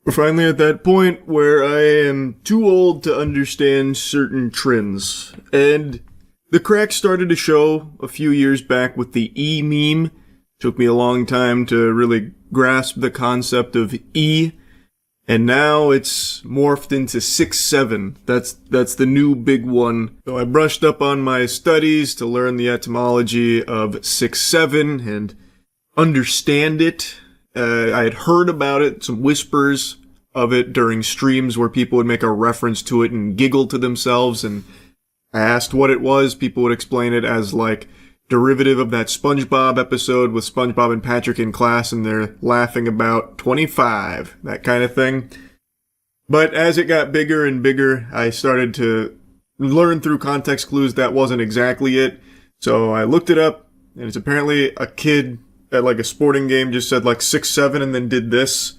We're finally at that point where I am too old to understand certain trends. And the cracks started to show a few years back with the E meme. Took me a long time to really grasp the concept of E. And now it's morphed into 6-7. That's the new big one. So I brushed up on my studies to learn the etymology of 6-7 and understand it. I had heard about it, some whispers of it during streams where people would make a reference to it and giggle to themselves, and I asked what it was. People would explain it as like derivative of that SpongeBob episode with SpongeBob and Patrick in class and they're laughing about 25, that kind of thing. But as it got bigger and bigger, I started to learn through context clues that wasn't exactly it. So I looked it up, and it's apparently a kid at like a sporting game just said like 6-7 and then did this,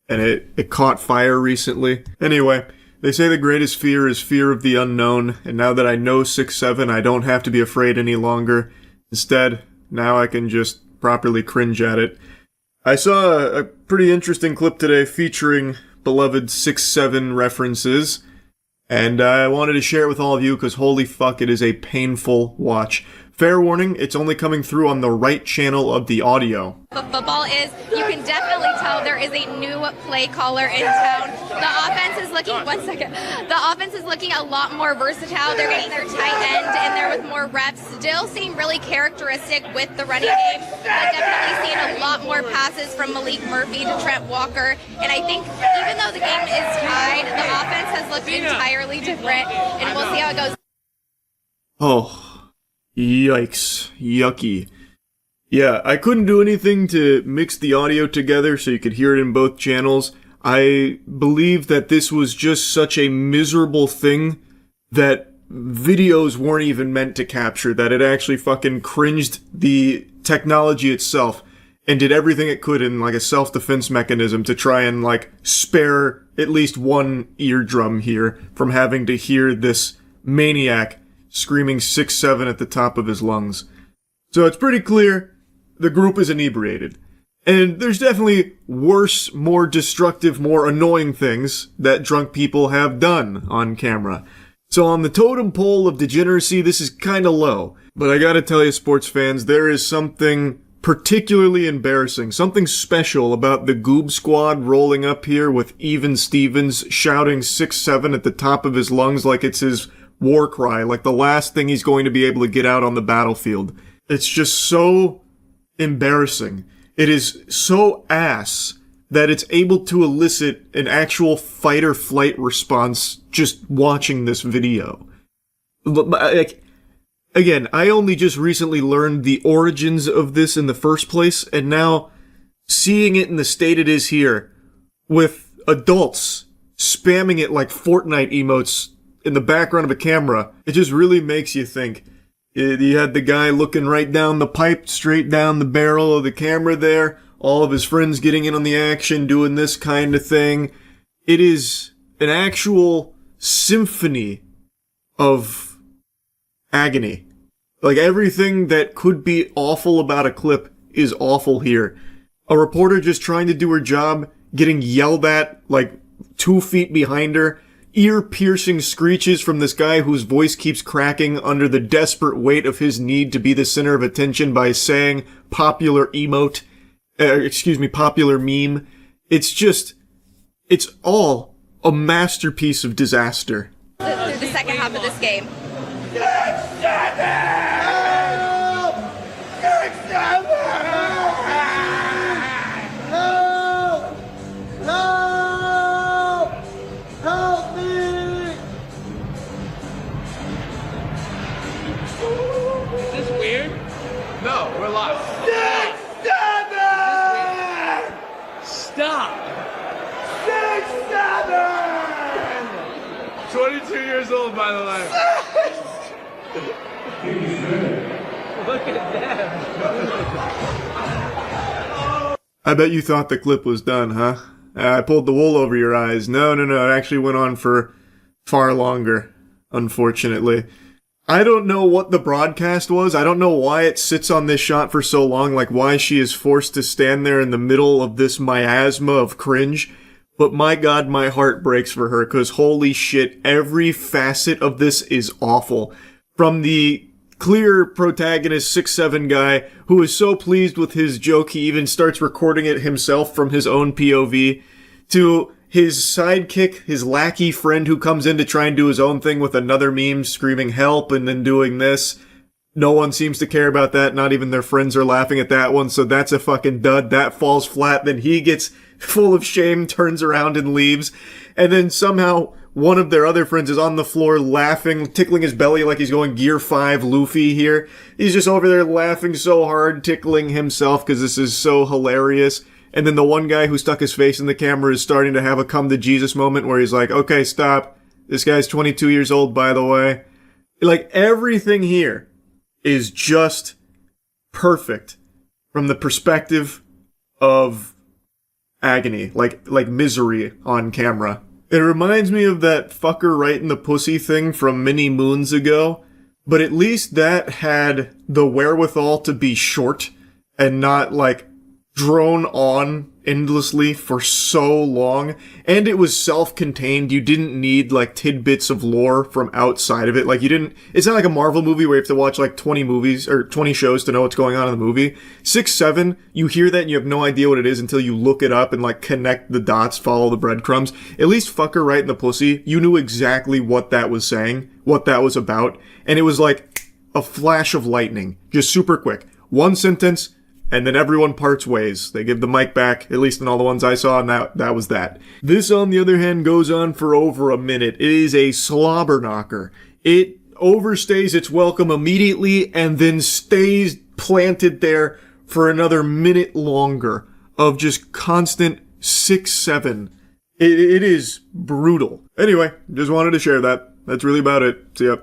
and it caught fire recently. Anyway, they say the greatest fear is fear of the unknown, and now that I know 6-7, I don't have to be afraid any longer. Instead, now I can just properly cringe at it. I saw a pretty interesting clip today featuring beloved 6-7 references, and I wanted to share it with all of you because holy fuck, it is a painful watch. Fair warning, it's only coming through on the right channel of the audio. But football is, you can definitely tell there is a new play caller in town. The offense is looking, the offense is looking a lot more versatile. They're getting their tight end in there with more reps. Still seem really characteristic with the running game. But definitely seeing a lot more passes from Malik Murphy to Trent Walker. And I think even though the game is tied, the offense has looked entirely different. And we'll see how it goes. Oh. Yikes. Yucky. Yeah, I couldn't do anything to mix the audio together so you could hear it in both channels. I believe that this was just such a miserable thing that videos weren't even meant to capture, that it actually fucking cringed the technology itself and did everything it could in like a self-defense mechanism to try and like spare at least one eardrum here from having to hear this maniac screaming 6-7 at the top of his lungs. So it's pretty clear the group is inebriated. And there's definitely worse, more destructive, more annoying things that drunk people have done on camera. So on the totem pole of degeneracy, this is kinda low. But I gotta tell you, sports fans, there is something particularly embarrassing, something special about the Goob Squad rolling up here with Even Stevens shouting 6-7 at the top of his lungs like it's his war cry, like the last thing he's going to be able to get out on the battlefield. It's just so embarrassing. It is so ass that it's able to elicit an actual fight or flight response just watching this video. Like, again, I only just recently learned the origins of this in the first place, and now seeing it in the state it is here, with adults spamming it like Fortnite emotes in the background of a camera, it just really makes you think. You had the guy looking right down the pipe, straight down the barrel of the camera there, all of his friends getting in on the action, doing this kind of thing. It is an actual symphony of agony. Like, everything that could be awful about a clip is awful here. A reporter just trying to do her job, getting yelled at, like, 2 feet behind her, ear-piercing screeches from this guy whose voice keeps cracking under the desperate weight of his need to be the center of attention by saying popular popular meme. It's all a masterpiece of disaster. Through the second half of this game. No, we're live. 6-7! Stop! 6-7! 22 years old, by the way. Look at them. I bet you thought the clip was done, huh? I pulled the wool over your eyes. No, it actually went on for far longer, unfortunately. I don't know what the broadcast was. I don't know why it sits on this shot for so long, like why she is forced to stand there in the middle of this miasma of cringe. But my god, my heart breaks for her, because holy shit, every facet of this is awful. From the clear protagonist 6'7" guy who is so pleased with his joke he even starts recording it himself from his own POV, to his sidekick, his lackey friend who comes in to try and do his own thing with another meme screaming help and then doing this. No one seems to care about that, not even their friends are laughing at that one, so that's a fucking dud. That falls flat, then he gets full of shame, turns around and leaves, and then somehow one of their other friends is on the floor laughing, tickling his belly like he's going Gear 5 Luffy here. He's just over there laughing so hard, tickling himself because this is so hilarious. And then the one guy who stuck his face in the camera is starting to have a come to Jesus moment where he's like, okay, stop. This guy's 22 years old, by the way. Like, everything here is just perfect from the perspective of agony, like misery on camera. It reminds me of that fucker right in the pussy thing from many moons ago, but at least that had the wherewithal to be short and not like drone on endlessly for so long, and it was self-contained. You didn't need like tidbits of lore from outside of it. Like, it's not like a Marvel movie where you have to watch like 20 movies or 20 shows to know what's going on in the movie. 6'7", you hear that and you have no idea what it is until you look it up and like connect the dots, follow the breadcrumbs. At least fucker right in the pussy, you knew exactly what that was saying, what that was about, and it was like a flash of lightning, just super quick. One sentence, and then everyone parts ways. They give the mic back, at least in all the ones I saw, and that was that. This, on the other hand, goes on for over a minute. It is a slobber knocker. It overstays its welcome immediately and then stays planted there for another minute longer of just constant 6'7". It is brutal. Anyway, just wanted to share that. That's really about it. See ya.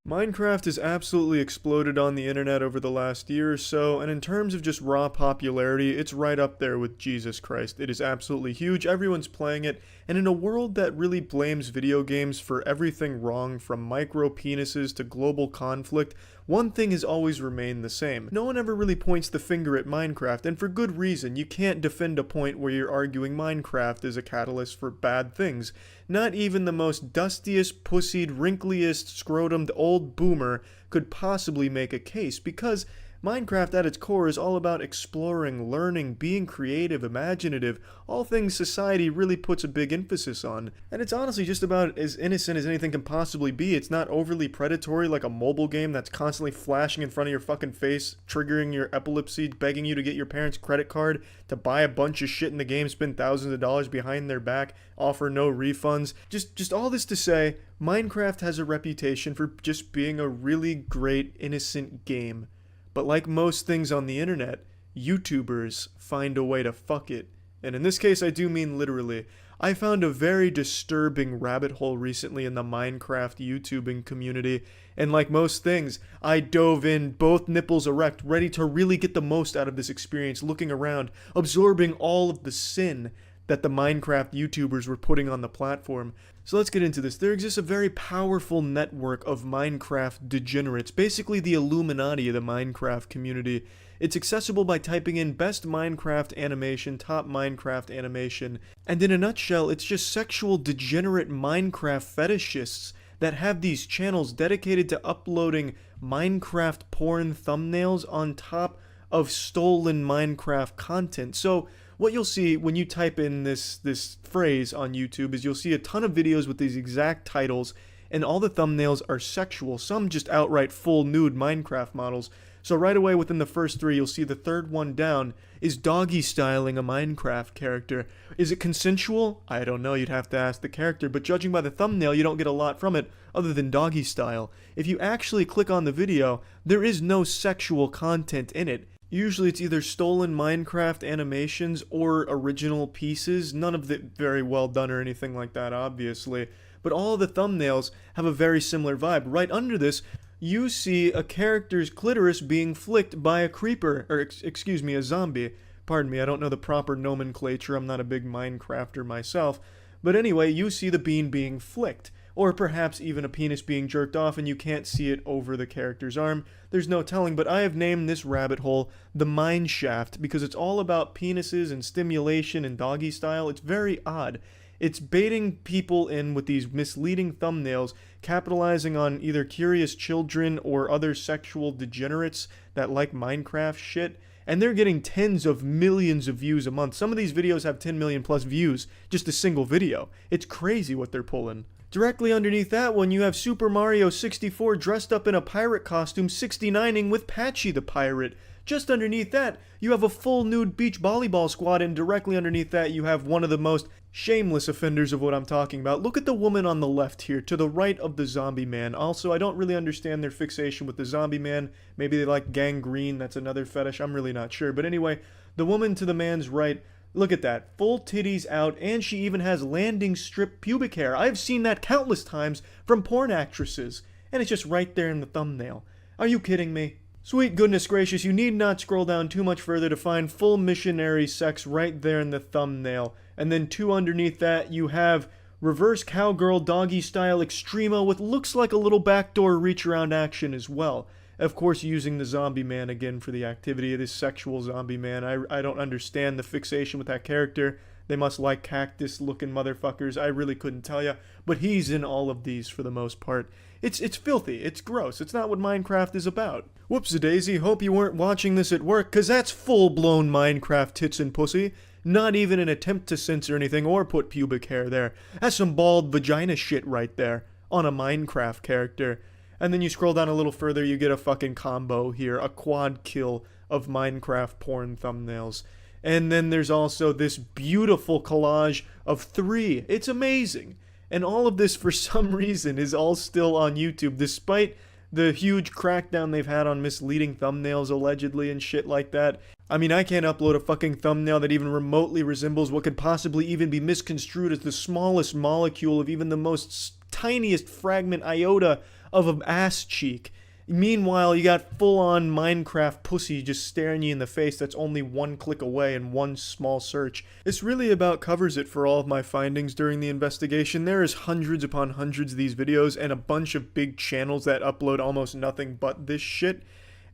Minecraft has absolutely exploded on the internet over the last year or so, and in terms of just raw popularity, it's right up there with Jesus Christ. It is absolutely huge, everyone's playing it, and in a world that really blames video games for everything wrong, from micro penises to global conflict, one thing has always remained the same. No one ever really points the finger at Minecraft, and for good reason. You can't defend a point where you're arguing Minecraft is a catalyst for bad things. Not even the most dustiest, pussied, wrinkliest, scrotumed old boomer could possibly make a case, because Minecraft at its core is all about exploring, learning, being creative, imaginative, all things society really puts a big emphasis on. And it's honestly just about as innocent as anything can possibly be. It's not overly predatory like a mobile game that's constantly flashing in front of your fucking face, triggering your epilepsy, begging you to get your parents' credit card to buy a bunch of shit in the game, spend thousands of dollars behind their back, offer no refunds. Just all this to say, Minecraft has a reputation for just being a really great, innocent game. But like most things on the internet, YouTubers find a way to fuck it. And in this case, I do mean literally. I found a very disturbing rabbit hole recently in the Minecraft YouTubing community, and like most things, I dove in, both nipples erect, ready to really get the most out of this experience, looking around, absorbing all of the sin that the Minecraft YouTubers were putting on the platform. So let's get into this. There exists a very powerful network of Minecraft degenerates, basically the Illuminati of the Minecraft community. It's accessible by typing in best Minecraft animation, top Minecraft animation, and in a nutshell, it's just sexual degenerate Minecraft fetishists that have these channels dedicated to uploading Minecraft porn thumbnails on top of stolen Minecraft content. So what you'll see when you type in this phrase on YouTube is you'll see a ton of videos with these exact titles, and all the thumbnails are sexual, some just outright full nude Minecraft models. So right away within the first three, you'll see the third one down is doggy styling a Minecraft character. Is it consensual? I don't know, you'd have to ask the character, but judging by the thumbnail, you don't get a lot from it other than doggy style. If you actually click on the video, there is no sexual content in it. Usually it's either stolen Minecraft animations or original pieces, none of it very well done or anything like that, obviously. But all of the thumbnails have a very similar vibe. Right under this, you see a character's clitoris being flicked by a creeper, or excuse me, a zombie. Pardon me, I don't know the proper nomenclature, I'm not a big Minecrafter myself. But anyway, you see the bean being flicked. or perhaps even a penis being jerked off and you can't see it over the character's arm. There's no telling, but I have named this rabbit hole the Mine Shaft because it's all about penises and stimulation and doggy style. It's very odd. It's baiting people in with these misleading thumbnails, capitalizing on either curious children or other sexual degenerates that like Minecraft shit, and they're getting tens of millions of views a month. Some of these videos have 10 million plus views, just a single video. It's crazy what they're pulling. Directly underneath that one, you have Super Mario 64 dressed up in a pirate costume 69ing with Patchy the Pirate. Just underneath that, you have a full nude beach volleyball squad, and directly underneath that, you have one of the most shameless offenders of what I'm talking about. Look at the woman on the left here, to the right of the zombie man. Also, I don't really understand their fixation with the zombie man. Maybe they like gangrene, that's another fetish, I'm really not sure. But anyway, the woman to the man's right, look at that, full titties out, and she even has landing strip pubic hair. I've seen that countless times from porn actresses, and it's just right there in the thumbnail. Are you kidding me? Sweet goodness gracious, you need not scroll down too much further to find full missionary sex right there in the thumbnail. And then two underneath that, you have reverse cowgirl doggy style extremo with looks like a little backdoor reach around action as well. Of course, using the zombie man again for the activity of this sexual zombie man. I don't understand the fixation with that character. They must like cactus looking motherfuckers. I really couldn't tell ya. But he's in all of these for the most part. It's filthy. It's gross. It's not what Minecraft is about. Whoops-a-daisy, hope you weren't watching this at work, cause that's full-blown Minecraft tits and pussy. Not even an attempt to censor anything or put pubic hair there. That's some bald vagina shit right there. On a Minecraft character. And then you scroll down a little further, you get a fucking combo here. A quad kill of Minecraft porn thumbnails. And then there's also this beautiful collage of 3. It's amazing. And all of this, for some reason, is all still on YouTube, despite the huge crackdown they've had on misleading thumbnails, allegedly, and shit like that. I mean, I can't upload a fucking thumbnail that even remotely resembles what could possibly even be misconstrued as the smallest molecule of even the most tiniest fragment iota of an ass cheek. Meanwhile, you got full-on Minecraft pussy just staring you in the face that's only one click away in one small search. This really about covers it for all of my findings during the investigation. There is hundreds upon hundreds of these videos and a bunch of big channels that upload almost nothing but this shit.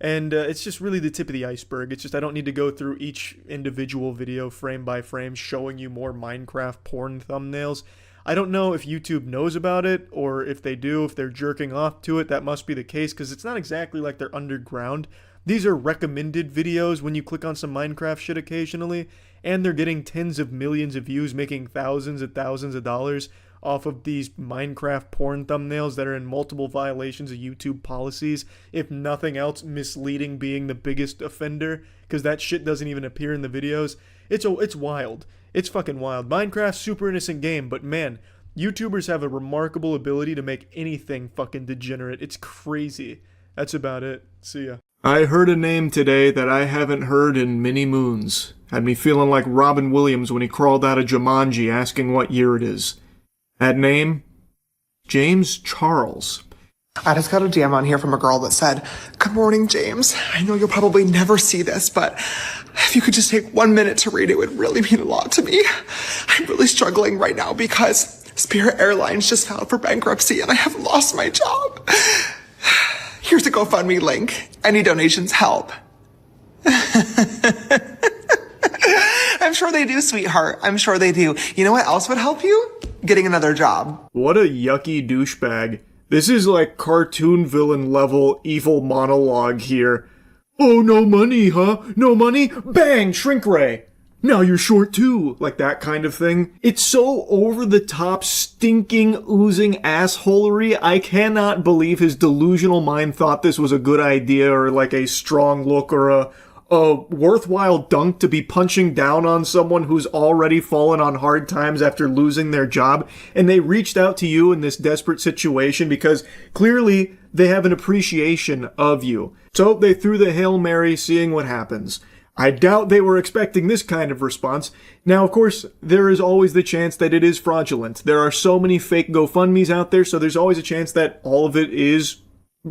And it's just really the tip of the iceberg. It's just I don't need to go through each individual video frame by frame showing you more Minecraft porn thumbnails. I don't know if YouTube knows about it, or if they do, if they're jerking off to it. That must be the case, because it's not exactly like they're underground. These are recommended videos when you click on some Minecraft shit occasionally, and they're getting tens of millions of views, making thousands and thousands of dollars off of these Minecraft porn thumbnails that are in multiple violations of YouTube policies, if nothing else, misleading being the biggest offender, because that shit doesn't even appear in the videos. It's wild. It's fucking wild. Minecraft's super innocent game, but man, YouTubers have a remarkable ability to make anything fucking degenerate. It's crazy. That's about it. See ya. I heard a name today that I haven't heard in many moons. Had me feeling like Robin Williams when he crawled out of Jumanji asking what year it is. That name? James Charles. I just got a DM on here from a girl that said, "Good morning, James. I know you'll probably never see this, but if you could just take 1 minute to read it, would really mean a lot to me. I'm really struggling right now because Spirit Airlines just filed for bankruptcy and I have lost my job. Here's a GoFundMe link. Any donations help." I'm sure they do, sweetheart. I'm sure they do. You know what else would help you? Getting another job. What a yucky douchebag. This is like cartoon villain level evil monologue here. "Oh, no money, huh? No money? Bang! Shrink ray! Now you're short too!" Like that kind of thing. It's so over the top, stinking, oozing assholery. I cannot believe his delusional mind thought this was a good idea or like a strong look or a worthwhile dunk to be punching down on someone who's already fallen on hard times after losing their job, and they reached out to you in this desperate situation because clearly they have an appreciation of you. So they threw the Hail Mary, seeing what happens. I doubt they were expecting this kind of response. Now, of course, there is always the chance that it is fraudulent. There are so many fake GoFundMes out there, so there's always a chance that all of it is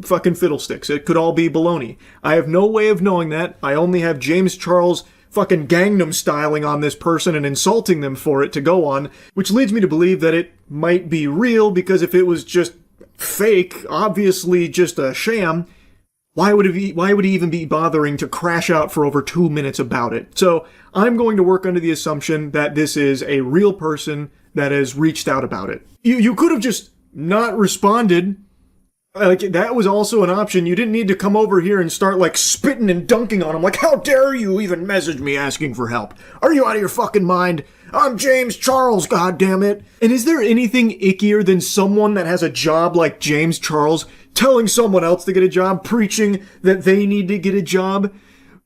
fucking fiddlesticks. It could all be baloney. I have no way of knowing that. I only have James Charles fucking Gangnam styling on this person and insulting them for it to go on, which leads me to believe that it might be real, because if it was just fake, obviously just a sham, why would he even be bothering to crash out for over 2 minutes about it? So I'm going to work under the assumption that this is a real person that has reached out about it. You could have just not responded. Like, that was also an option. You didn't need to come over here and start, like, spitting and dunking on him. Like, how dare you even message me asking for help? Are you out of your fucking mind? I'm James Charles, goddammit. And is there anything ickier than someone that has a job like James Charles telling someone else to get a job, preaching that they need to get a job?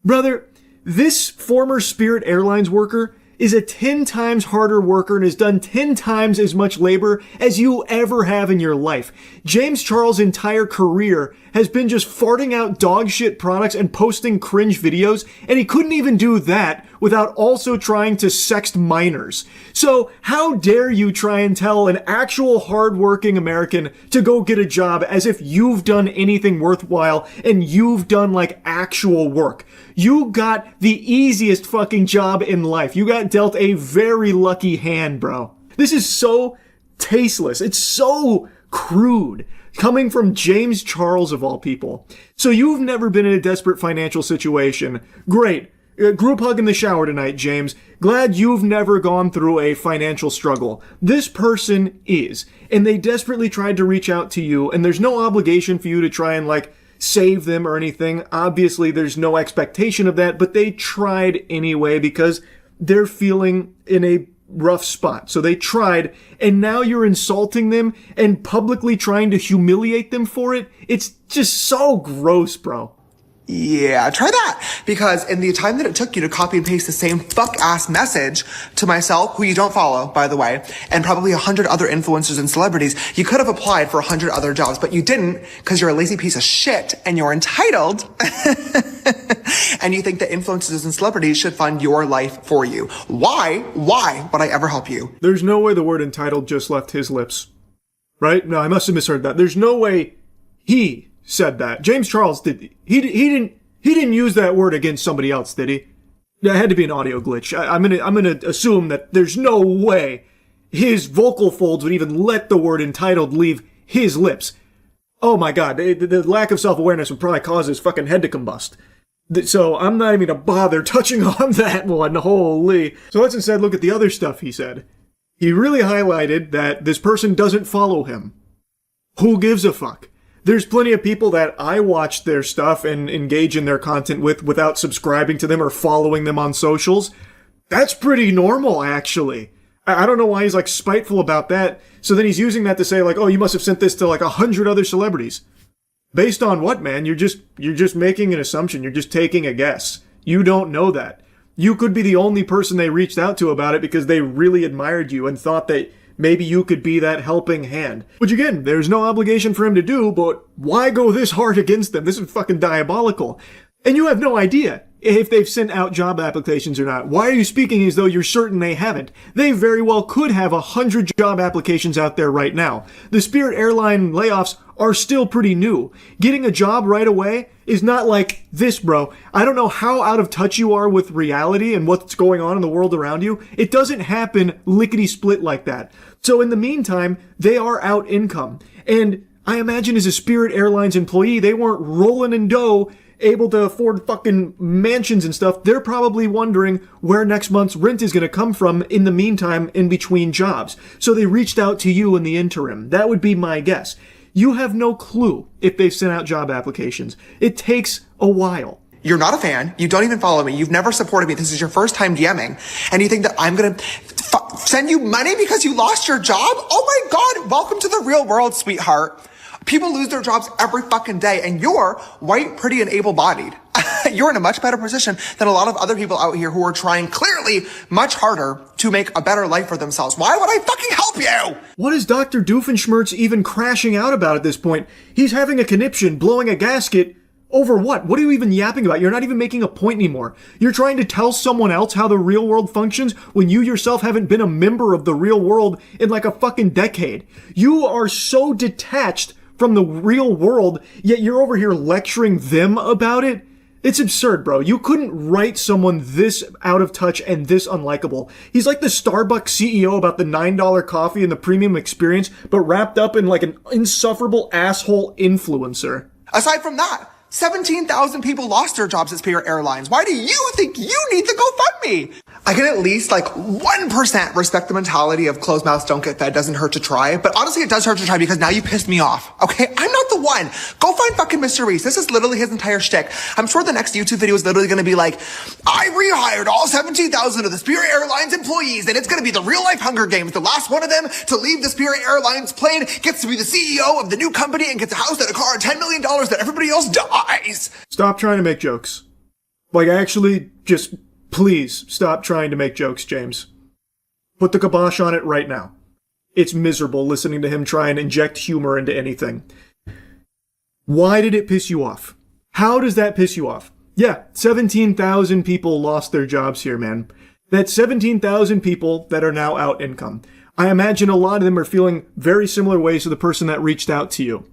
Brother, this former Spirit Airlines worker is a 10 times harder worker and has done 10 times as much labor as you ever have in your life. James Charles' entire career has been just farting out dog shit products and posting cringe videos, and he couldn't even do that without also trying to sext minors. So how dare you try and tell an actual hardworking American to go get a job as if you've done anything worthwhile and you've done like actual work. You got the easiest fucking job in life. You got dealt a very lucky hand, bro. This is so tasteless. It's so crude. Coming from James Charles of all people. So you've never been in a desperate financial situation. Great. Group hug in the shower tonight, James. Glad you've never gone through a financial struggle. This person is. And they desperately tried to reach out to you, and there's no obligation for you to try and, like, save them or anything. Obviously, there's no expectation of that, but they tried anyway because they're feeling in a rough spot. So they tried, and now you're insulting them and publicly trying to humiliate them for it. It's just so gross, bro. Yeah, try that. Because in the time that it took you to copy and paste the same fuck-ass message to myself, who you don't follow, by the way, and probably 100 other influencers and celebrities, you could have applied for 100 other jobs, but you didn't because you're a lazy piece of shit and you're entitled. And you think that influencers and celebrities should fund your life for you. Why would I ever help you? There's no way the word entitled just left his lips. Right? No, I must have misheard that. There's no way he said that. James Charles did. He didn't use that word against somebody else, did he? That had to be an audio glitch. I'm gonna assume that there's no way his vocal folds would even let the word entitled leave his lips. Oh my god, the lack of self-awareness would probably cause his fucking head to combust. So I'm not even gonna bother touching on that one, holy. So let's instead look at the other stuff he said. He really highlighted that this person doesn't follow him. Who gives a fuck? There's plenty of people that I watch their stuff and engage in their content with without subscribing to them or following them on socials. That's pretty normal, actually. I don't know why he's like spiteful about that. So then he's using that to say like, oh, you must have sent this to like 100 other celebrities. Based on what, man? You're just making an assumption. You're just taking a guess. You don't know that. You could be the only person they reached out to about it because they really admired you and thought that maybe you could be that helping hand. Which again, there's no obligation for him to do, but why go this hard against them? This is fucking diabolical. And you have no idea if they've sent out job applications or not. Why are you speaking as though you're certain they haven't? They very well could have 100 job applications out there right now. The Spirit Airline layoffs are still pretty new. Getting a job right away is not like this, bro. I don't know how out of touch you are with reality and what's going on in the world around you. It doesn't happen lickety-split like that. So in the meantime, they are out income. And I imagine as a Spirit Airlines employee, they weren't rolling in dough, able to afford fucking mansions and stuff. They're probably wondering where next month's rent is going to come from in the meantime in between jobs. So they reached out to you in the interim. That would be my guess. You have no clue if they've sent out job applications. It takes a while. You're not a fan. You don't even follow me. You've never supported me. This is your first time DMing. And you think that I'm going to send you money because you lost your job? Oh my God. Welcome to the real world, sweetheart. People lose their jobs every fucking day, and you're white, pretty, and able-bodied. You're in a much better position than a lot of other people out here who are trying clearly much harder to make a better life for themselves. Why would I fucking help you? What is Dr. Doofenshmirtz even crashing out about at this point? He's having a conniption, blowing a gasket. Over what? What are you even yapping about? You're not even making a point anymore. You're trying to tell someone else how the real world functions when you yourself haven't been a member of the real world in like a fucking decade. You are so detached from the real world, yet you're over here lecturing them about it? It's absurd, bro. You couldn't write someone this out of touch and this unlikable. He's like the Starbucks CEO about the $9 coffee and the premium experience, but wrapped up in like an insufferable asshole influencer. Aside from that, 17,000 people lost their jobs at Spirit Airlines. Why do you think you need the GoFundMe? I can at least like 1% respect the mentality of closed mouths don't get fed, doesn't hurt to try. But honestly, it does hurt to try because now you pissed me off. Okay? I'm not the one. Go find fucking Mr. Reese. This is literally his entire shtick. I'm sure the next YouTube video is literally going to be like, I rehired all 17,000 of the Spirit Airlines employees and it's going to be the real life Hunger Games. The last one of them to leave the Spirit Airlines plane gets to be the CEO of the new company and gets a house and a car and $10 million that everybody else dies. Stop trying to make jokes. Like, actually, just please stop trying to make jokes, James. Put the kibosh on it right now. It's miserable listening to him try and inject humor into anything. Why did it piss you off? How does that piss you off? Yeah, 17,000 people lost their jobs here, man. That's 17,000 people that are now out income. I imagine a lot of them are feeling very similar ways to the person that reached out to you.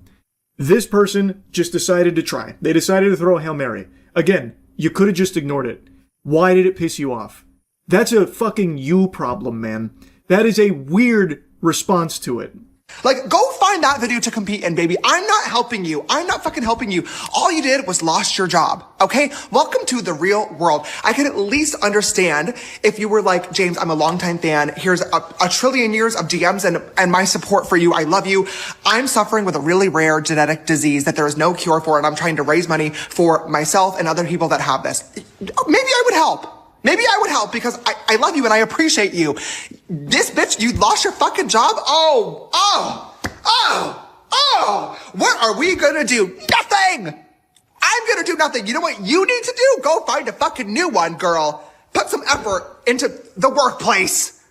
This person just decided to try. They decided to throw a Hail Mary. Again, you could have just ignored it. Why did it piss you off? That's a fucking you problem, man. That is a weird response to it. Like, go find that video to compete in, baby. I'm not helping you. I'm not fucking helping you. All you did was lost your job, okay? Welcome to the real world. I can at least understand if you were like, James, I'm a longtime fan. Here's a trillion years of DMs and my support for you. I love you. I'm suffering with a really rare genetic disease that there is no cure for, and I'm trying to raise money for myself and other people that have this. Maybe I would help. Maybe I would help because I love you and I appreciate you. This bitch, you lost your fucking job? What are we gonna do? Nothing! I'm gonna do nothing. You know what you need to do? Go find a fucking new one, girl. Put some effort into the workplace.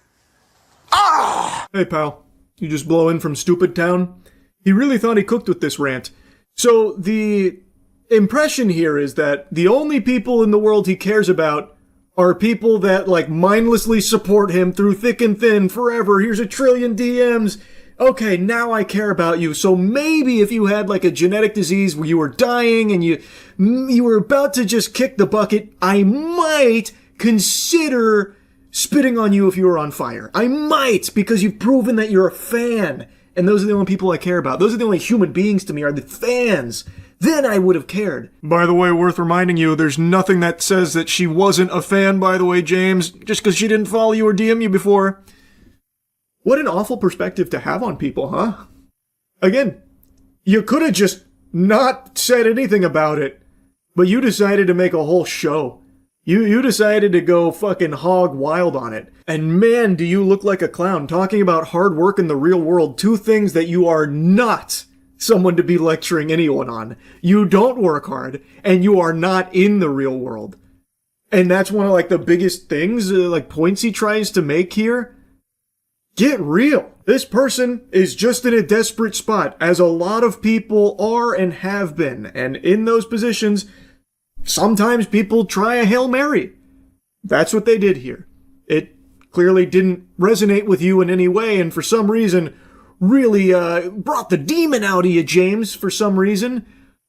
Hey, pal. You just blow in from Stupid Town? He really thought he cooked with this rant. So the impression here is that the only people in the world he cares about are people that, like, mindlessly support him through thick and thin forever. Here's a trillion DMs. Okay, now I care about you. So maybe if you had, like, a genetic disease where you were dying and you were about to just kick the bucket, I might consider spitting on you if you were on fire. I might, because you've proven that you're a fan. And those are the only people I care about. Those are the only human beings to me, are the fans. Then I would have cared. By the way, worth reminding you, there's nothing that says that she wasn't a fan, by the way, James, just because she didn't follow you or DM you before. What an awful perspective to have on people, huh? Again, you could have just not said anything about it, but you decided to make a whole show. You decided to go fucking hog wild on it. And man, do you look like a clown talking about hard work in the real world, two things that you are not someone to be lecturing anyone on. You don't work hard, and you are not in the real world. And that's one of, like, the biggest things, points he tries to make here. Get real. This person is just in a desperate spot, as a lot of people are and have been. And in those positions, sometimes people try a Hail Mary. That's what they did here. It clearly didn't resonate with you in any way, and for some reason really brought the demon out of you, James, for some reason.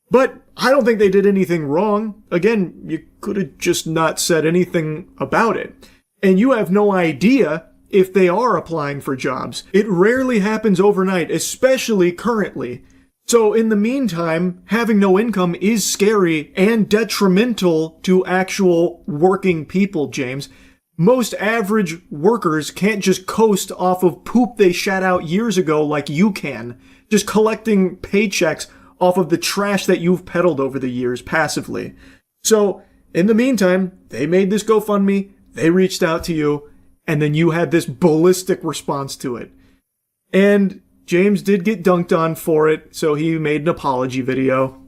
But I don't think they did anything wrong. Again, you could have just not said anything about it. And you have no idea if they are applying for jobs. It rarely happens overnight, especially currently. So in the meantime, having no income is scary and detrimental to actual working people, James. Most average workers can't just coast off of poop they shat out years ago like you can, just collecting paychecks off of the trash that you've peddled over the years passively. So, in the meantime, they made this GoFundMe, they reached out to you, and then you had this ballistic response to it. And James did get dunked on for it, so he made an apology video.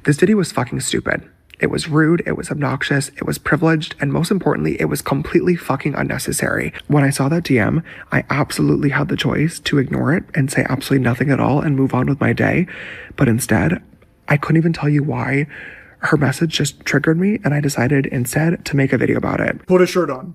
This video was fucking stupid. It was rude, it was obnoxious, it was privileged, and most importantly, it was completely fucking unnecessary. When I saw that DM, I absolutely had the choice to ignore it and say absolutely nothing at all and move on with my day. But instead, I couldn't even tell you why. Her message just triggered me, and I decided instead to make a video about it. Put a shirt on.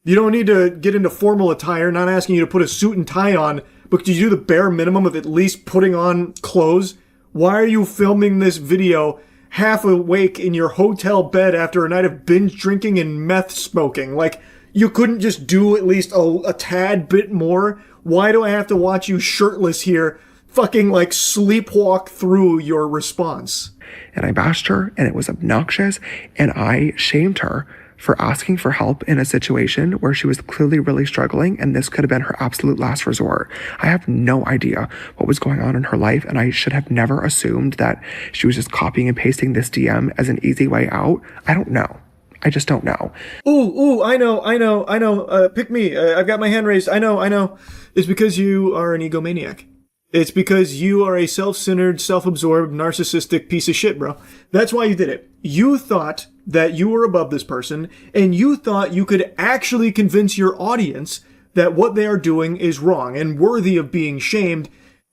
You don't need to get into formal attire, not asking you to put a suit and tie on, but could you do the bare minimum of at least putting on clothes? Why are you filming this video half awake in your hotel bed after a night of binge drinking and meth smoking. Like, you couldn't just do at least a tad bit more? Why do I have to watch you shirtless here fucking like sleepwalk through your response? And I bashed her, and it was obnoxious, and I shamed her for asking for help in a situation where she was clearly really struggling, and this could have been her absolute last resort. I have no idea what was going on in her life, and I should have never assumed that she was just copying and pasting this DM as an easy way out. I don't know. I just don't know. Ooh, I know. Pick me. I've got my hand raised. I know. It's because you are an egomaniac. It's because you are a self-centered, self-absorbed, narcissistic piece of shit, bro. That's why you did it. You thought that you were above this person, and you thought you could actually convince your audience that what they are doing is wrong and worthy of being shamed,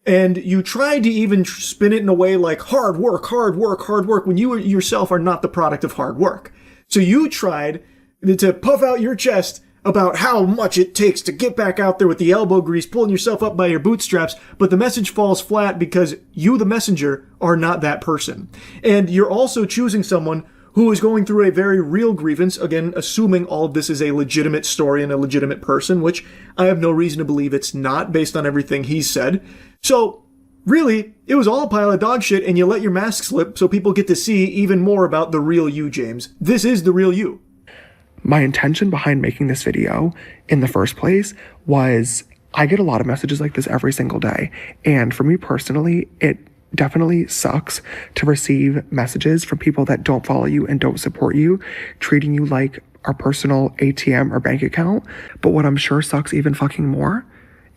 and you tried to even spin it in a way like hard work, when you yourself are not the product of hard work. So you tried to puff out your chest about how much it takes to get back out there with the elbow grease, pulling yourself up by your bootstraps, but the message falls flat because you, the messenger, are not that person. And you're also choosing someone who is going through a very real grievance, again, assuming all of this is a legitimate story and a legitimate person, which I have no reason to believe it's not, based on everything he's said. So, really, it was all a pile of dog shit, and you let your mask slip so people get to see even more about the real you, James. This is the real you. My intention behind making this video in the first place was, I get a lot of messages like this every single day. And for me personally, it definitely sucks to receive messages from people that don't follow you and don't support you, treating you like our personal ATM or bank account. But what I'm sure sucks even fucking more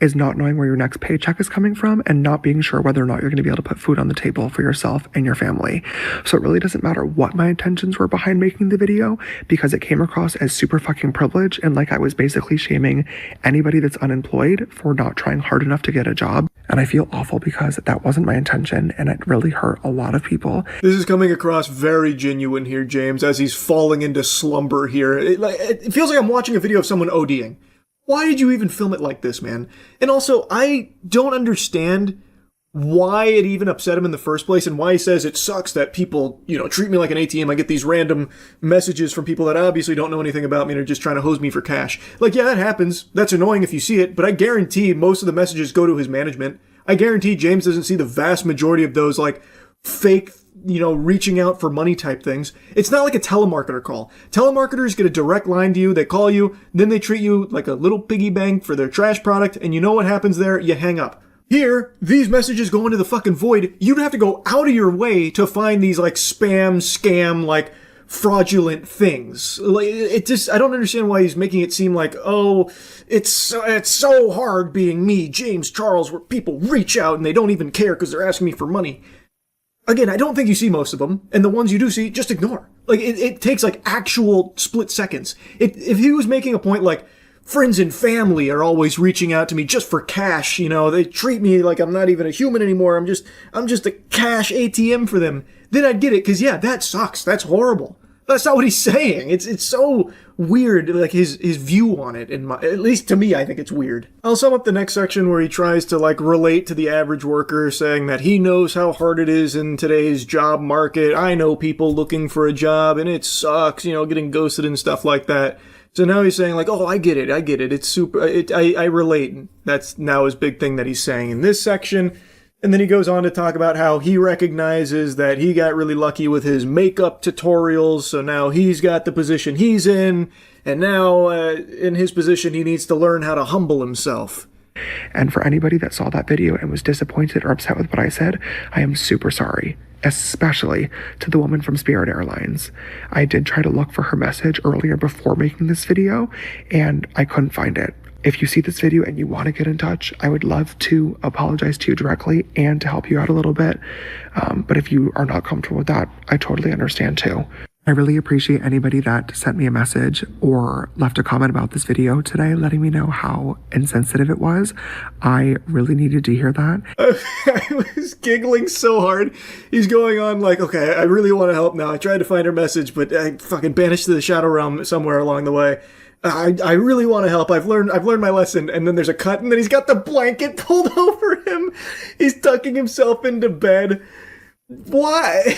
is not knowing where your next paycheck is coming from and not being sure whether or not you're going to be able to put food on the table for yourself and your family. So it really doesn't matter what my intentions were behind making the video, because it came across as super fucking privileged and like I was basically shaming anybody that's unemployed for not trying hard enough to get a job. And I feel awful because that wasn't my intention, and it really hurt a lot of people. This is coming across very genuine here, James, as he's falling into slumber here. It feels like I'm watching a video of someone ODing. Why did you even film it like this, man? And also, I don't understand why it even upset him in the first place, and why he says it sucks that people, treat me like an ATM. I get these random messages from people that obviously don't know anything about me and are just trying to hose me for cash. Like, yeah, that happens. That's annoying if you see it, but I guarantee most of the messages go to his management. I guarantee James doesn't see the vast majority of those, like, fake, reaching out for money type things. It's not like a telemarketer call. Telemarketers get a direct line to you, they call you, then they treat you like a little piggy bank for their trash product, and you know what happens there? You hang up. Here, these messages go into the fucking void. You'd have to go out of your way to find these, like, spam, scam, like, fraudulent things. Like, I don't understand why he's making it seem like, oh, it's so hard being me, James Charles, where people reach out and they don't even care because they're asking me for money. Again, I don't think you see most of them, and the ones you do see, just ignore. Like, it takes, like, actual split seconds. If he was making a point like, friends and family are always reaching out to me just for cash, they treat me like I'm not even a human anymore, I'm just a cash ATM for them, then I'd get it, because, yeah, that sucks, that's horrible. That's not what he's saying. It's so weird, like, his view on it, at least to me, I think it's weird. I'll sum up the next section where he tries to, like, relate to the average worker, saying that he knows how hard it is in today's job market. I know people looking for a job, and it sucks, getting ghosted and stuff like that. So now he's saying, like, oh, I get it, it's super, I relate. That's now his big thing that he's saying in this section. And then he goes on to talk about how he recognizes that he got really lucky with his makeup tutorials, so now he's got the position he's in, and now in his position he needs to learn how to humble himself. And for anybody that saw that video and was disappointed or upset with what I said, I am super sorry, especially to the woman from Spirit Airlines. I did try to look for her message earlier before making this video, and I couldn't find it. If you see this video and you want to get in touch, I would love to apologize to you directly and to help you out a little bit. But if you are not comfortable with that, I totally understand too. I really appreciate anybody that sent me a message or left a comment about this video today, letting me know how insensitive it was. I really needed to hear that. I was giggling so hard. He's going on like, okay, I really want to help now. I tried to find her message, but I fucking banished to the shadow realm somewhere along the way. I really want to help. I've learned my lesson. And then there's a cut, and then he's got the blanket pulled over him. He's tucking himself into bed. Why?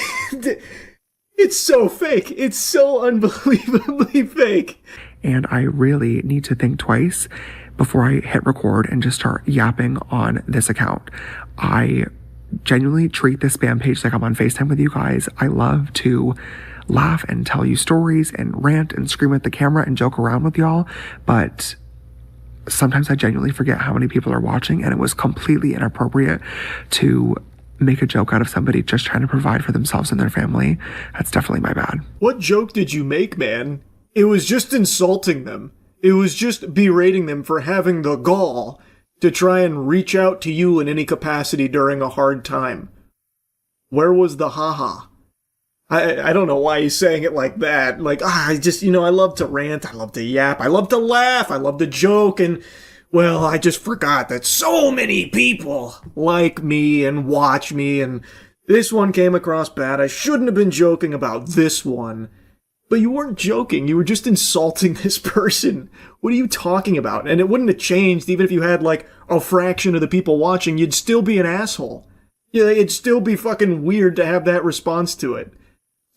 It's so fake. It's so unbelievably fake. And I really need to think twice before I hit record and just start yapping on this account. I genuinely treat this spam page like I'm on FaceTime with you guys. I love to laugh and tell you stories and rant and scream at the camera and joke around with y'all, but sometimes I genuinely forget how many people are watching, and it was completely inappropriate to make a joke out of somebody just trying to provide for themselves and their family. That's definitely my bad. What joke did you make, man? It was just insulting them. It was just berating them for having the gall to try and reach out to you in any capacity during a hard time. Where was the haha? I don't know why he's saying it like that. Like, I just, I love to rant, I love to yap, I love to laugh, I love to joke, and, well, I just forgot that so many people like me and watch me, and this one came across bad. I shouldn't have been joking about this one. But you weren't joking, you were just insulting this person. What are you talking about? And it wouldn't have changed even if you had, like, a fraction of the people watching. You'd still be an asshole. Yeah, it'd still be fucking weird to have that response to it.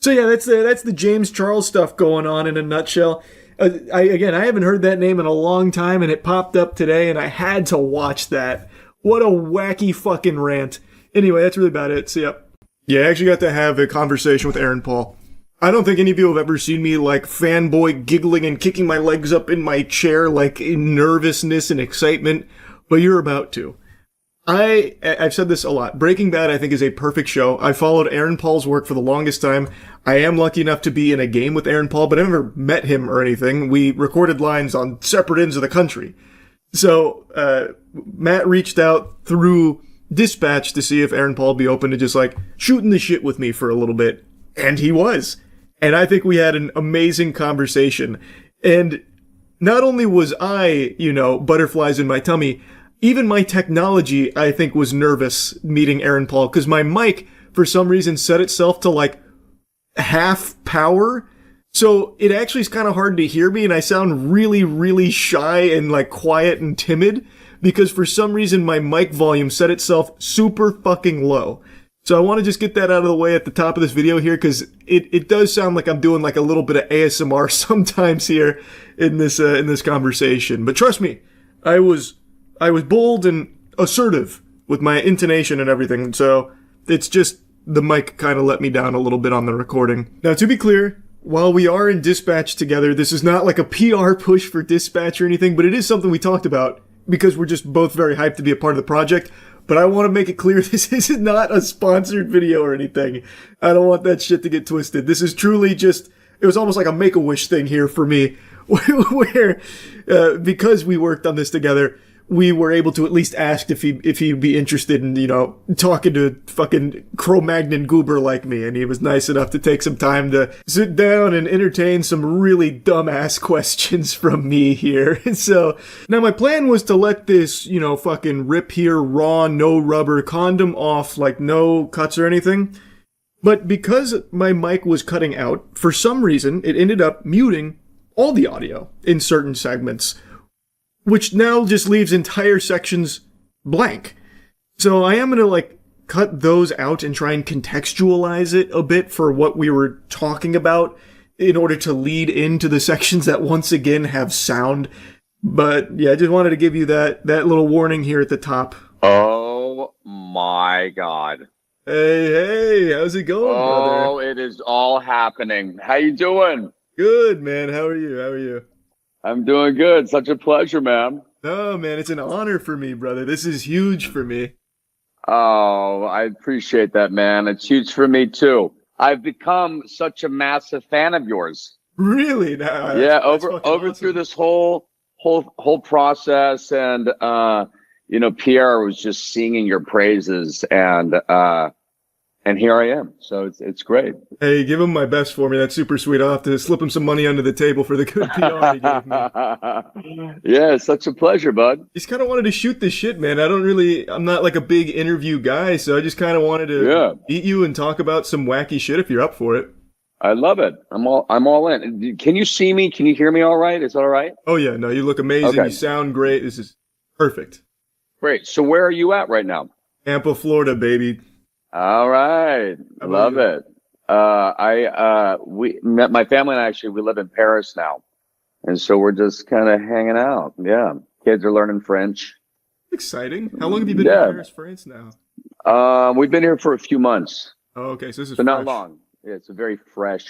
So yeah, that's the James Charles stuff going on in a nutshell. I haven't heard that name in a long time, and it popped up today, and I had to watch that. What a wacky fucking rant. Anyway, that's really about it. So yeah, I actually got to have a conversation with Aaron Paul. I don't think any of you have ever seen me, like, fanboy giggling and kicking my legs up in my chair, like, in nervousness and excitement, but you're about to. I've said this a lot. Breaking Bad, I think, is a perfect show. I followed Aaron Paul's work for the longest time. I am lucky enough to be in a game with Aaron Paul, but I never met him or anything. We recorded lines on separate ends of the country. So, Matt reached out through Dispatch to see if Aaron Paul would be open to just, like, shooting the shit with me for a little bit. And he was. And I think we had an amazing conversation. And not only was I, butterflies in my tummy, even my technology, I think, was nervous meeting Aaron Paul, because my mic, for some reason, set itself to, like, half power. So it actually is kind of hard to hear me, and I sound really, really shy and, like, quiet and timid, because for some reason my mic volume set itself super fucking low. So I want to just get that out of the way at the top of this video here, because it does sound like I'm doing, like, a little bit of ASMR sometimes here in this conversation. But trust me, I was bold and assertive with my intonation and everything, so it's just the mic kind of let me down a little bit on the recording. Now, to be clear, while we are in Dispatch together, this is not like a PR push for Dispatch or anything, but it is something we talked about because we're just both very hyped to be a part of the project. But I want to make it clear, this is not a sponsored video or anything. I don't want that shit to get twisted. This is truly just, it was almost like a Make-A-Wish thing here for me, where because we worked on this together, we were able to at least ask if he'd be interested in, talking to fucking Cro-Magnon goober like me. And he was nice enough to take some time to sit down and entertain some really dumbass questions from me here. And so, now my plan was to let this, fucking rip here raw, no rubber condom off, like no cuts or anything. But because my mic was cutting out, for some reason, it ended up muting all the audio in certain segments, which now just leaves entire sections blank. So I am going to, cut those out and try and contextualize it a bit for what we were talking about in order to lead into the sections that once again have sound. But yeah, I just wanted to give you that little warning here at the top. Oh my God. Hey, how's it going, brother? Oh, it is all happening. How you doing? Good, man. How are you? I'm doing good. Such a pleasure, man. Oh, man, it's an honor for me, brother. This is huge for me. Oh, I appreciate that, man. It's huge for me, too. I've become such a massive fan of yours. Really? No, yeah, that's over awesome. Through this whole process, and Pierre was just singing your praises, and here I am. So it's great. Hey, give him my best for me. That's super sweet. I'll have to slip him some money under the table for the good PR he gave me. Yeah, it's such a pleasure, bud. Just kind of wanted to shoot this shit, man. I'm not like a big interview guy, so I just kind of wanted to meet you and talk about some wacky shit if you're up for it. I love it. I'm all in. Can you see me? Can you hear me all right? Is that all right? Oh, yeah. No, you look amazing. Okay. You sound great. This is perfect. Great. So where are you at right now? Tampa, Florida, baby. All right. Love it. My family and I actually, we live in Paris now. And so we're just kind of hanging out. Yeah. Kids are learning French. Exciting. How long have you been in Paris, France now? We've been here for a few months. Oh, okay. So this is So fresh. not long. Yeah, it's a very fresh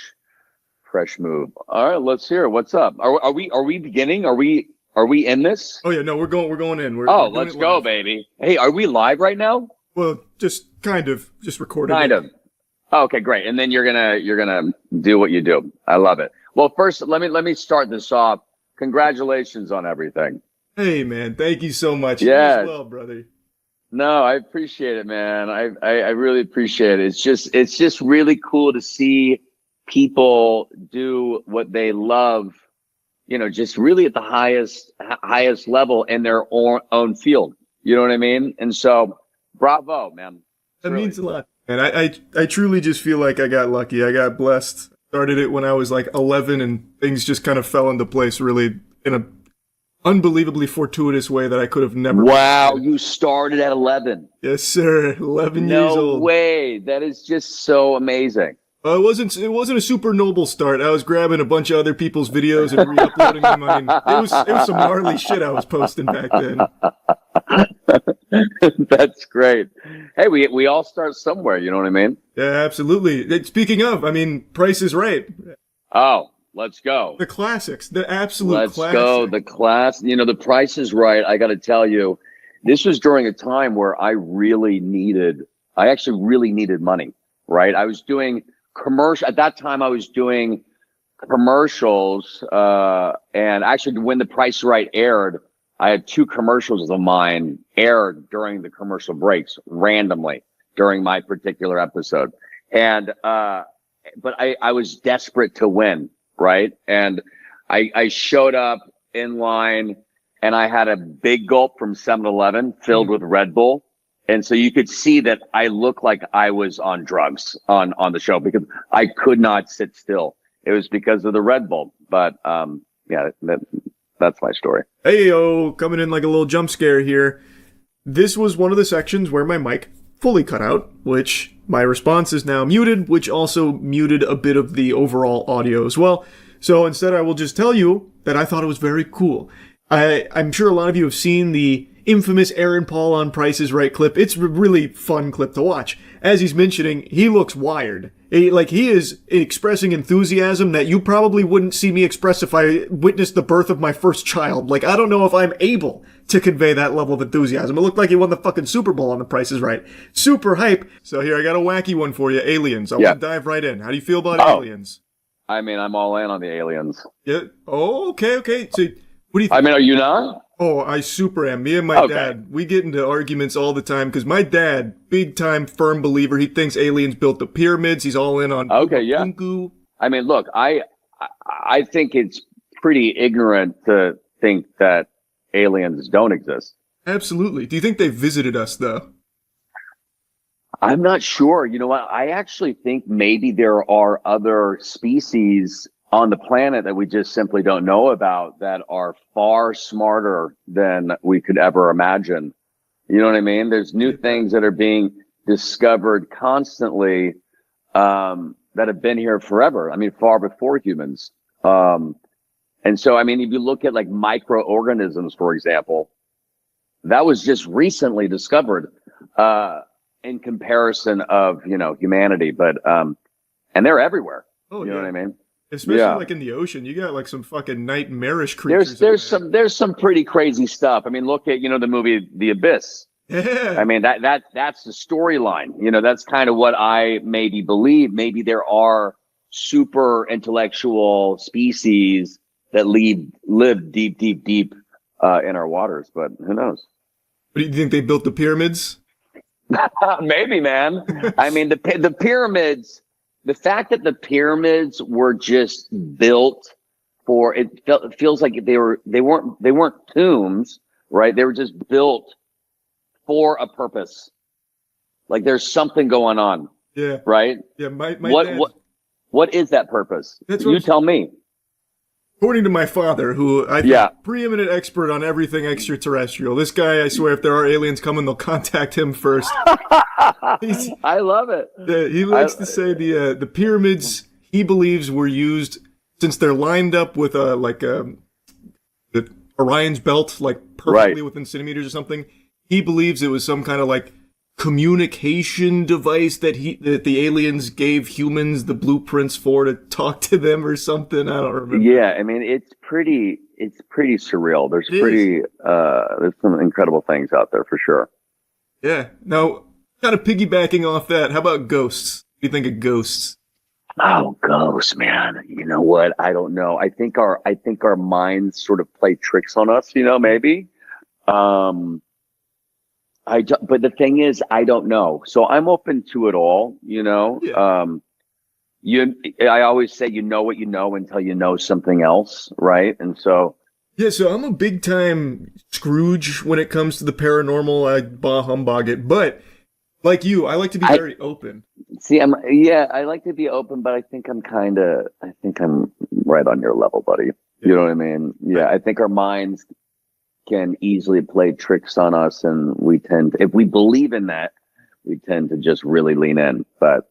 move. All right, let's hear it. What's up? Are we beginning? Are we in this? Oh yeah, no, we're going in. We're doing Let's it go, live. baby. Hey, are we live right now? Well, just kind of, just recorded. Kind of. Oh, okay, great. And then you're gonna do what you do. I love it. Well, first, let me start this off. Congratulations on everything. Hey man, thank you so much. Yeah. You as well, brother. No, I appreciate it, man. I really appreciate it. It's just really cool to see people do what they love, just really at the highest level in their own field. You know what I mean? And so, bravo, man. That means a lot. And I truly just feel like I got lucky. I got blessed. Started it when I was like 11, and things just kind of fell into place really in a unbelievably fortuitous way that I could have never. Wow, you started at 11. Yes, sir. 11 years old. No way. That is just so amazing. It wasn't a super noble start. I was grabbing a bunch of other people's videos and re-uploading them. I mean, it was some gnarly shit I was posting back then. That's great. Hey, we all start somewhere, you know what I mean? Yeah, absolutely. Speaking of, I mean, Price is Right. Oh, let's go. The classics, the absolute Let's classics. go. The class, the Price is Right. I got to tell you, this was during a time where I actually really needed money, right? I was doing at that time I was doing commercials, and actually when The Price is Right aired, I had 2 commercials of mine aired during the commercial breaks randomly during my particular episode. And, but I was desperate to win, right? And I showed up in line and I had a big gulp from 7-Eleven filled with Red Bull. And so you could see that I looked like I was on drugs on the show because I could not sit still. It was because of the Red Bull. But, yeah, that's my story. Hey, yo, coming in like a little jump scare here. This was one of the sections where my mic fully cut out, which my response is now muted, which also muted a bit of the overall audio as well. So instead, I will just tell you that I thought it was very cool. I'm sure a lot of you have seen the infamous Aaron Paul on Price is Right clip. It's a really fun clip to watch. As he's mentioning, he looks wired. He is expressing enthusiasm that you probably wouldn't see me express if I witnessed the birth of my first child. I don't know if I'm able to convey that level of enthusiasm. It looked like he won the fucking Super Bowl on The Price is Right. Super hype. So here, I got a wacky one for you. Aliens. I want to dive right in. How do you feel about aliens? I mean, I'm all in on the aliens. Yeah. Oh, okay. So, what do you think? I mean, are you not? Oh, I super am. Me and my dad, we get into arguments all the time because my dad, big time firm believer, he thinks aliens built the pyramids. He's all in on Punku. I mean, look, I think it's pretty ignorant to think that aliens don't exist. Absolutely. Do you think they visited us though? I'm not sure. You know what? I actually think maybe there are other species on the planet that we just simply don't know about that are far smarter than we could ever imagine. You know what I mean? There's new things that are being discovered constantly, that have been here forever. I mean, far before humans. And so, I mean, if you look at like microorganisms, for example, that was just recently discovered, in comparison of, humanity, but, and they're everywhere. Oh, you know what I mean? Especially like in the ocean, you got like some fucking nightmarish creatures. There's some pretty crazy stuff. I mean, look at, the movie The Abyss. Yeah. I mean, that's the storyline. That's kind of what I maybe believe. Maybe there are super intellectual species that live deep, deep, deep, in our waters, but who knows? But do you think they built the pyramids? Maybe, man. I mean, the pyramids, the fact that the pyramids were just built for it feels like they weren't tombs, right? They were just built for a purpose. Like there's something going on. Yeah. Right? Yeah, my what is that purpose? You tell me. According to my father, who I think Yeah. preeminent expert on everything extraterrestrial. This guy, I swear, if there are aliens coming, they'll contact him first. I love it. He likes to say the pyramids he believes were used since they're lined up with the Orion's belt, like perfectly within centimeters or something. He believes it was some kind of like communication device that the aliens gave humans the blueprints for to talk to them or something. I don't remember. Yeah, I mean it's pretty surreal. There's some incredible things out there for sure. Yeah. Now, kind of piggybacking off that, how about ghosts? What do you think of ghosts? Oh, ghosts, man. You know what? I don't know. I think our minds sort of play tricks on us, maybe. But the thing is, I don't know. So I'm open to it all, Yeah. I always say, you know what you know until you know something else. Right. And so. Yeah, so I'm a big time Scrooge when it comes to the paranormal. I bah humbug it. But like you, I like to be very open. See, I like to be open, but I think I'm right on your level, buddy. You know what I mean? Yeah. I think our minds can easily play tricks on us, and if we believe in that, we tend to just really lean in. But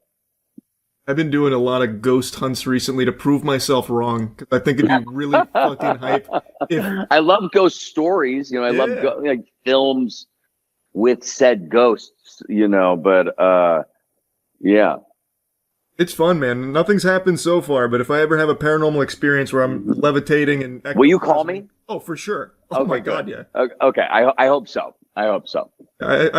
I've been doing a lot of ghost hunts recently to prove myself wrong, because I think it'd be really fucking hype. I love ghost stories, I love like films with said ghosts, but yeah. It's fun, man. Nothing's happened so far, but if I ever have a paranormal experience where I'm levitating and... Will you call me? Oh, for sure. Oh my God, yeah. Okay, I hope so. I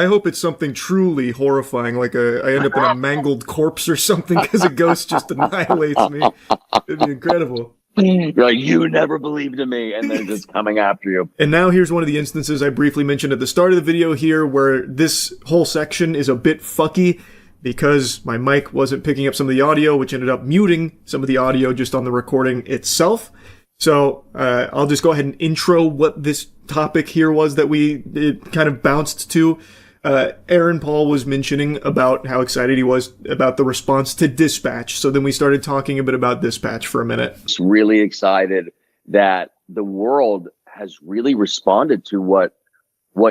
hope it's something truly horrifying, like I end up in a mangled corpse or something because a ghost just annihilates me. It'd be incredible. You're like, you never believed in me, and they're just coming after you. And now here's one of the instances I briefly mentioned at the start of the video here, where this whole section is a bit fucky because my mic wasn't picking up some of the audio, which ended up muting some of the audio just on the recording itself. So I'll just go ahead and intro what this topic here was that it kind of bounced to. Aaron Paul was mentioning about how excited he was about the response to Dispatch. So then we started talking a bit about Dispatch for a minute. Just really excited that the world has really responded to what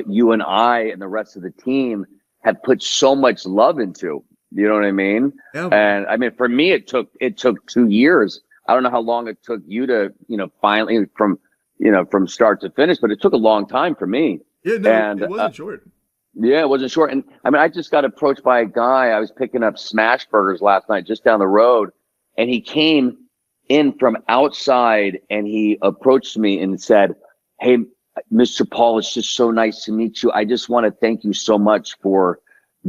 you and I and the rest of the team have put so much love into. You know what I mean? Yeah. And I mean, for me, it took 2 years. I don't know how long it took you to, finally from start to finish, but it took a long time for me. Yeah, no, it wasn't short. Yeah, it wasn't short. And I mean, I just got approached by a guy. I was picking up smash burgers last night just down the road, and he came in from outside and he approached me and said, "Hey, Mr. Paul, it's just so nice to meet you. I just want to thank you so much for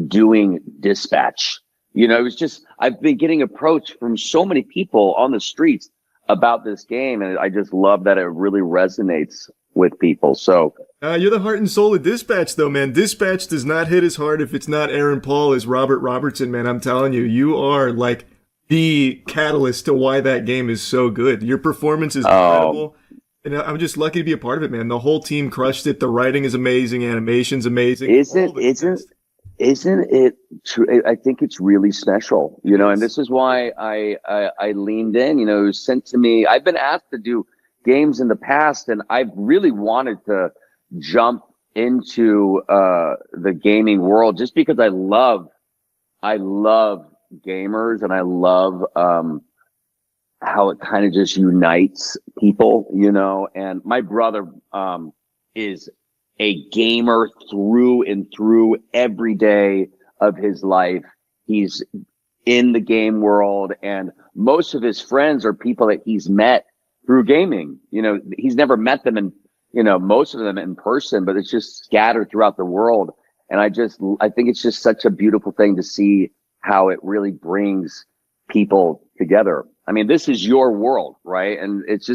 doing Dispatch." It was just, I've been getting approached from so many people on the streets about this game, and I just love that it really resonates with people. So you're the heart and soul of Dispatch, though, man. Dispatch does not hit as hard if it's not Aaron Paul as Robert Robertson, man. I'm telling you, you are like the catalyst to why that game is so good. Your performance is incredible. And I'm just lucky to be a part of it, man. The whole team crushed it. The writing is amazing. Animation's amazing. Isn't it true? I think it's really special, and this is why I leaned in. It was sent to me. I've been asked to do games in the past, and I've really wanted to jump into the gaming world just because I love gamers, and I love how it kind of just unites people, and my brother is a gamer through and through every day of his life. He's in the game world, and most of his friends are people that he's met through gaming. He's never met them in, most of them in person, but it's just scattered throughout the world. And I think it's just such a beautiful thing to see how it really brings people together. I mean, this is your world, right? And it's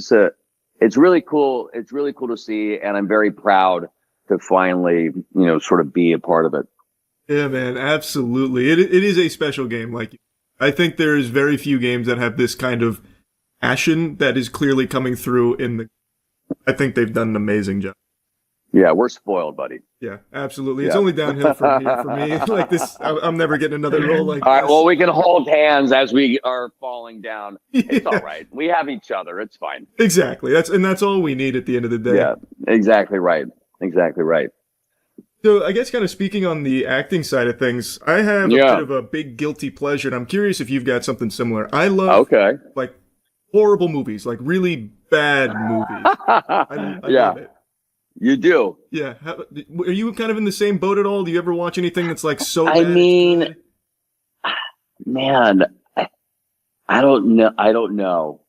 really cool. It's really cool to see. And I'm very proud to finally, sort of be a part of it. Yeah, man, absolutely. It is a special game. Like, I think there's very few games that have this kind of passion that is clearly coming through I think they've done an amazing job. Yeah, we're spoiled, buddy. Yeah, absolutely. It's Yeah. only downhill from here for me. Like this, I'm never getting another role like All right, this. well, we can hold hands as we are falling down. It's all Yeah. right. We have each other. It's fine. Exactly. That's all we need at the end of the day. Yeah, exactly right. Exactly right. So I guess kind of speaking on the acting side of things, I have a Yeah. bit of a big guilty pleasure, and I'm curious if you've got something similar. I love Okay. like horrible movies, like really bad movies. I Yeah. love it. You do. Yeah. Are you kind of in the same boat at all? Do you ever watch anything that's like so I bad? mean, it's good? Man, I don't know. I don't know.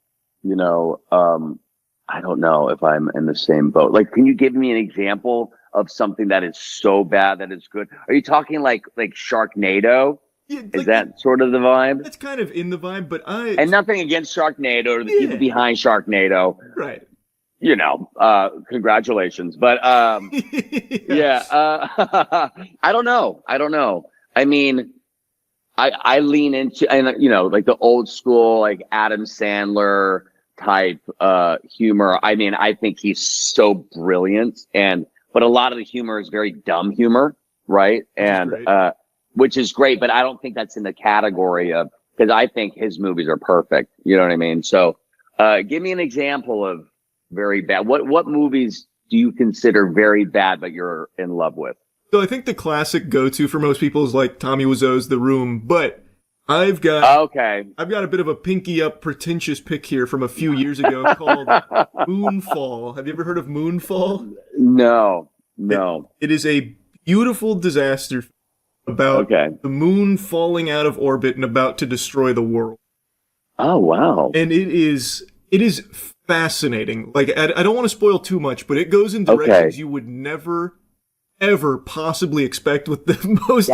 You know, I don't know if I'm in the same boat. Like, can you give me an example of something that is so bad that it's good? Are you talking like Sharknado? Yeah, Is like, that sort of the vibe? that's kind of in the vibe, but And nothing against Sharknado or the Yeah. people behind Sharknado. right. You know, congratulations. But yeah, I don't know. I mean, I lean into, and you know, like the old school, like Adam Sandler type humor. I mean, I think he's so brilliant, but a lot of the humor is very dumb humor, right? And great. which is great, but I don't think that's in the category of, because I think his movies are perfect. You know what I mean? So give me an example of very bad. What movies do you consider very bad but you're in love with? So I think the classic go-to for most people is like Tommy Wiseau's The Room, but I've got a bit of a pinky up pretentious pick here from a few years ago called Moonfall. Have you ever heard of Moonfall? No. It is a beautiful disaster about the moon falling out of orbit and about to destroy the world. Oh, wow. And it is fascinating. Like, I don't want to spoil too much, but it goes in directions you would never, ever possibly expect with the most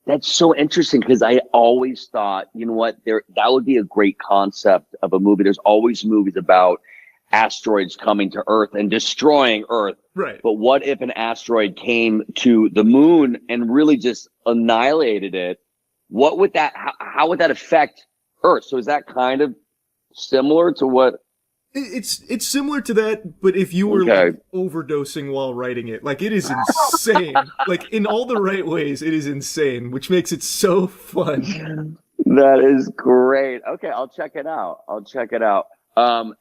That's so interesting, because I always thought, you know what, that would be a great concept of a movie. There's always movies about asteroids coming to Earth and destroying Earth. Right. But what if an asteroid came to the moon and really just annihilated it? What would how would that affect Earth? So is that kind of similar to what? It's similar to that, but if you were like overdosing while writing it, like it is insane. Like in all the right ways, it is insane, which makes it so fun. That is great. Okay, I'll check it out.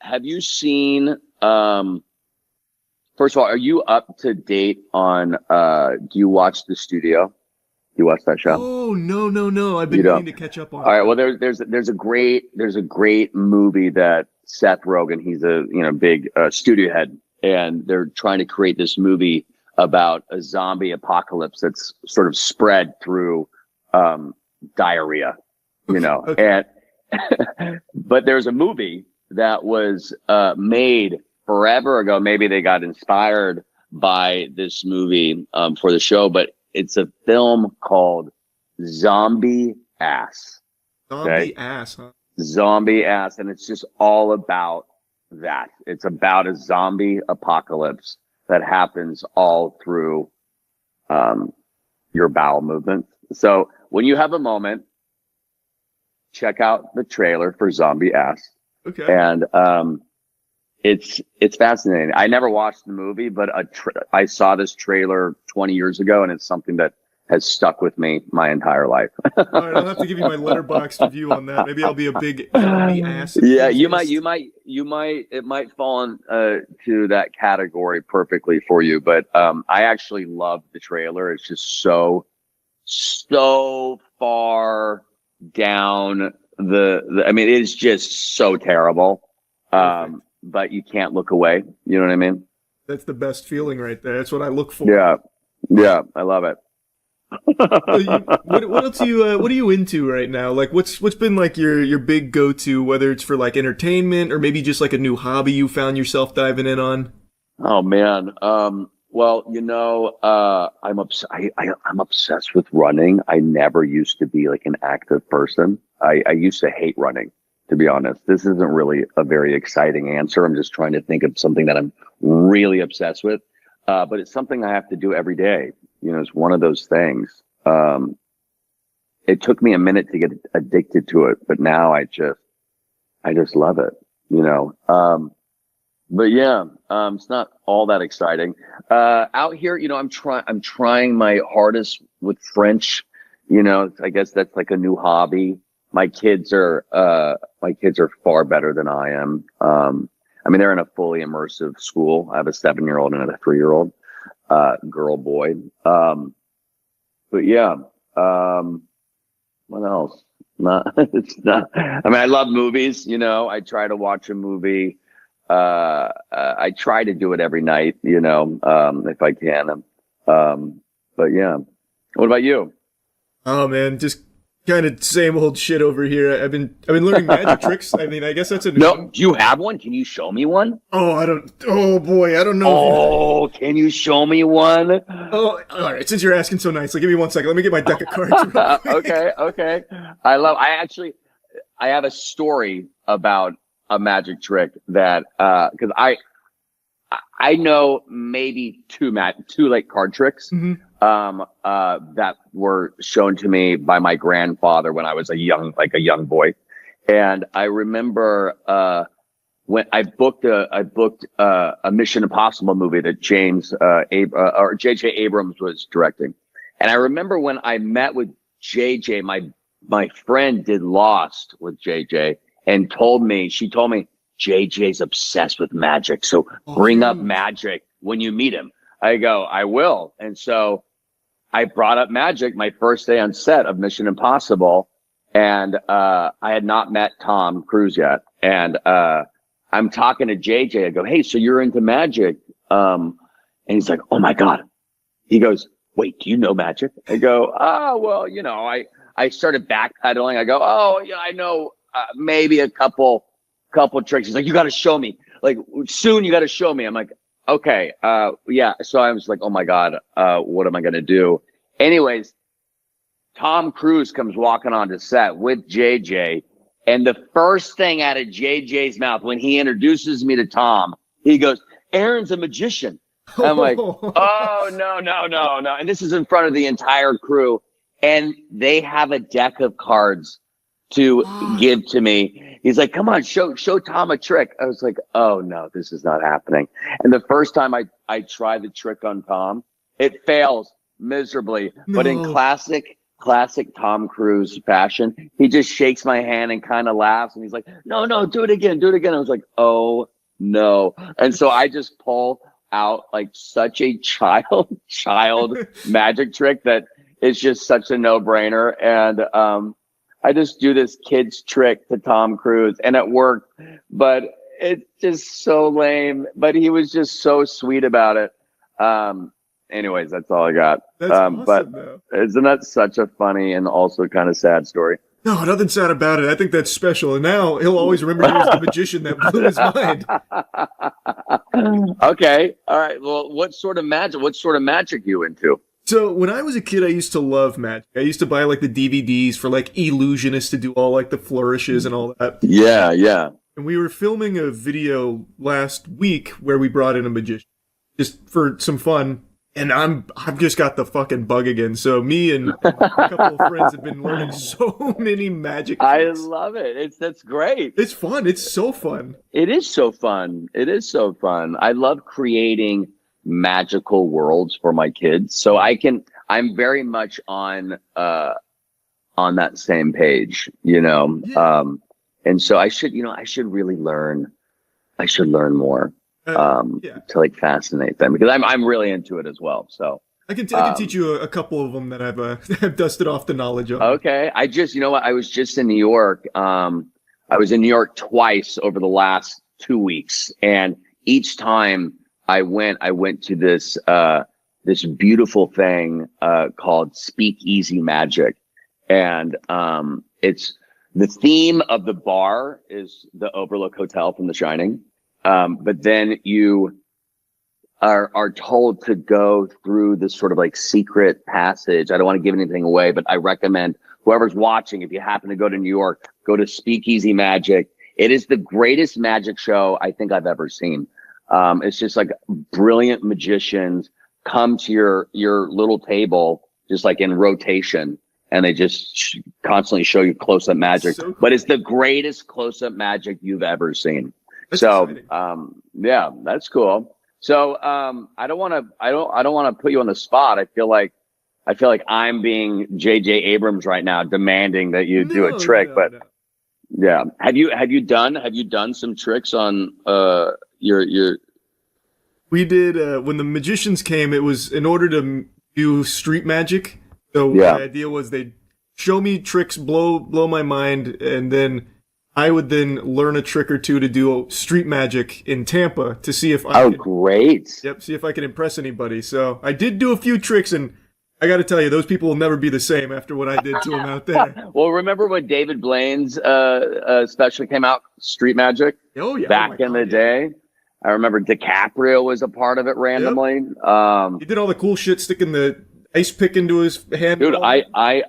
Have you seen? First of all, are you up to date on? Do you watch The Studio? You watch that show? Oh no! I've been meaning to catch up on. All right. Well, there's a great movie that Seth Rogen, he's a big studio head, and they're trying to create this movie about a zombie apocalypse that's sort of spread through diarrhea, and but there's a movie that was made forever ago. Maybe they got inspired by this movie for the show, but it's a film called Zombie Ass. Zombie Ass, huh? Zombie Ass, and it's just all about that. It's about a zombie apocalypse that happens all through your bowel movement. So when you have a moment, check out the trailer for Zombie Ass. Okay. And it's fascinating. I never watched the movie, but I saw this trailer 20 years ago, and it's something that has stuck with me my entire life. All right, I'll have to give you my letterboxd review on that. Maybe I'll be a big zombie ass. Yeah, you might. It might fall to that category perfectly for you. But I actually love the trailer. It's just so far down I mean, it is just so terrible. But you can't look away. You know what I mean? That's the best feeling right there. That's what I look for. Yeah, I love it. What else what are you into right now? Like what's been like your big go-to, whether it's for like entertainment or maybe just like a new hobby you found yourself diving in on? Oh man. Well, I'm obsessed with running. I never used to be like an active person. I used to hate running, to be honest. This isn't really a very exciting answer. I'm just trying to think of something that I'm really obsessed with. But it's something I have to do every day. It's one of those things. It took me a minute to get addicted to it, but now I just love it. But yeah, it's not all that exciting. Out here, I'm trying my hardest with French. I guess that's like a new hobby. My kids are far better than I am. I mean, they're in a fully immersive school. I have a 7-year-old and a 3-year-old, girl, boy. But yeah, what else? It's not, I mean, I love movies, I try to watch a movie. I try to do it every night, if I can. But yeah. What about you? Oh man, just kind of same old shit over here. I've been learning magic tricks. I mean, I guess that's a new No, one. do you have one? Can you show me one? Oh boy, I don't know. Oh, can you show me one? Oh, all right. Since you're asking so nicely, give me 1 second. Let me get my deck of cards. Real quick. Okay. I have a story about a magic trick that, cause I know maybe two like card tricks, that were shown to me by my grandfather when I was a young boy. And I remember, when I booked a Mission Impossible movie that J.J. Abrams was directing. And I remember when I met with J.J., my friend did Lost with J.J. and she told me, JJ's obsessed with magic. So bring up magic when you meet him. I go, I will. And so I brought up magic my first day on set of Mission Impossible. And I had not met Tom Cruise yet. And I'm talking to JJ. I go, hey, so you're into magic? And he's like, oh my God. He goes, wait, do you know magic? I go, oh, well, I started backpedaling. I go, oh, yeah, I know maybe a couple tricks. He's like, you got to show me. Like, soon you got to show me. I'm like, okay, yeah. So I was like, oh my God, what am I going to do? Anyways, Tom Cruise comes walking onto set with JJ. And the first thing out of JJ's mouth when he introduces me to Tom, he goes, Aaron's a magician. I'm like, oh, no. And this is in front of the entire crew. And they have a deck of cards to give to me. He's like, come on, show Tom a trick. I was like, oh no, this is not happening. And the first time I tried the trick on Tom, it fails miserably. No. But in classic Tom Cruise fashion, he just shakes my hand and kind of laughs. And he's like, no, do it again. I was like, oh no. And so I just pull out like such a child magic trick that it's just such a no-brainer. And I just do this kid's trick to Tom Cruise, and it worked, but it's just so lame. But he was just so sweet about it. Anyways, that's all I got. That's awesome, but though. Isn't that such a funny and also kind of sad story? No, nothing sad about it. I think that's special. And now he'll always remember you as the magician that blew his mind. Okay. All right. Well, what sort of magic you into? So when I was a kid, I used to love magic. I used to buy like the DVDs for like illusionists to do all like the flourishes and all that. Yeah. And we were filming a video last week where we brought in a magician just for some fun. And I've just got the fucking bug again. So me and a couple of friends have been learning so many magic tricks. I love it. That's great. It's fun. It's so fun. It is so fun. I love creating magical worlds for my kids. So I'm very much on that same page, Yeah. And so I should really learn. I should learn more. To like fascinate them, because I'm really into it as well. So I can teach you a couple of them that I've dusted off the knowledge of. Okay. I was just in New York. I was in New York twice over the last 2 weeks. And each time I went to this beautiful thing, called Speakeasy Magic. And, it's the theme of the bar is the Overlook Hotel from The Shining. But then you are told to go through this sort of like secret passage. I don't want to give anything away, but I recommend whoever's watching, if you happen to go to New York, go to Speakeasy Magic. It is the greatest magic show I think I've ever seen. It's just like brilliant magicians come to your little table, just like in rotation, and they just constantly show you close-up magic. So cool. But it's the greatest close-up magic you've ever seen. That's So, exciting. yeah, that's cool. So, I don't want to put you on the spot. I feel like I'm being J.J. Abrams right now, demanding that you do a No, trick. no, But no. yeah, have you done some tricks on your? We did when the magicians came. It was in order to do street magic. So Yeah. the idea was they'd show me tricks, blow my mind, and then I would then learn a trick or two to do street magic in Tampa to see if I Oh, could, great! see if I could impress anybody. So I did do a few tricks, and I got to tell you, those people will never be the same after what I did to them out there. Well, remember when David Blaine's special came out, Street Magic, Oh yeah, back in the day? I remember DiCaprio was a part of it randomly. He did all the cool shit, sticking the ice pick into his hand. Dude, I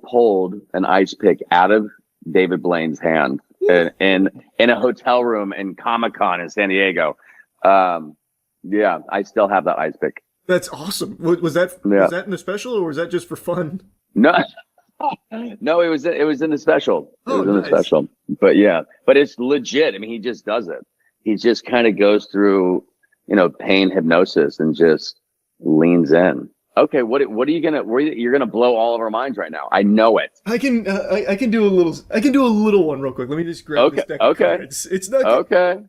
pulled an ice pick out of David Blaine's hand in a hotel room in Comic-Con in San Diego. Yeah, I still have that ice pick. That's awesome. Was that in the special, or was that just for fun? No, no, it was in the special. It Oh, was in the nice. special. But yeah, but it's legit. I mean, he just does it. He just kind of goes through, pain hypnosis and just leans in. Okay, what are you gonna? You're gonna blow all of our minds right now. I know it. I can do a little one real quick. Let me just grab this deck of cards. It's not Okay.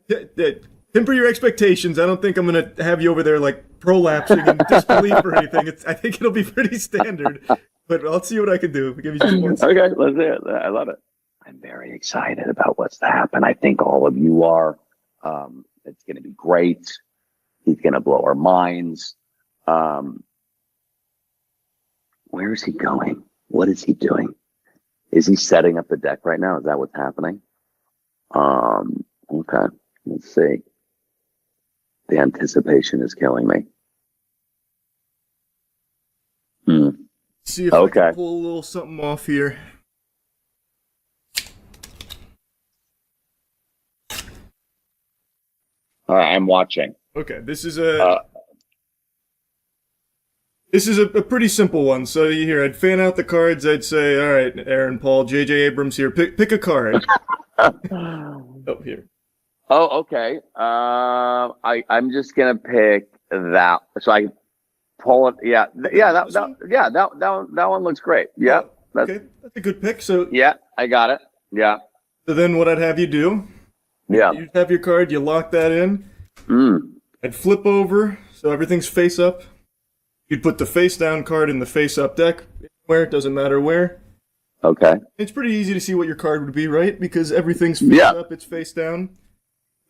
temper your expectations. I don't think I'm gonna have you over there like prolapsing in disbelief or anything. I think it'll be pretty standard, but I'll see what I can do. Give me just one second. Okay, let's do it. I love it. I'm very excited about what's to happen. I think all of you are. It's going to be great. He's going to blow our minds. Where is he going? What is he doing? Is he setting up the deck right now? Is that what's happening? Okay. Let's see. The anticipation is killing me. See if I can pull a little something off here. All right, I'm watching. Okay, this is a pretty simple one. So I'd fan out the cards. I'd say, all right, Aaron, Paul, J.J. Abrams here. Pick a card. Oh, here. Oh, okay. I'm just gonna pick that. So I pull it. Yeah, that one looks great. Yeah, Okay, that's a good pick. So yeah, I got it. Yeah, so then what I'd have you do? yeah. You'd have your card. You lock that in. I'd flip over so everything's face up. You'd put the face down card in the face up deck. Where it doesn't matter where. Okay. It's pretty easy to see what your card would be, right? Because everything's face up, it's face down.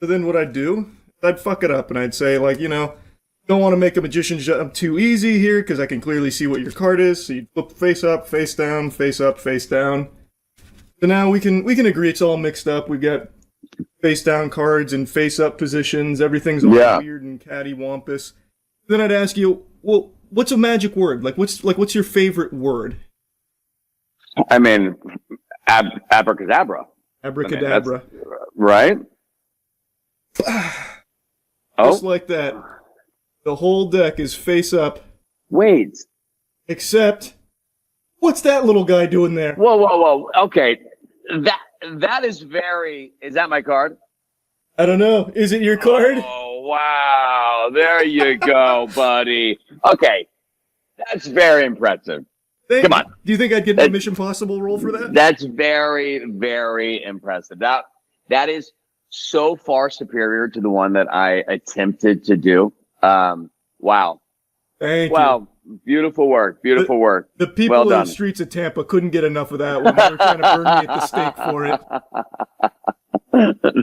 So then what I'd do, I'd fuck it up and I'd say, like, don't want to make a magician's jump too easy here because I can clearly see what your card is. So you'd flip face up, face down, face up, face down. So now we can agree it's all mixed up. We've got face down cards and face up positions. Everything's all weird and cattywampus. Then I'd ask you, well, what's a magic word? What's your favorite word? I mean, abracadabra. Abracadabra. I mean, right? Just like that. The whole deck is face up. Wait. Except, what's that little guy doing there? Whoa. Okay. That is is that my card? I don't know. Is it your card? Oh, wow. There you go, buddy. Okay. That's very impressive. Come on. Do you think I'd get a Mission Impossible role for that? That's very, very impressive. That is so far superior to the one that I attempted to do. Wow. Thank you. Wow. Beautiful work. Beautiful work. The people Well in done. the streets of Tampa couldn't get enough of that when they were trying to burn me at the stake for it.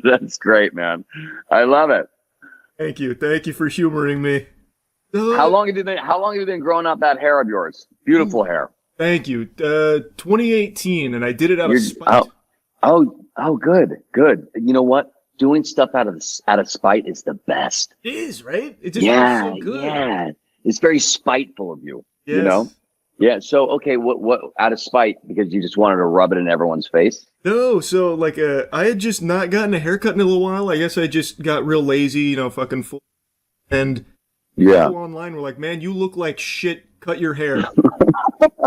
That's great, man. I love it. Thank you. Thank you for humoring me. How long have you been growing out that hair of yours? Beautiful hair. Thank you. 2018, and I did it out of spite. Oh, good. You know what? Doing stuff out of spite is the best. It is, right? It just feels so good. Yeah. It's very spiteful of you. Yes. You know? Yeah. So, okay, what out of spite because you just wanted to rub it in everyone's face? No, so I had just not gotten a haircut in a little while. I guess I just got real lazy, fucking full. And people online were like, "Man, you look like shit. Cut your hair."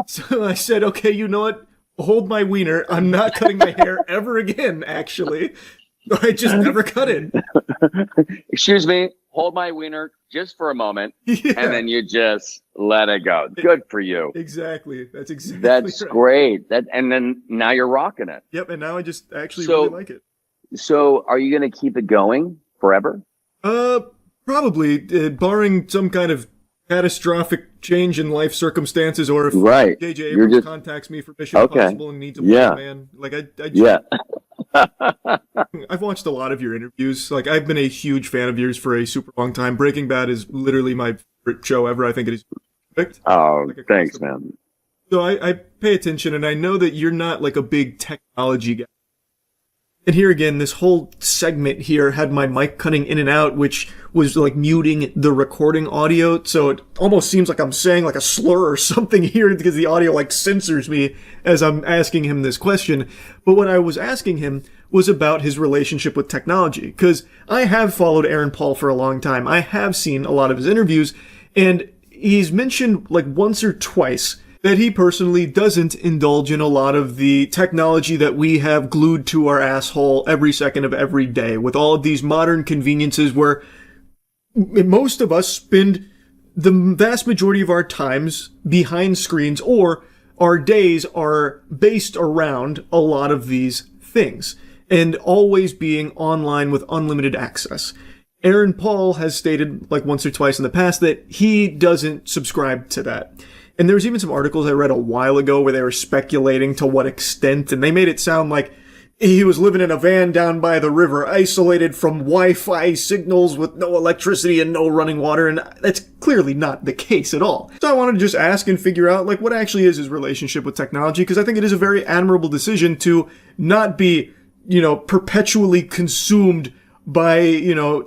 So I said, "Okay, you know what? Hold my wiener. I'm not cutting my hair ever again." Actually, I just never cut it. Excuse me, hold my wiener just for a moment, Yeah. and then you just let it go. Good for you. Exactly. That's exactly That's right. great. And then now you're rocking it. Yep, and now I just actually So- really like it. So are you going to keep it going forever? Probably, barring some kind of catastrophic change in life circumstances, or if Right. J.J. You're Abrams just- contacts me for Mission Okay. Impossible and needs a Yeah. man. Like Yeah. I've watched a lot of your interviews. Like, I've been a huge fan of yours for a super long time. Breaking Bad is literally my favorite show ever. I think it is perfect. Oh, Like, across thanks, the- man. So I pay attention, and I know that you're not like a big technology guy. And here again, this whole segment here had my mic cutting in and out, which was like muting the recording audio. So it almost seems like I'm saying like a slur or something here because the audio like censors me as I'm asking him this question. But what I was asking him was about his relationship with technology, because I have followed Aaron Paul for a long time. I have seen a lot of his interviews, and he's mentioned like once or twice that he personally doesn't indulge in a lot of the technology that we have glued to our asshole every second of every day, with all of these modern conveniences where most of us spend the vast majority of our times behind screens, or our days are based around a lot of these things, and always being online with unlimited access. Aaron Paul has stated like once or twice in the past that he doesn't subscribe to that. And there was even some articles I read a while ago where they were speculating to what extent, and they made it sound like he was living in a van down by the river, isolated from Wi-Fi signals with no electricity and no running water, and that's clearly not the case at all. So I wanted to just ask and figure out like what actually is his relationship with technology, because I think it is a very admirable decision to not be, perpetually consumed by,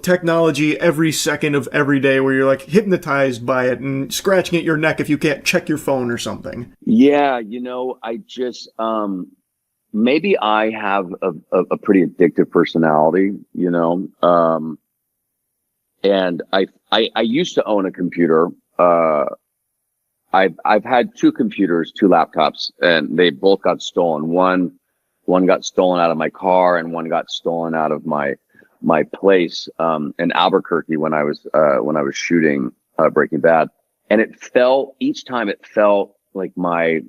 technology every second of every day, where you're like hypnotized by it and scratching at your neck if you can't check your phone or something. Yeah, I just maybe I have a pretty addictive personality, and I used to own a computer. I've had two computers, two laptops, and they both got stolen. One got stolen out of my car, and one got stolen out of my place in Albuquerque when I was shooting Breaking Bad. And each time it felt like my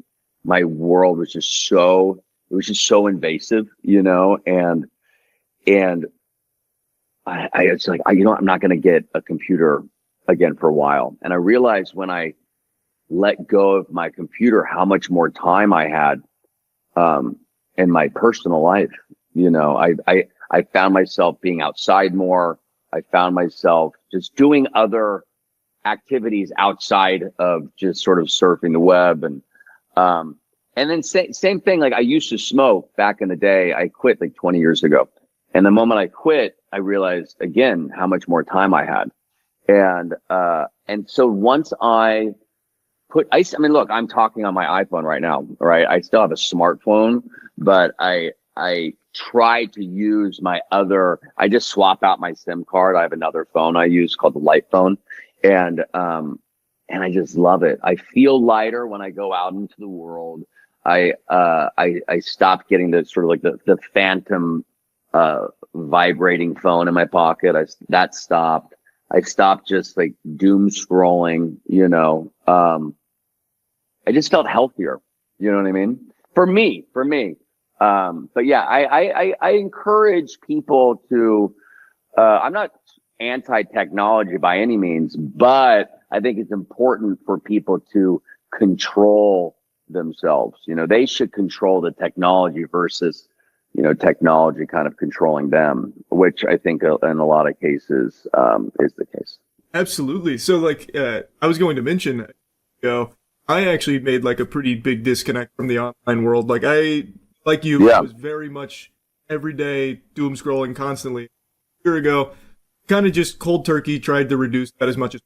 world was just so invasive, and it's like, I'm not going to get a computer again for a while. And I realized when I let go of my computer, how much more time I had in my personal life. I found myself being outside more. I found myself just doing other activities outside of just sort of surfing the web. And then same thing. Like, I used to smoke back in the day. I quit like 20 years ago. And the moment I quit, I realized again how much more time I had. And so once I mean, look, I'm talking on my iPhone right now, right? I still have a smartphone, but I try to use I just swap out my SIM card. I have another phone I use called the Light phone. And I just love it. I feel lighter when I go out into the world. I stopped getting the sort of like the phantom, vibrating phone in my pocket. That stopped. I stopped just like doom scrolling, I just felt healthier. You know what I mean? For me. But yeah, I encourage people to, I'm not anti-technology by any means, but I think it's important for people to control themselves. They should control the technology versus, technology kind of controlling them, which I think in a lot of cases, is the case. Absolutely. So like, I was going to mention, I actually made like a pretty big disconnect from the online world. Like I was very much every day doom scrolling constantly. A year ago, kind of just cold turkey tried to reduce that as much as.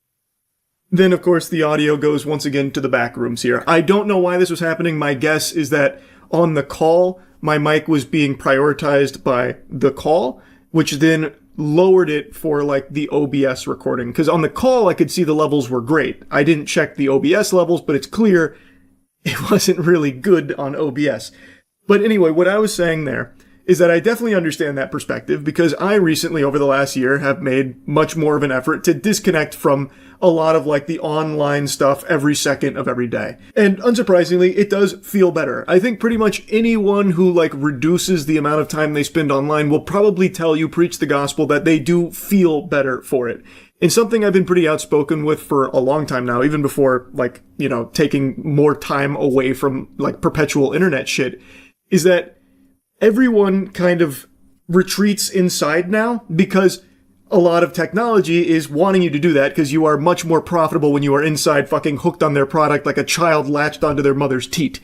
Then of course the audio goes once again to the back rooms here. I don't know why this was happening. My guess is that on the call, my mic was being prioritized by the call, which then lowered it for like the OBS recording. Because on the call, I could see the levels were great. I didn't check the OBS levels, but it's clear it wasn't really good on OBS. But anyway, what I was saying there is that I definitely understand that perspective because I recently, over the last year, have made much more of an effort to disconnect from a lot of like the online stuff every second of every day. And unsurprisingly, it does feel better. I think pretty much anyone who like reduces the amount of time they spend online will probably tell you, preach the gospel, that they do feel better for it. And something I've been pretty outspoken with for a long time now, even before like, you know, taking more time away from like perpetual internet shit, is that everyone kind of retreats inside now because a lot of technology is wanting you to do that because you are much more profitable when you are inside fucking hooked on their product like a child latched onto their mother's teat.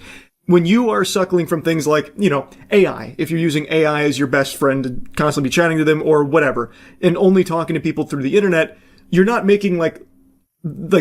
When you are suckling from things like, you know, AI, if you're using AI as your best friend and constantly chatting to them or whatever, and only talking to people through the internet, you're not making like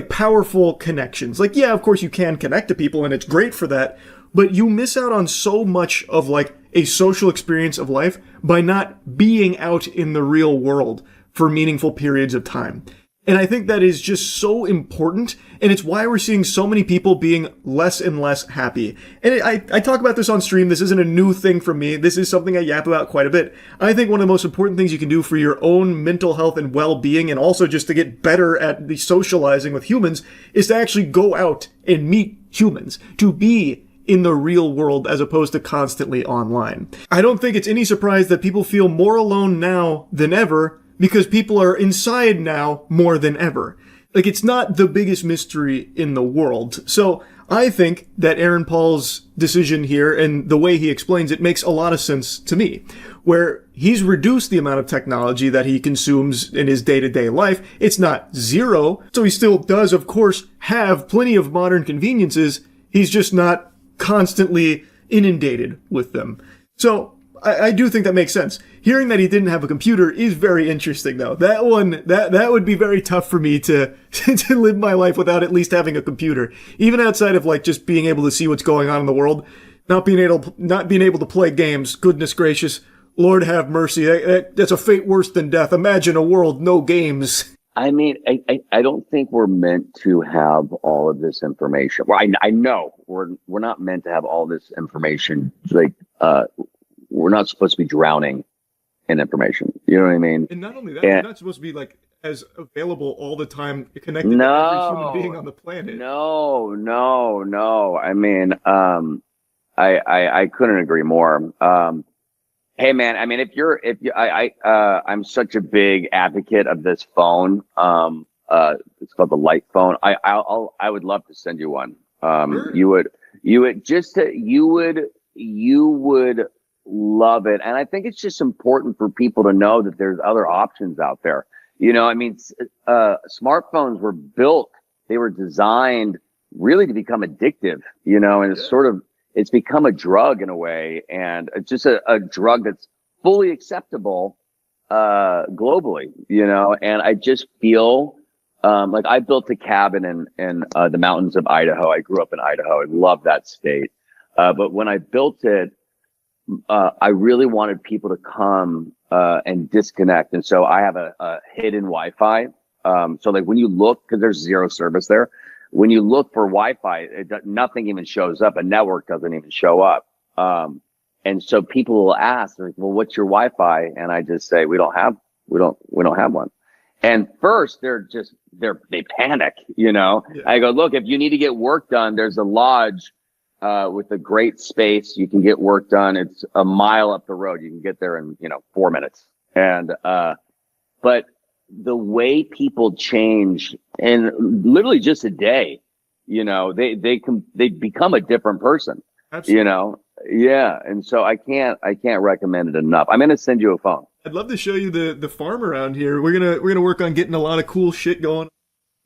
powerful connections. Like, yeah, of course you can connect to people and it's great for that, but you miss out on so much of like a social experience of life by not being out in the real world for meaningful periods of time. And I think that is just so important, and it's why we're seeing so many people being less and less happy. And I talk about this on stream. This isn't a new thing for me. This is something I yap about quite a bit. I think one of the most important things you can do for your own mental health and well-being, and also just to get better at the socializing with humans, is to actually go out and meet humans, to be in the real world as opposed to constantly online. I don't think it's any surprise that people feel more alone now than ever, because people are inside now more than ever. Like, it's not the biggest mystery in the world. So I think that Aaron Paul's decision here and the way he explains it makes a lot of sense to me, where he's reduced the amount of technology that he consumes in his day-to-day life. It's not zero, so he still does, of course, have plenty of modern conveniences. He's just not constantly inundated with them. So I do think that makes sense. Hearing that he didn't have a computer is very interesting, though. That one, that would be very tough for me to to live my life without at least having a computer. Even outside of like just being able to see what's going on in the world, not being able to play games. Goodness gracious, Lord have mercy. That's a fate worse than death. Imagine a world no games. I mean, I don't think we're meant to have all of this information. Well, I know we're not meant to have all this information. Like, we're not supposed to be drowning in information. You know what I mean? And not only that, we're not supposed to be like as available all the time, connected to every human being on the planet. No. I mean, I couldn't agree more. Hey man, I mean, I'm such a big advocate of this phone. It's called the Light phone. I would love to send you one. Sure. You would love it. And I think it's just important for people to know that there's other options out there. You know, I mean, smartphones were built, they were designed really to become addictive, you know, and it's become a drug in a way, and it's just a drug that's fully acceptable, globally, you know, and I just feel, like I built a cabin in the mountains of Idaho. I grew up in Idaho. I love that state. But when I built it, I really wanted people to come and disconnect, and so I have a hidden Wi-Fi. So like when you look, because there's zero service there, when you look for Wi-Fi, nothing even shows up. A network doesn't even show up. And so people will ask, like, "Well, what's your Wi-Fi?" And I just say, "We don't have one." And first, they panic, you know. Yeah. I go, "Look, if you need to get work done, there's a lodge with a great space. You can get work done. It's a mile up the road. You can get there in, 4 minutes." And, but the way people change in literally just a day, you know, they become a different person. Absolutely. You know? Yeah. And so I can't recommend it enough. I'm going to send you a phone. I'd love to show you the farm around here. We're going to work on getting a lot of cool shit going.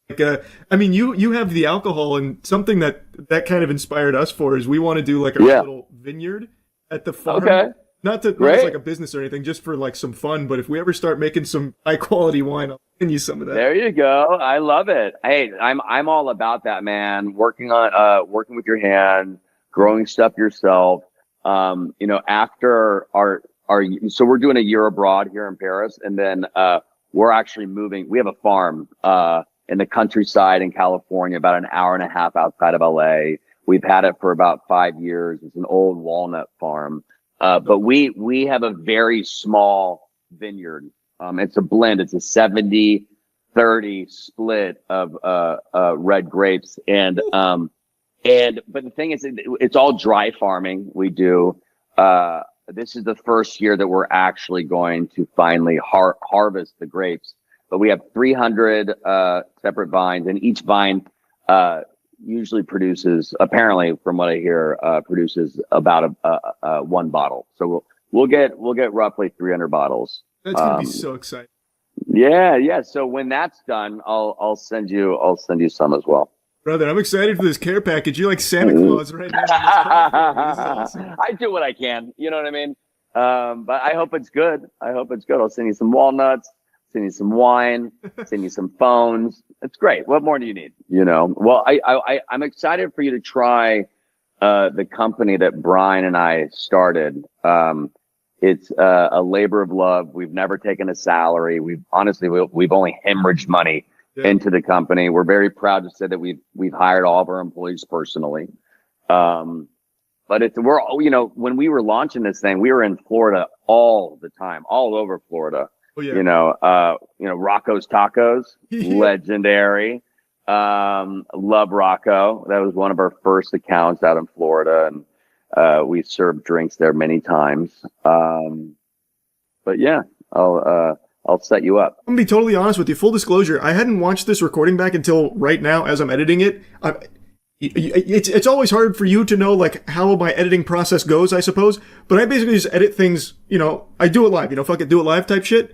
Like, I mean, you have the alcohol, and something that kind of inspired us for is we want to do like a little vineyard at the farm. Okay. Not as like a business or anything, just for like some fun. But if we ever start making some high quality wine, I'll send you some of that. There you go. I love it. Hey, I'm all about that, man. Working with your hands, growing stuff yourself. After so we're doing a year abroad here in Paris, and then we're actually moving. We have a farm in the countryside in California, about an hour and a half outside of LA. We've had it for about 5 years. It's an old walnut farm. But we have a very small vineyard. It's a blend. It's a 70-30 split of red grapes, but the thing is, it's all dry farming. We do. This is the first year that we're actually going to finally harvest the grapes. But we have 300 separate vines, and each vine usually produces, apparently, from what I hear, produces about one bottle. So we'll get roughly 300 bottles. That's gonna be so exciting. Yeah. So when that's done, I'll send you some as well. Brother, I'm excited for this care package. You're like Santa Claus right now. This is awesome. I do what I can. You know what I mean? But I hope it's good. I'll send you some walnuts, send you some wine, send you some phones. It's great. What more do you need? You know? Well, I'm excited for you to try the company that Brian and I started. It's a labor of love. We've never taken a salary. We've only hemorrhaged money into the company. We're very proud to say that we've hired all of our employees personally. But when we were launching this thing, we were in Florida all the time, all over Florida. Oh, yeah. Rocco's Tacos, legendary. Love Rocco. That was one of our first accounts out in Florida, and we served drinks there many times. But yeah, I'll set you up. I'm gonna be totally honest with you. Full disclosure, I hadn't watched this recording back until right now as I'm editing it. It's always hard for you to know like how my editing process goes, I suppose. But I basically just edit things, I do it live, fuck it, do it live type shit.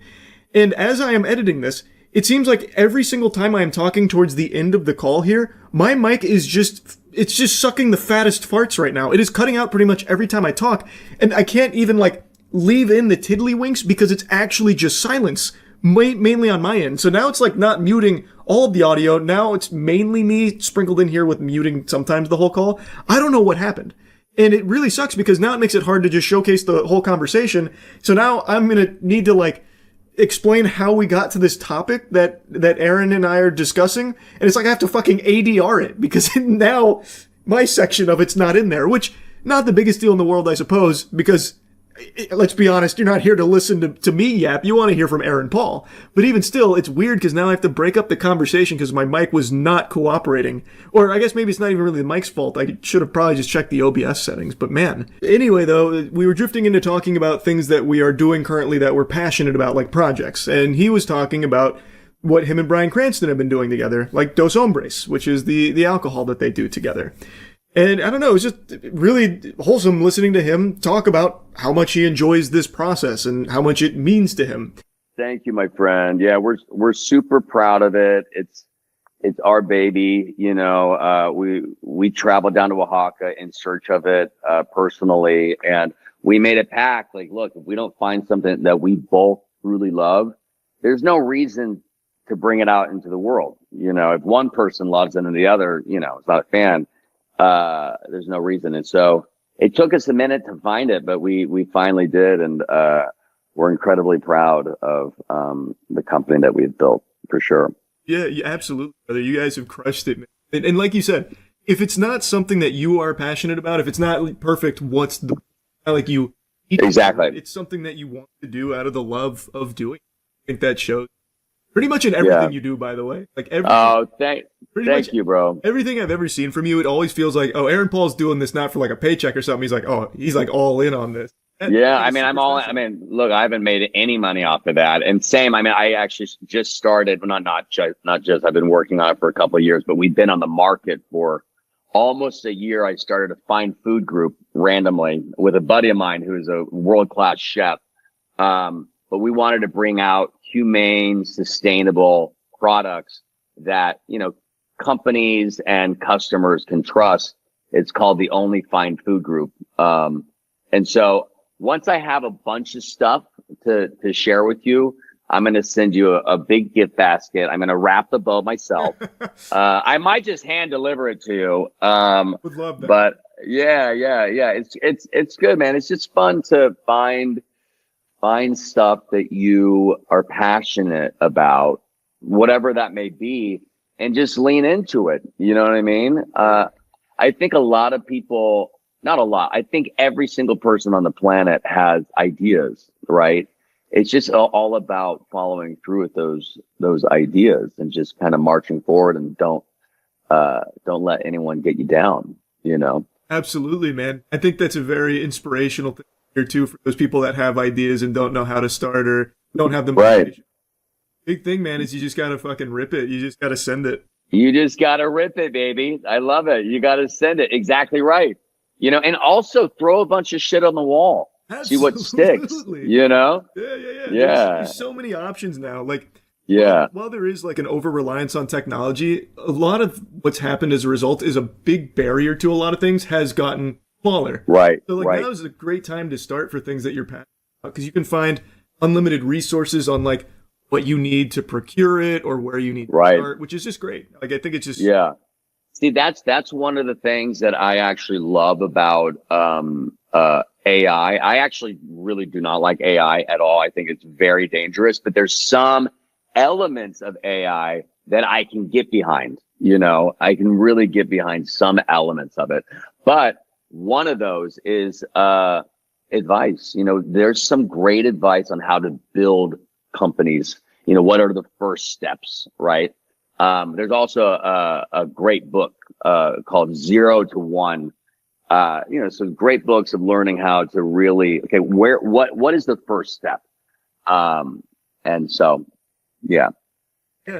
And as I am editing this, it seems like every single time I am talking towards the end of the call here, my mic is just sucking the fattest farts right now. It is cutting out pretty much every time I talk. And I can't even like leave in the tiddlywinks because it's actually just silence, mainly on my end. So now it's like not muting all of the audio. Now it's mainly me sprinkled in here with muting sometimes the whole call. I don't know what happened. And it really sucks because now it makes it hard to just showcase the whole conversation. So now I'm going to need to like explain how we got to this topic that Aaron and I are discussing. And it's like I have to fucking ADR it because now my section of it's not in there, which not the biggest deal in the world, I suppose, because let's be honest, you're not here to listen to me yap. You want to hear from Aaron Paul. But even still, it's weird because now I have to break up the conversation because my mic was not cooperating. Or I guess maybe it's not even really the mic's fault. I should have probably just checked the OBS settings. But man. Anyway, though, we were drifting into talking about things that we are doing currently that we're passionate about, like projects. And he was talking about what him and Bryan Cranston have been doing together, like Dos Hombres, which is the alcohol that they do together. And I don't know, it's just really wholesome listening to him talk about how much he enjoys this process and how much it means to him. Thank you, my friend. Yeah, we're super proud of it. It's our baby. We traveled down to Oaxaca in search of it personally, and we made a pact. Like, look, if we don't find something that we both truly love, there's no reason to bring it out into the world. If one person loves it and the other, is not a fan. There's no reason. And so it took us a minute to find it, but we finally did. And, we're incredibly proud of, the company that we've built for sure. Yeah, absolutely, brother. You guys have crushed it, man. And like you said, if it's not something that you are passionate about, if it's not perfect, what's the, like you, exactly. It's something that you want to do out of the love of doing. I think that shows pretty much in everything you do, by the way. Like thank you, bro. Everything I've ever seen from you, it always feels like, oh, Aaron Paul's doing this not for like a paycheck or something. He's like all in on this. Yeah, look, I haven't made any money off of that. And same, I actually just started, not just, I've been working on it for a couple of years, but we've been on the market for almost a year. I started a fine food group randomly with a buddy of mine who is a world-class chef. But we wanted to bring out humane, sustainable products that, companies and customers can trust. It's called the Only Fine Food Group. And so once I have a bunch of stuff to share with you, I'm going to send you a big gift basket. I'm going to wrap the bow myself. I might just hand deliver it to you. Would love that. But yeah. It's good, man. It's just fun to find stuff that you are passionate about, whatever that may be, and just lean into it. You know what I mean? I think a lot of people not a lot. I think every single person on the planet has ideas, right? It's just all about following through with those ideas and just kind of marching forward, and don't let anyone get you down, you know? Absolutely, man. I think that's a very inspirational thing here too for those people that have ideas and don't know how to start or don't have the motivation. Right. Big thing, man, is you just gotta fucking rip it. You just gotta send it. You just got to rip it, baby. I love it. You got to send it. Exactly right. You know, and also throw a bunch of shit on the wall. See what sticks, you know? Yeah. There's so many options now. Like, while there is like an over-reliance on technology, a lot of what's happened as a result is a big barrier to a lot of things has gotten smaller. Right. So like now is a great time to start for things that you're passionate about, because you can find unlimited resources on like what you need to procure it or where you need to start, which is just great. Like, I think it's just... Yeah. See, that's one of the things that I actually love about AI. I actually really do not like AI at all. I think it's very dangerous, but there's some elements of AI that I can get behind. You know, I can really get behind some elements of it. But one of those is advice. You know, there's some great advice on how to build companies. You know, what are the first steps, right? There's also a great book called 0 to 1. You know, some great books of learning how to really, what is the first step? And so, yeah.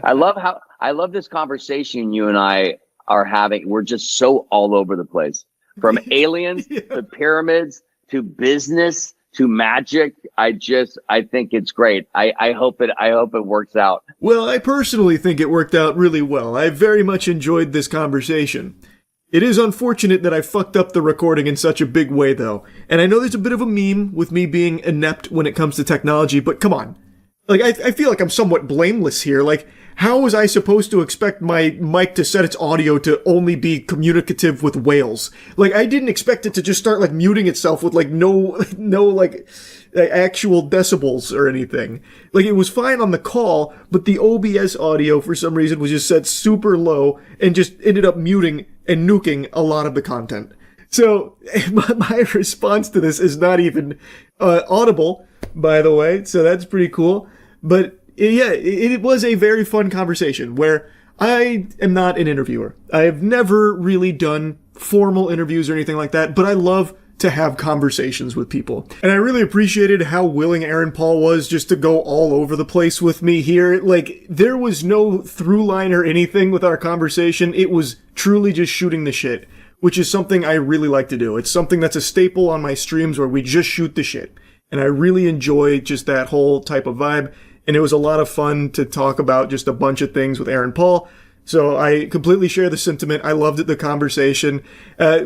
I love this conversation you and I are having. We're just so all over the place, from aliens to pyramids to business to magic. I think it's great. I hope it works out. Well, I personally think it worked out really well. I very much enjoyed this conversation. It is unfortunate that I fucked up the recording in such a big way, though. And I know there's a bit of a meme with me being inept when it comes to technology, but come on. Like, I feel like I'm somewhat blameless here. Like, how was I supposed to expect my mic to set its audio to only be communicative with whales? Like, I didn't expect it to just start, like, muting itself with, like, no, like, actual decibels or anything. Like, it was fine on the call, but the OBS audio, for some reason, was just set super low and just ended up muting and nuking a lot of the content. So, my response to this is not even audible, by the way, so that's pretty cool. But yeah, it was a very fun conversation where I am not an interviewer. I have never really done formal interviews or anything like that, but I love to have conversations with people. And I really appreciated how willing Aaron Paul was just to go all over the place with me here. Like, there was no through line or anything with our conversation. It was truly just shooting the shit, which is something I really like to do. It's something that's a staple on my streams where we just shoot the shit. And I really enjoy just that whole type of vibe. And it was a lot of fun to talk about just a bunch of things with Aaron Paul. So I completely share the sentiment. I loved the conversation.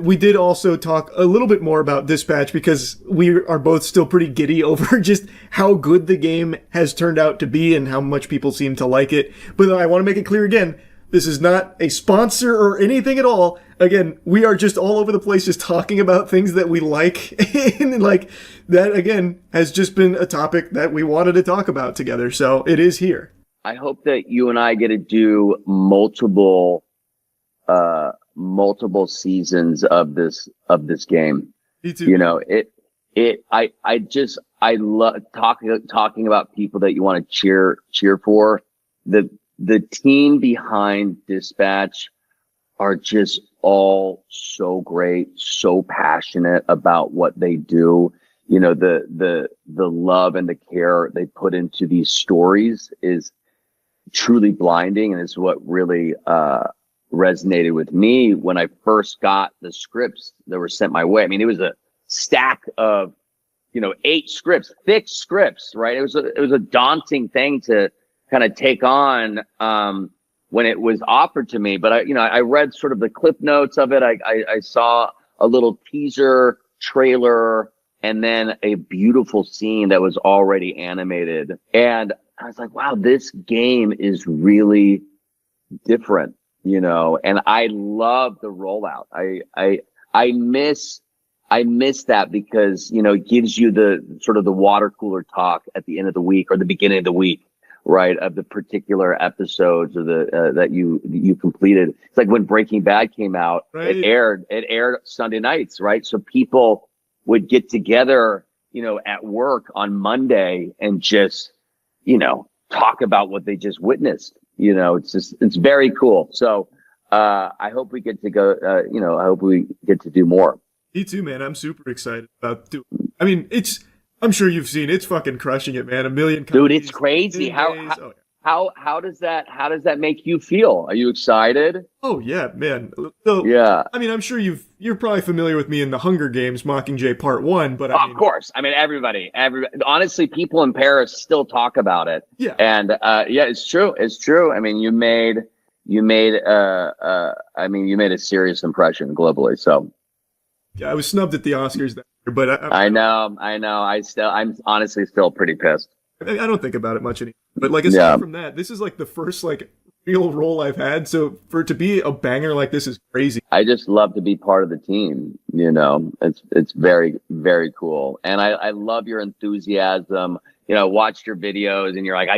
We did also talk a little bit more about Dispatch because we are both still pretty giddy over just how good the game has turned out to be and how much people seem to like it. But I want to make it clear again, this is not a sponsor or anything at all. Again, we are just all over the place just talking about things that we like. And like that, again, has just been a topic that we wanted to talk about together. So it is here. I hope that you and I get to do multiple seasons of this game. Me too. You know, I love talking about people that you want to cheer for. The team behind Dispatch are just all so great, so passionate about what they do. You know, the love and the care they put into these stories is truly blinding, and is what really resonated with me when I first got the scripts that were sent my way. I mean, it was a stack of, 8 scripts, thick scripts, right? It was a daunting thing to kind of take on when it was offered to me. But I read sort of the clip notes of it. I saw a little teaser trailer and then a beautiful scene that was already animated. And I was like, wow, this game is really different, and I love the rollout. I miss that because, it gives you the sort of the water cooler talk at the end of the week or the beginning of the week, right, of the particular episodes or the that you completed. It's like when Breaking Bad came out, Right. It aired Sunday nights, right? So people would get together, at work on Monday and just, talk about what they just witnessed. It's very cool. So I hope we get to go. I hope we get to do more. Me too, man. I'm super excited about doing. I mean, I'm sure you've seen. It's fucking crushing it, man. 1 million. Dude, it's crazy. How does that make you feel? Are you excited? Oh yeah, man. So, Yeah. I mean, I'm sure you're probably familiar with me in the Hunger Games Mockingjay Part 1, but Of course. I mean, everybody. Honestly, people in Paris still talk about it. Yeah. And yeah, it's true. It's true. I memean, you made a serious impression globally. So. Yeah, I was snubbed at the Oscars that year, but I know. I'm honestly still pretty pissed. I don't think about it much anymore. But like aside from that, this is like the first like real role I've had. So for it to be a banger like this is crazy. I just love to be part of the team. It's very, very cool. And I love your enthusiasm. Watched your videos and you're like,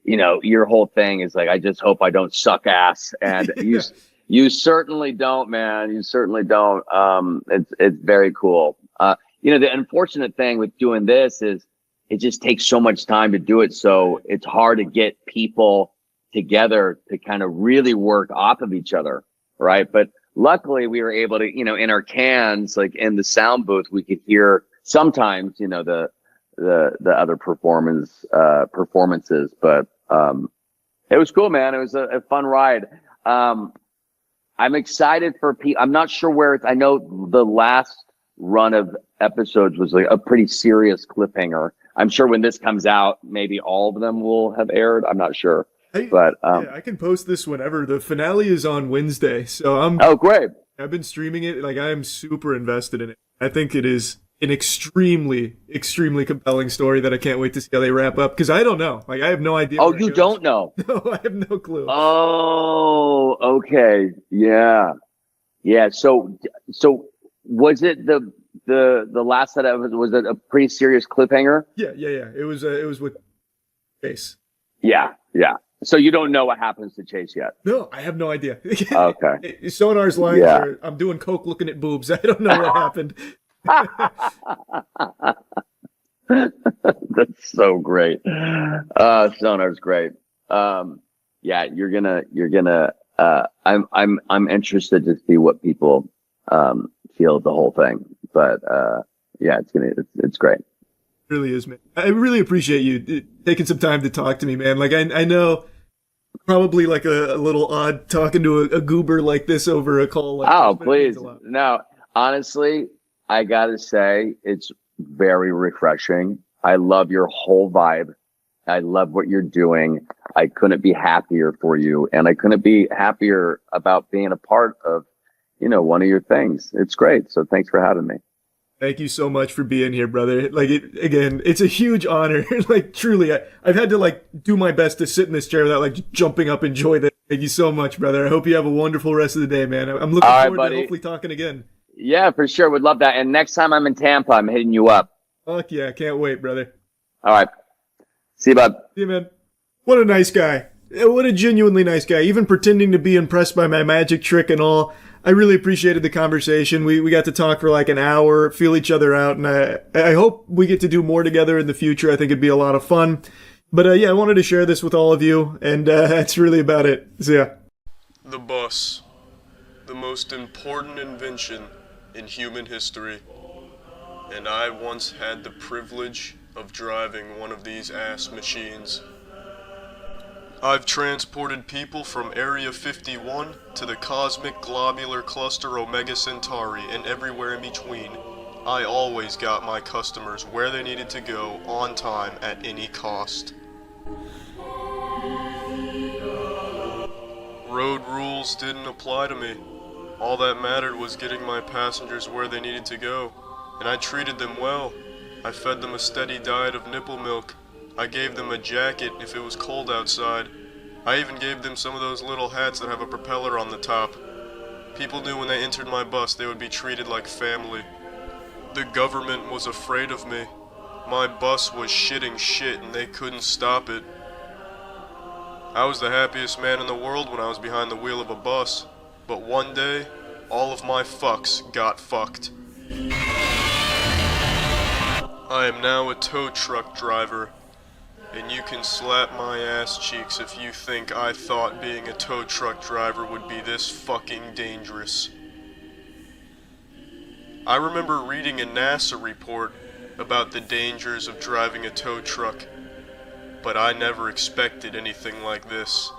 your whole thing is like, I just hope I don't suck ass. And you certainly don't, man. You certainly don't. It's very cool. The unfortunate thing with doing this is it just takes so much time to do it. So it's hard to get people together to kind of really work off of each other. Right. But luckily we were able to, in our cans, like in the sound booth, we could hear sometimes, the other performances. But it was cool, man. It was a fun ride. I'm excited for people. I'm not sure where I know the last run of episodes was like a pretty serious cliffhanger. I'm sure when this comes out, maybe all of them will have aired. I'm not sure. But I can post this whenever. The finale is on Wednesday. So Oh, great. I've been streaming it. Like, I am super invested in it. I think it is an extremely, extremely compelling story that I can't wait to see how they wrap up. Because I don't know. Like, I have no idea. Oh, you don't know? No, I have no clue. Oh, okay. Yeah. Yeah. So was it the last set of was it a pretty serious cliffhanger? Yeah. It was with Chase. Yeah. So you don't know what happens to Chase yet? No, I have no idea. Okay. Sonar's lines are, I'm doing coke looking at boobs. I don't know what happened. That's so great. Sonar's great. Yeah, you're gonna I'm interested to see what people feel of the whole thing. But yeah, it's great. It really is, man. I really appreciate you taking some time to talk to me, man. Like I know probably like a little odd talking to a goober like this over a call like oh, this, but it means please. a lot. No, honestly, I gotta say it's very refreshing. I love your whole vibe. I love what you're doing. I couldn't be happier for you, and I couldn't be happier about being a part of, one of your things. It's great. So thanks for having me. Thank you so much for being here, brother. Like, it's a huge honor. Like, truly, I've had to like do my best to sit in this chair without like jumping up and enjoy this. Thank you so much, brother. I hope you have a wonderful rest of the day, man. I'm looking forward to hopefully talking again. Yeah, for sure. Would love that. And next time I'm in Tampa, I'm hitting you up. Fuck yeah. Can't wait, brother. All right. See you, bud. See you, man. What a nice guy. What a genuinely nice guy. Even pretending to be impressed by my magic trick and all. I really appreciated the conversation. We got to talk for like an hour, feel each other out, and I hope we get to do more together in the future. I think it'd be a lot of fun. But yeah, I wanted to share this with all of you, and that's really about it. So yeah. The bus. The most important invention in human history. And I once had the privilege of driving one of these ass machines. I've transported people from Area 51 to the cosmic globular cluster Omega Centauri and everywhere in between. I always got my customers where they needed to go on time at any cost. Road rules didn't apply to me. All that mattered was getting my passengers where they needed to go, and I treated them well. I fed them a steady diet of nipple milk. I gave them a jacket if it was cold outside. I even gave them some of those little hats that have a propeller on the top. People knew when they entered my bus they would be treated like family. The government was afraid of me. My bus was shitting shit and they couldn't stop it. I was the happiest man in the world when I was behind the wheel of a bus, but one day, all of my fucks got fucked. I am now a tow truck driver, and you can slap my ass cheeks if you think I thought being a tow truck driver would be this fucking dangerous. I remember reading a NASA report about the dangers of driving a tow truck, but I never expected anything like this.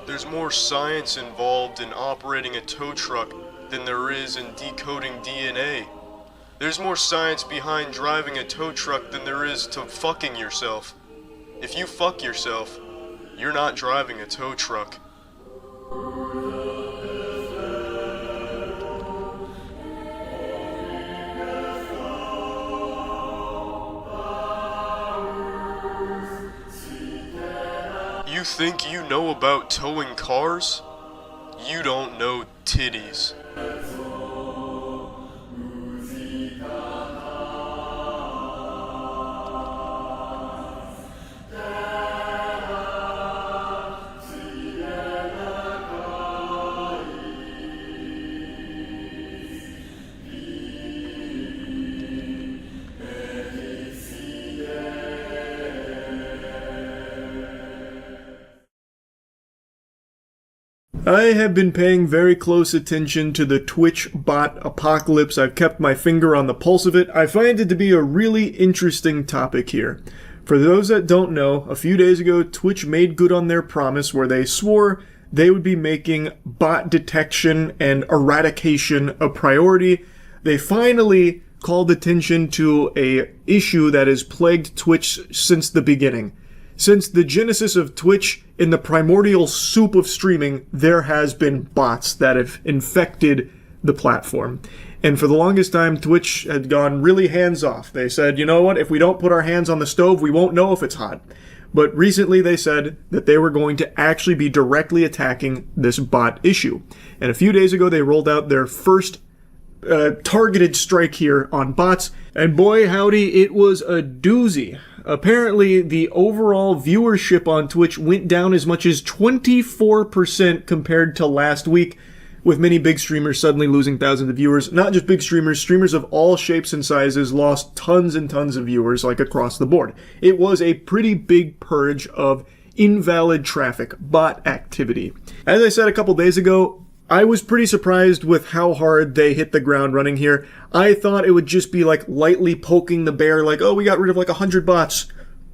There's more science involved in operating a tow truck than there is in decoding DNA. There's more science behind driving a tow truck than there is to fucking yourself. If you fuck yourself, you're not driving a tow truck. You think you know about towing cars? You don't know titties. I have been paying very close attention to the Twitch bot apocalypse. I've kept my finger on the pulse of it. I find it to be a really interesting topic here. For those that don't know, a few days ago, Twitch made good on their promise where they swore they would be making bot detection and eradication a priority. They finally called attention to a issue that has plagued Twitch since the beginning. Since the genesis of Twitch, in the primordial soup of streaming, there has been bots that have infected the platform. And for the longest time, Twitch had gone really hands-off. They said, you know what, if we don't put our hands on the stove, we won't know if it's hot. But recently they said that they were going to actually be directly attacking this bot issue. And a few days ago, they rolled out their first targeted strike here on bots. And boy, howdy, it was a doozy. Apparently, the overall viewership on Twitch went down as much as 24% compared to last week, with many big streamers suddenly losing thousands of viewers. Not just big streamers, streamers of all shapes and sizes lost tons and tons of viewers, like across the board. It was a pretty big purge of invalid traffic, bot activity. As I said a couple days ago, I was pretty surprised with how hard they hit the ground running here. I thought it would just be like lightly poking the bear, like, oh, we got rid of like 100 bots.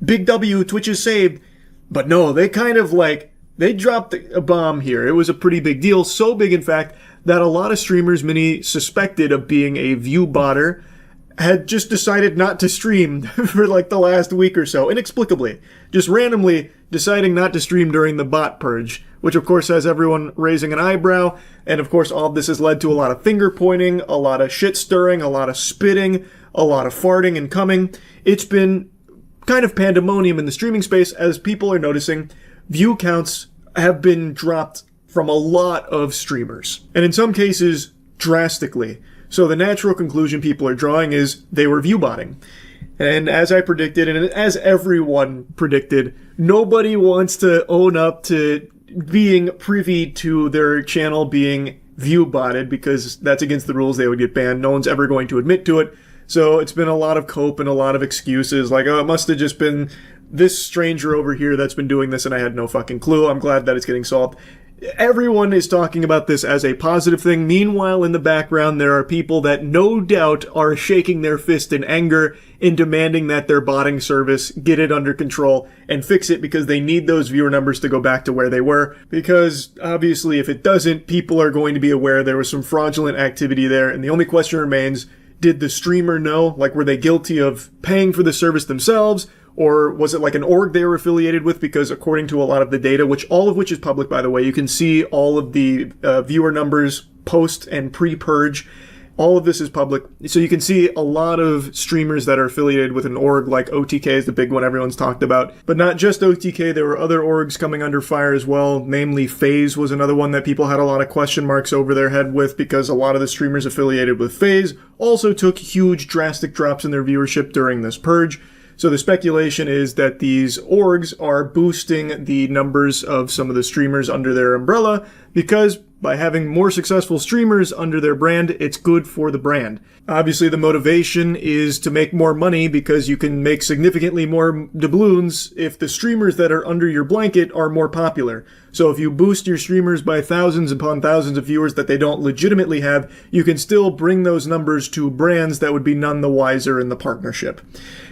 Big W, Twitch is saved. But no, they kind of like, they dropped a bomb here. It was a pretty big deal. So big, in fact, that a lot of streamers, many suspected of being a view botter, had just decided not to stream for like the last week or so, inexplicably. Just randomly deciding not to stream during the bot purge, which of course has everyone raising an eyebrow, and of course all of this has led to a lot of finger pointing, a lot of shit stirring, a lot of spitting, a lot of farting and coming. It's been kind of pandemonium in the streaming space as people are noticing view counts have been dropped from a lot of streamers, and in some cases drastically. So the natural conclusion people are drawing is they were view botting. And as I predicted, and as everyone predicted, nobody wants to own up to being privy to their channel being view botted, because that's against the rules. They would get banned. No one's ever going to admit to it. So it's been a lot of cope and a lot of excuses, like, oh, it must have just been this stranger over here that's been doing this and I had no fucking clue. I'm glad that it's getting solved. Everyone is talking about this as a positive thing. Meanwhile, in the background, there are people that no doubt are shaking their fist in anger in demanding that their botting service get it under control and fix it, because they need those viewer numbers to go back to where they were. Because obviously, if it doesn't, people are going to be aware there was some fraudulent activity there. And the only question remains, did the streamer know? Like, were they guilty of paying for the service themselves? Or was it like an org they were affiliated with? Because according to a lot of the data, all of which is public, by the way, you can see all of the viewer numbers post and pre-purge. All of this is public. So you can see a lot of streamers that are affiliated with an org, like OTK is the big one everyone's talked about. But not just OTK, there were other orgs coming under fire as well. Namely, FaZe was another one that people had a lot of question marks over their head with, because a lot of the streamers affiliated with FaZe also took huge drastic drops in their viewership during this purge. So the speculation is that these orgs are boosting the numbers of some of the streamers under their umbrella, because by having more successful streamers under their brand, it's good for the brand. Obviously, the motivation is to make more money, because you can make significantly more doubloons if the streamers that are under your blanket are more popular. So if you boost your streamers by thousands upon thousands of viewers that they don't legitimately have, you can still bring those numbers to brands that would be none the wiser in the partnership.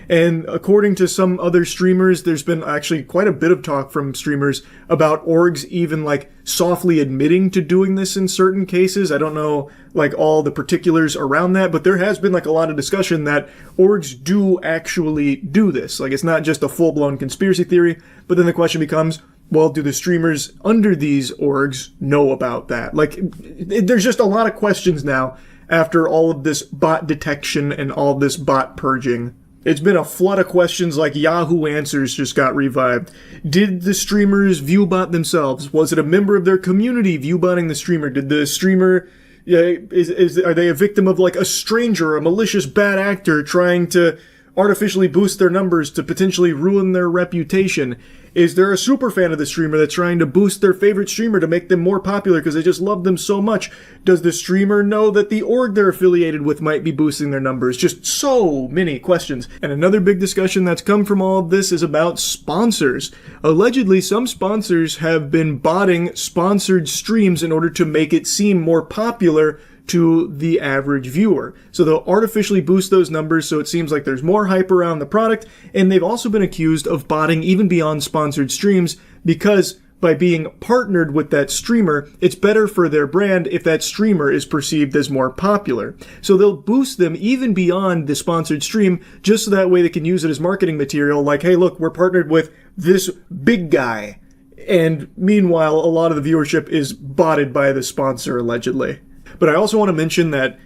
And according to some other streamers, there's been actually quite a bit of talk from streamers about orgs even like softly admitting to doing this in certain cases. I don't know like all the particulars around that, but there has been like a lot of discussion that orgs do actually do this. Like, it's not just a full-blown conspiracy theory, but then the question becomes, well, do the streamers under these orgs know about that? Like, there's just a lot of questions now after all of this bot detection and all this bot purging. It's been a flood of questions, like Yahoo Answers just got revived. Did the streamers viewbot themselves? Was it a member of their community viewbotting the streamer? Did the streamer, are they a victim of like a stranger, a malicious bad actor trying to artificially boost their numbers to potentially ruin their reputation? Is there a super fan of the streamer that's trying to boost their favorite streamer to make them more popular because they just love them so much? Does the streamer know that the org they're affiliated with might be boosting their numbers? Just so many questions. And another big discussion that's come from all of this is about sponsors. Allegedly, some sponsors have been botting sponsored streams in order to make it seem more popular to the average viewer. So they'll artificially boost those numbers so it seems like there's more hype around the product, and they've also been accused of botting even beyond sponsored streams, because by being partnered with that streamer, it's better for their brand if that streamer is perceived as more popular. So they'll boost them even beyond the sponsored stream, just so that way they can use it as marketing material, like, hey look, we're partnered with this big guy. And meanwhile, a lot of the viewership is botted by the sponsor, allegedly. But I also want to mention that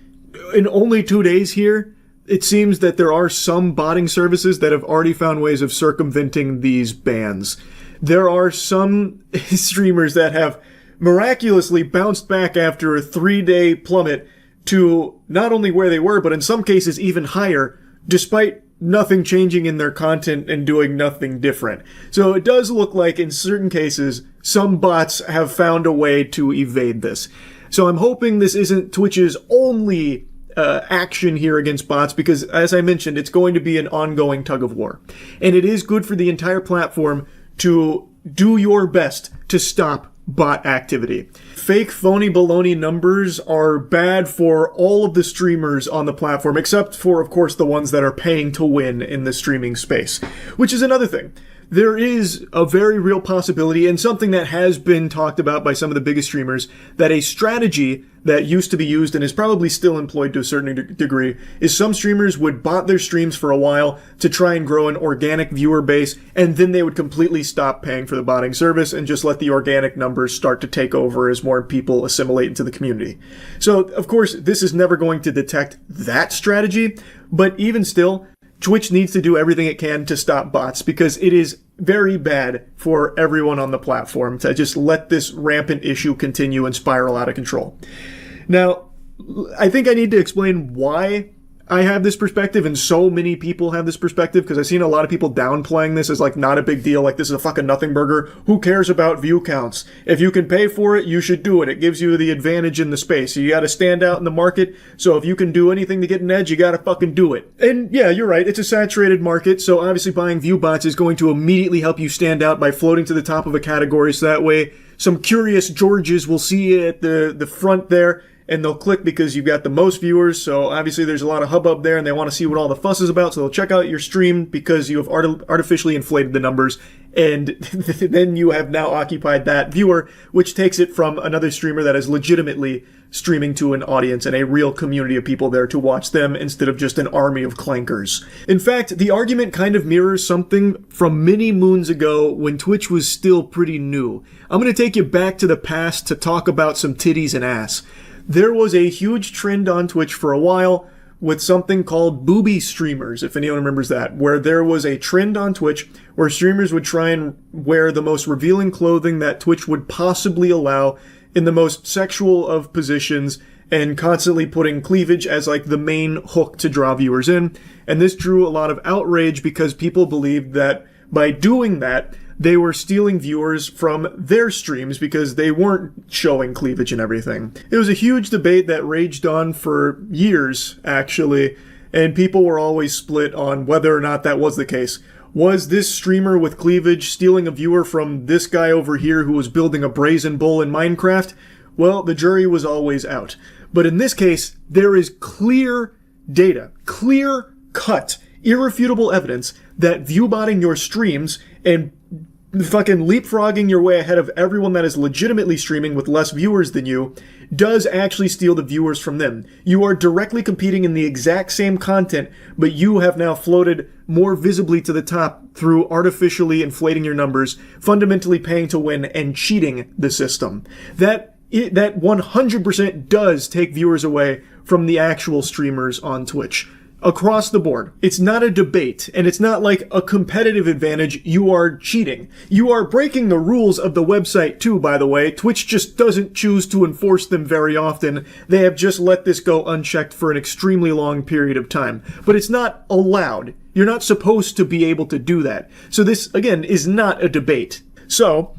in only 2 days here, it seems that there are some botting services that have already found ways of circumventing these bans. There are some streamers that have miraculously bounced back after a 3-day plummet to not only where they were, but in some cases even higher, despite nothing changing in their content and doing nothing different. So it does look like in certain cases, some bots have found a way to evade this. So I'm hoping this isn't Twitch's only action here against bots, because as I mentioned, it's going to be an ongoing tug of war. And it is good for the entire platform to do your best to stop bot activity. Fake, phony, baloney numbers are bad for all of the streamers on the platform, except for, of course, the ones that are paying to win in the streaming space, which is another thing. There is a very real possibility, and something that has been talked about by some of the biggest streamers, that a strategy that used to be used and is probably still employed to a certain degree is some streamers would bot their streams for a while to try and grow an organic viewer base, and then they would completely stop paying for the botting service and just let the organic numbers start to take over as more people assimilate into the community. So, of course, this is never going to detect that strategy, but even still, Twitch needs to do everything it can to stop bots, because it is very bad for everyone on the platform to just let this rampant issue continue and spiral out of control. Now, I think I need to explain why I have this perspective and so many people have this perspective, because I've seen a lot of people downplaying this as like not a big deal, like this is a fucking nothing burger. Who cares about view counts? If you can pay for it, you should do it. It gives you the advantage in the space. You gotta stand out in the market, so if you can do anything to get an edge, you gotta fucking do it. And yeah, you're right, it's a saturated market, so obviously buying view bots is going to immediately help you stand out by floating to the top of a category, so that way some curious Georges will see you at the front there, and they'll click because you've got the most viewers, so obviously there's a lot of hubbub there and they want to see what all the fuss is about, so they'll check out your stream because you have artificially inflated the numbers, and then you have now occupied that viewer, which takes it from another streamer that is legitimately streaming to an audience and a real community of people there to watch them instead of just an army of clankers. In fact, the argument kind of mirrors something from many moons ago when Twitch was still pretty new. I'm going to take you back to the past to talk about some titties and ass. there was a huge trend on Twitch for a while with something called booby streamers, if anyone remembers that, where there was a trend on Twitch where streamers would try and wear the most revealing clothing that Twitch would possibly allow in the most sexual of positions and constantly putting cleavage as like the main hook to draw viewers in. And this drew a lot of outrage because people believed that by doing that, they were stealing viewers from their streams because they weren't showing cleavage and everything. It was a huge debate that raged on for years, actually, and people were always split on whether or not that was the case. Was this streamer with cleavage stealing a viewer from this guy over here who was building a brazen bull in Minecraft? Well, the jury was always out. But in this case, there is clear data, clear-cut, irrefutable evidence that viewbotting your streams and fucking leapfrogging your way ahead of everyone that is legitimately streaming with less viewers than you does actually steal the viewers from them. You are directly competing in the exact same content, but you have now floated more visibly to the top through artificially inflating your numbers, fundamentally paying to win, and cheating the system. That 100% does take viewers away from the actual streamers on Twitch. Across the board. It's not a debate, and it's not like a competitive advantage. You are cheating. You are breaking the rules of the website too, by the way. Twitch just doesn't choose to enforce them very often. They have just let this go unchecked for an extremely long period of time. But it's not allowed. You're not supposed to be able to do that. So this, again, is not a debate. So,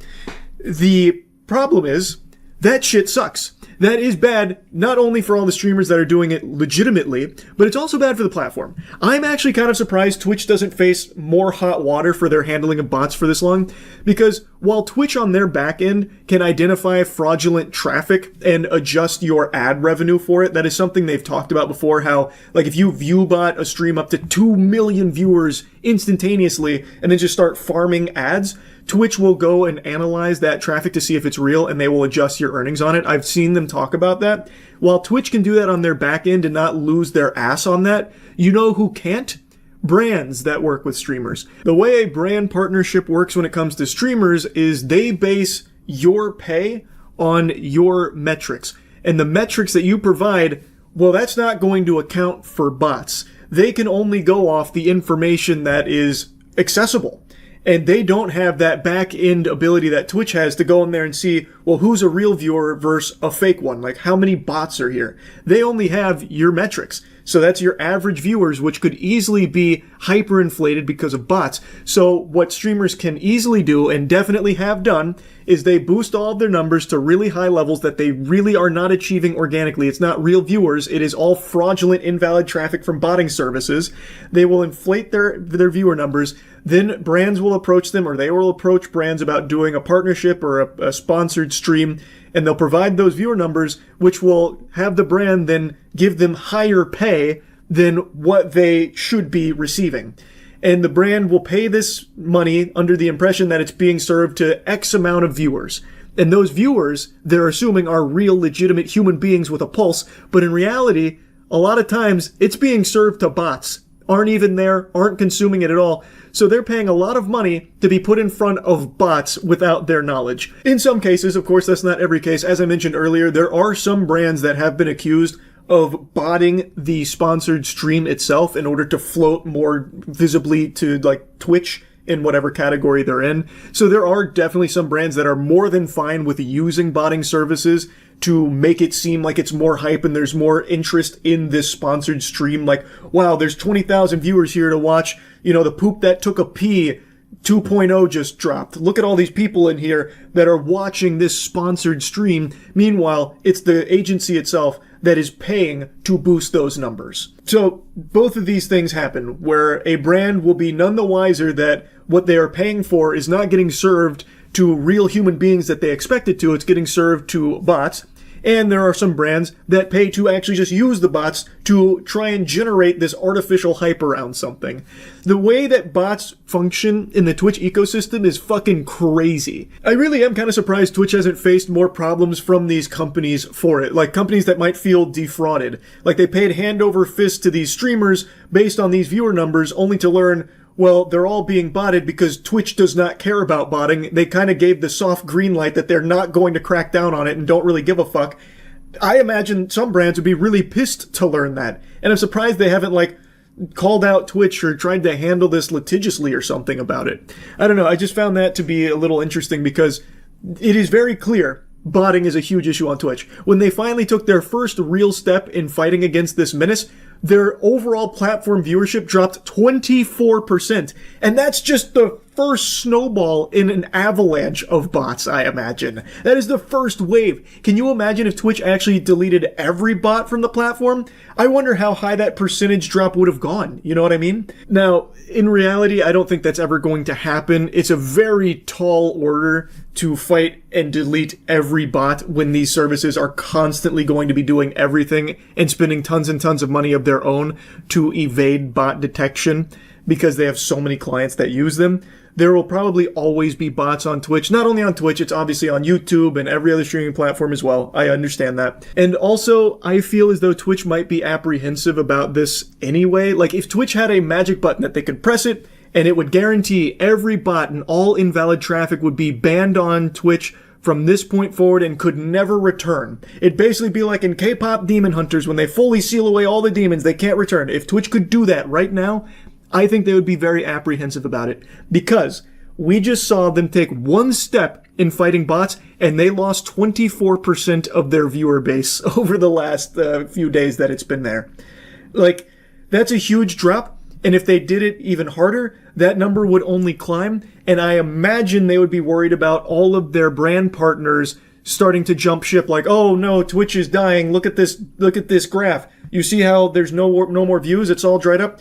the problem is, that shit sucks. That is bad, not only for all the streamers that are doing it legitimately, but it's also bad for the platform. I'm actually kind of surprised Twitch doesn't face more hot water for their handling of bots for this long, because while Twitch on their back end can identify fraudulent traffic and adjust your ad revenue for it, that is something they've talked about before, how, like, if you viewbot a stream up to 2 million viewers instantaneously and then just start farming ads, Twitch will go and analyze that traffic to see if it's real, and they will adjust your earnings on it. I've seen them talk about that. While Twitch can do that on their back end and not lose their ass on that, you know who can't? Brands that work with streamers. The way a brand partnership works when it comes to streamers is they base your pay on your metrics. And the metrics that you provide, well, that's not going to account for bots. They can only go off the information that is accessible. And they don't have that back-end ability that Twitch has to go in there and see, well, who's a real viewer versus a fake one? Like, how many bots are here? They only have your metrics. So that's your average viewers, which could easily be hyperinflated because of bots. So what streamers can easily do, and definitely have done, is they boost all of their numbers to really high levels that they really are not achieving organically. It's not real viewers. It is all fraudulent, invalid traffic from botting services. They will inflate their viewer numbers. Then brands will approach them, or they will approach brands about doing a partnership or a sponsored stream, and they'll provide those viewer numbers, which will have the brand then give them higher pay than what they should be receiving. And the brand will pay this money under the impression that it's being served to X amount of viewers. And those viewers, they're assuming, are real, legitimate human beings with a pulse, but in reality, a lot of times, it's being served to bots. Aren't even there, aren't consuming it at all. So they're paying a lot of money to be put in front of bots without their knowledge. In some cases, of course, that's not every case. As I mentioned earlier, there are some brands that have been accused of botting the sponsored stream itself in order to float more visibly to, like, Twitch in whatever category they're in. So there are definitely some brands that are more than fine with using botting services to make it seem like it's more hype and there's more interest in this sponsored stream. Like, wow, there's 20,000 viewers here to watch, the poop that took a pee 2.0 just dropped. Look at all these people in here that are watching this sponsored stream. Meanwhile, it's the agency itself that is paying to boost those numbers. So both of these things happen where a brand will be none the wiser that what they are paying for is not getting served to real human beings that they expect it to. It's getting served to bots. And there are some brands that pay to actually just use the bots to try and generate this artificial hype around something. The way that bots function in the Twitch ecosystem is fucking crazy. I really am kind of surprised Twitch hasn't faced more problems from these companies for it. Like companies that might feel defrauded. Like they paid hand over fist to these streamers based on these viewer numbers only to learn, well, they're all being botted because Twitch does not care about botting. They kind of gave the soft green light that they're not going to crack down on it and don't really give a fuck. I imagine some brands would be really pissed to learn that. And I'm surprised they haven't, like, called out Twitch or tried to handle this litigiously or something about it. I don't know. I just found that to be a little interesting because it is very clear botting is a huge issue on Twitch. When they finally took their first real step in fighting against this menace, their overall platform viewership dropped 24%. And that's just the first snowball in an avalanche of bots, I imagine. That is the first wave. Can you imagine if Twitch actually deleted every bot from the platform? I wonder how high that percentage drop would have gone. You know what I mean? Now, in reality, I don't think that's ever going to happen. It's a very tall order to fight and delete every bot when these services are constantly going to be doing everything and spending tons and tons of money of their own to evade bot detection because they have so many clients that use them. There will probably always be bots on Twitch. Not only on Twitch, it's obviously on YouTube and every other streaming platform as well. I understand that. And also, I feel as though Twitch might be apprehensive about this anyway. Like, if Twitch had a magic button that they could press it, and it would guarantee every bot and all invalid traffic would be banned on Twitch from this point forward and could never return. It'd basically be like in K-pop Demon Hunters when they fully seal away all the demons, they can't return. If Twitch could do that right now, I think they would be very apprehensive about it because we just saw them take one step in fighting bots and they lost 24% of their viewer base over the last few days that it's been there. Like, that's a huge drop. And if they did it even harder, that number would only climb. And I imagine they would be worried about all of their brand partners starting to jump ship like, oh no, Twitch is dying. Look at this graph. You see how there's no more views? It's all dried up.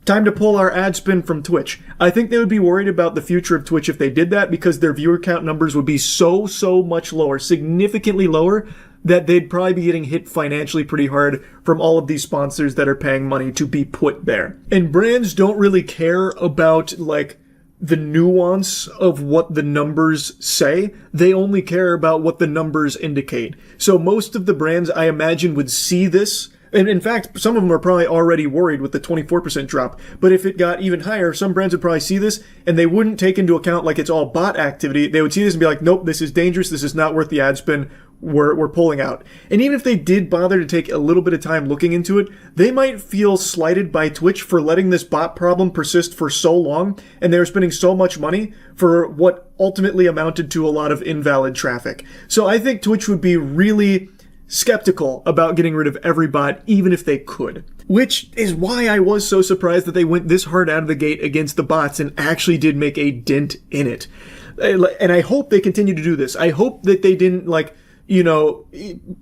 Time to pull our ad spend from Twitch. I think they would be worried about the future of Twitch if they did that because their viewer count numbers would be so much lower, significantly lower, that they'd probably be getting hit financially pretty hard from all of these sponsors that are paying money to be put there. And brands don't really care about, like, the nuance of what the numbers say. They only care about what the numbers indicate. So most of the brands, I imagine, would see this. And in fact, some of them are probably already worried with the 24% drop. But if it got even higher, some brands would probably see this and they wouldn't take into account like it's all bot activity. They would see this and be like, nope, this is dangerous. This is not worth the ad spend. We're pulling out. And even if they did bother to take a little bit of time looking into it, they might feel slighted by Twitch for letting this bot problem persist for so long, and they were spending so much money for what ultimately amounted to a lot of invalid traffic. So I think Twitch would be really skeptical about getting rid of every bot, even if they could. Which is why I was so surprised that they went this hard out of the gate against the bots and actually did make a dent in it. And I hope they continue to do this. I hope that they didn't, like, you know,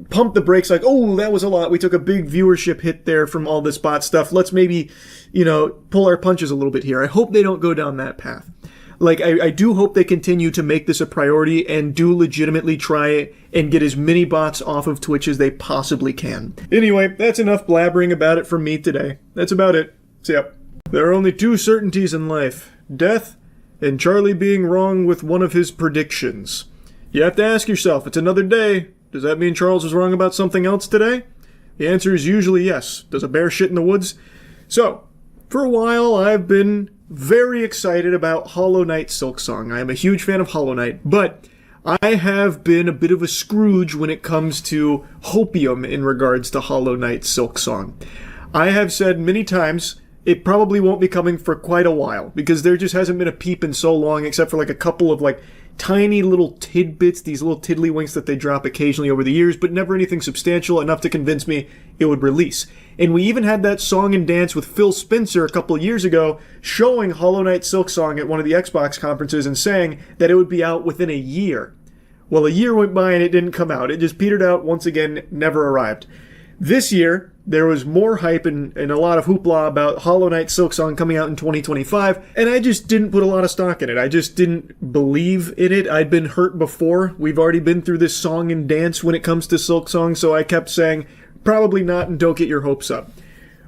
pump the brakes like, oh, that was a lot. We took a big viewership hit there from all this bot stuff. Let's maybe, you know, pull our punches a little bit here. I hope they don't go down that path. Like, I do hope they continue to make this a priority and do legitimately try and get as many bots off of Twitch as they possibly can. Anyway, that's enough blabbering about it from me today. That's about it. So, yeah. There are only two certainties in life. Death and Charlie being wrong with one of his predictions. You have to ask yourself, it's another day. Does that mean Charles was wrong about something else today? The answer is usually yes. Does a bear shit in the woods? So, for a while, I've been very excited about Hollow Knight Silksong. I am a huge fan of Hollow Knight, but I have been a bit of a Scrooge when it comes to hopium in regards to Hollow Knight Silksong. I have said many times it probably won't be coming for quite a while because there just hasn't been a peep in so long except for like a couple of like tiny little tidbits, these little tiddlywinks that they drop occasionally over the years, but never anything substantial enough to convince me it would release. And we even had that song and dance with Phil Spencer a couple of years ago showing Hollow Knight Silksong at one of the Xbox conferences and saying that it would be out within a year. Well, a year went by and it didn't come out. It just petered out once again, never arrived. This year, there was more hype and a lot of hoopla about Hollow Knight Silksong coming out in 2025, and I just didn't put a lot of stock in it. I just didn't believe in it. I'd been hurt before. We've already been through this song and dance when it comes to Silksong, so I kept saying, probably not, and don't get your hopes up.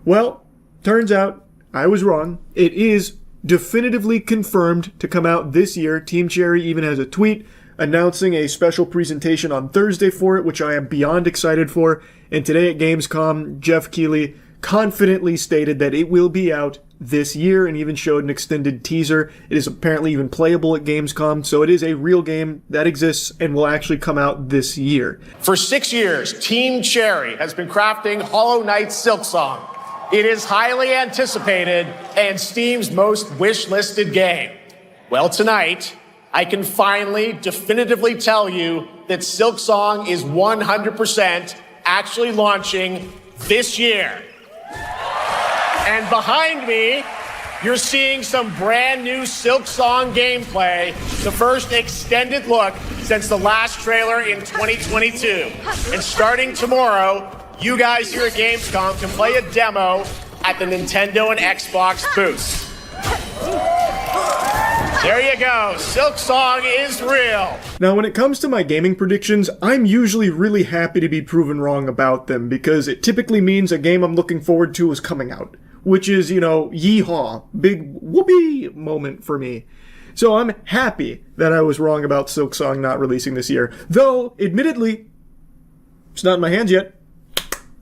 Well, turns out I was wrong. It is definitively confirmed to come out this year. Team Cherry even has a tweet announcing a special presentation on Thursday for it, which I am beyond excited for. And today at Gamescom, Jeff Keighley confidently stated that it will be out this year and even showed an extended teaser. It is apparently even playable at Gamescom, so it is a real game that exists and will actually come out this year. For 6 years, Team Cherry has been crafting Hollow Knight Silksong. It is highly anticipated and Steam's most wish-listed game. Well, tonight, I can finally definitively tell you that Silksong is 100% actually launching this year. And behind me, you're seeing some brand new Silksong gameplay, the first extended look since the last trailer in 2022. And starting tomorrow, you guys here at Gamescom can play a demo at the Nintendo and Xbox booths. There you go, Silksong is real. Now, when it comes to my gaming predictions, I'm usually really happy to be proven wrong about them because it typically means a game I'm looking forward to is coming out. Which is, yeehaw, big whoopee moment for me. So I'm happy that I was wrong about Silksong not releasing this year. Though, admittedly, it's not in my hands yet.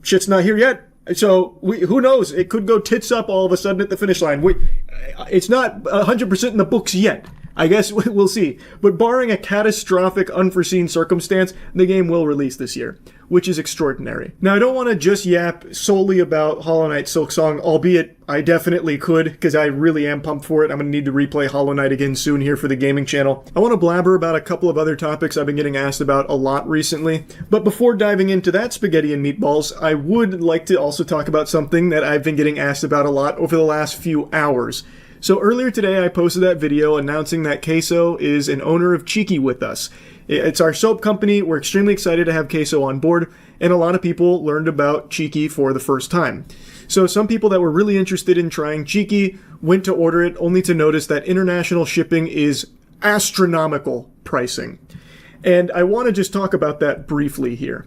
Shit's not here yet. So, who knows? It could go tits up all of a sudden at the finish line. It's not 100% in the books yet. I guess we'll see. But barring a catastrophic, unforeseen circumstance, the game will release this year, which is extraordinary. Now, I don't want to just yap solely about Hollow Knight Silksong, albeit I definitely could, because I really am pumped for it. I'm going to need to replay Hollow Knight again soon here for the gaming channel. I want to blabber about a couple of other topics I've been getting asked about a lot recently. But before diving into that spaghetti and meatballs, I would like to also talk about something that I've been getting asked about a lot over the last few hours. So earlier today, I posted that video announcing that Queso is an owner of Cheeky with us. It's our soap company. We're extremely excited to have Queso on board, and a lot of people learned about Cheeky for the first time. So some people that were really interested in trying Cheeky went to order it only to notice that international shipping is astronomical pricing. And I want to just talk about that briefly here.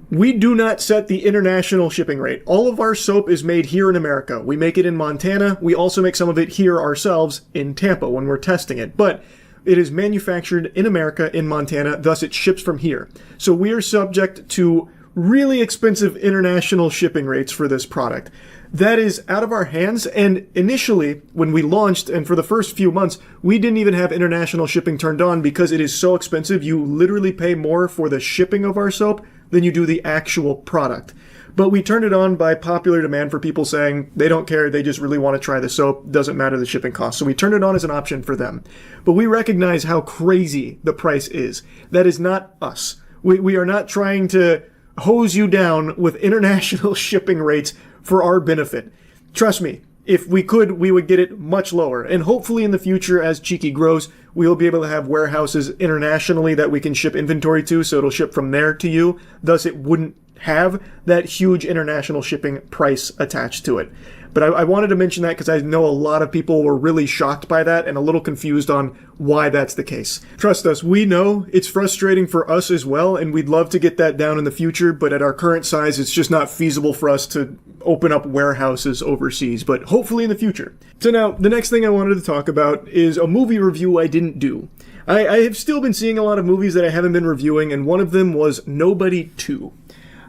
We do not set the international shipping rate. All of our soap is made here in America. We make it in Montana. We also make some of it here ourselves in Tampa when we're testing it. But it is manufactured in America, in Montana, thus it ships from here. So we are subject to really expensive international shipping rates for this product. That is out of our hands, and initially, when we launched, and for the first few months, we didn't even have international shipping turned on because it is so expensive. You literally pay more for the shipping of our soap than you do the actual product. But we turned it on by popular demand for people saying they don't care, they just really want to try the soap, doesn't matter the shipping cost. So we turned it on as an option for them. But we recognize how crazy the price is. That is not us. We are not trying to hose you down with international shipping rates for our benefit. Trust me, if we could, we would get it much lower. And hopefully in the future, as Cheeky grows, we'll be able to have warehouses internationally that we can ship inventory to, so it'll ship from there to you. Thus, it wouldn't have that huge international shipping price attached to it. But I wanted to mention that because I know a lot of people were really shocked by that and a little confused on why that's the case. Trust us, we know it's frustrating for us as well, and we'd love to get that down in the future, but at our current size, it's just not feasible for us to open up warehouses overseas, but hopefully in the future. So now, the next thing I wanted to talk about is a movie review I didn't do. I have still been seeing a lot of movies that I haven't been reviewing, and one of them was Nobody 2.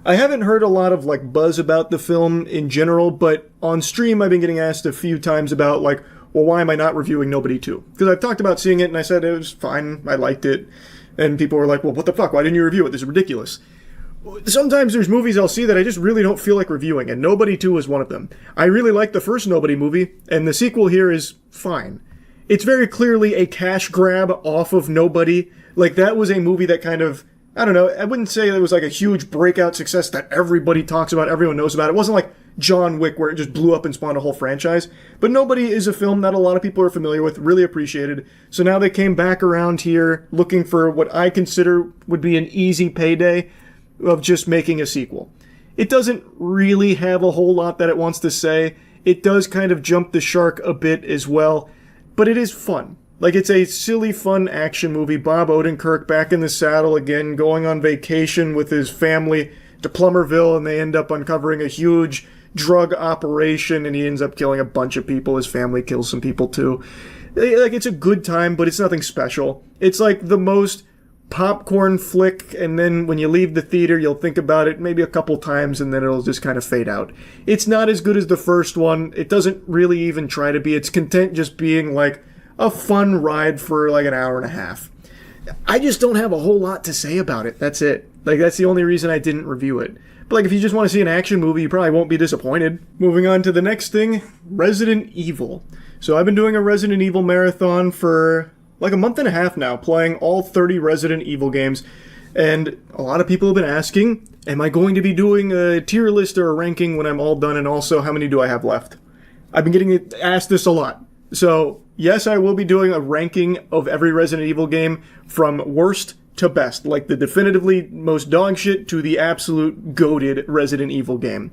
I haven't heard a lot of buzz about the film in general, but on stream I've been getting asked a few times about well, why am I not reviewing Nobody 2? Because I've talked about seeing it and I said it was fine, I liked it, and people were like, well, what the fuck, why didn't you review it? This is ridiculous. Sometimes there's movies I'll see that I just really don't feel like reviewing, and Nobody 2 is one of them. I really like the first Nobody movie, and the sequel here is fine. It's very clearly a cash grab off of Nobody. That was a movie that kind of, I don't know, I wouldn't say it was a huge breakout success that everybody talks about, everyone knows about. It wasn't like John Wick where it just blew up and spawned a whole franchise. But Nobody is a film that a lot of people are familiar with, really appreciated. So now they came back around here looking for what I consider would be an easy payday of just making a sequel. It doesn't really have a whole lot that it wants to say. It does kind of jump the shark a bit as well, but it is fun. It's a silly, fun action movie. Bob Odenkirk back in the saddle again, going on vacation with his family to Plummerville, and they end up uncovering a huge drug operation, and he ends up killing a bunch of people. His family kills some people too. It's a good time, but it's nothing special. It's the most popcorn flick, and then when you leave the theater, you'll think about it maybe a couple times, and then it'll just kind of fade out. It's not as good as the first one. It doesn't really even try to be. It's content just being like a fun ride for like an hour and a half. I just don't have a whole lot to say about it. That's it. Like, that's the only reason I didn't review it. But like, if you just want to see an action movie, you probably won't be disappointed. Moving on to the next thing, Resident Evil. So I've been doing a Resident Evil marathon for like a month and a half now, playing all 30 Resident Evil games. And a lot of people have been asking, am I going to be doing a tier list or a ranking when I'm all done? And also, how many do I have left? I've been getting asked this a lot. So yes, I will be doing a ranking of every Resident Evil game from worst to best, like the definitively most dog shit to the absolute goated Resident Evil game.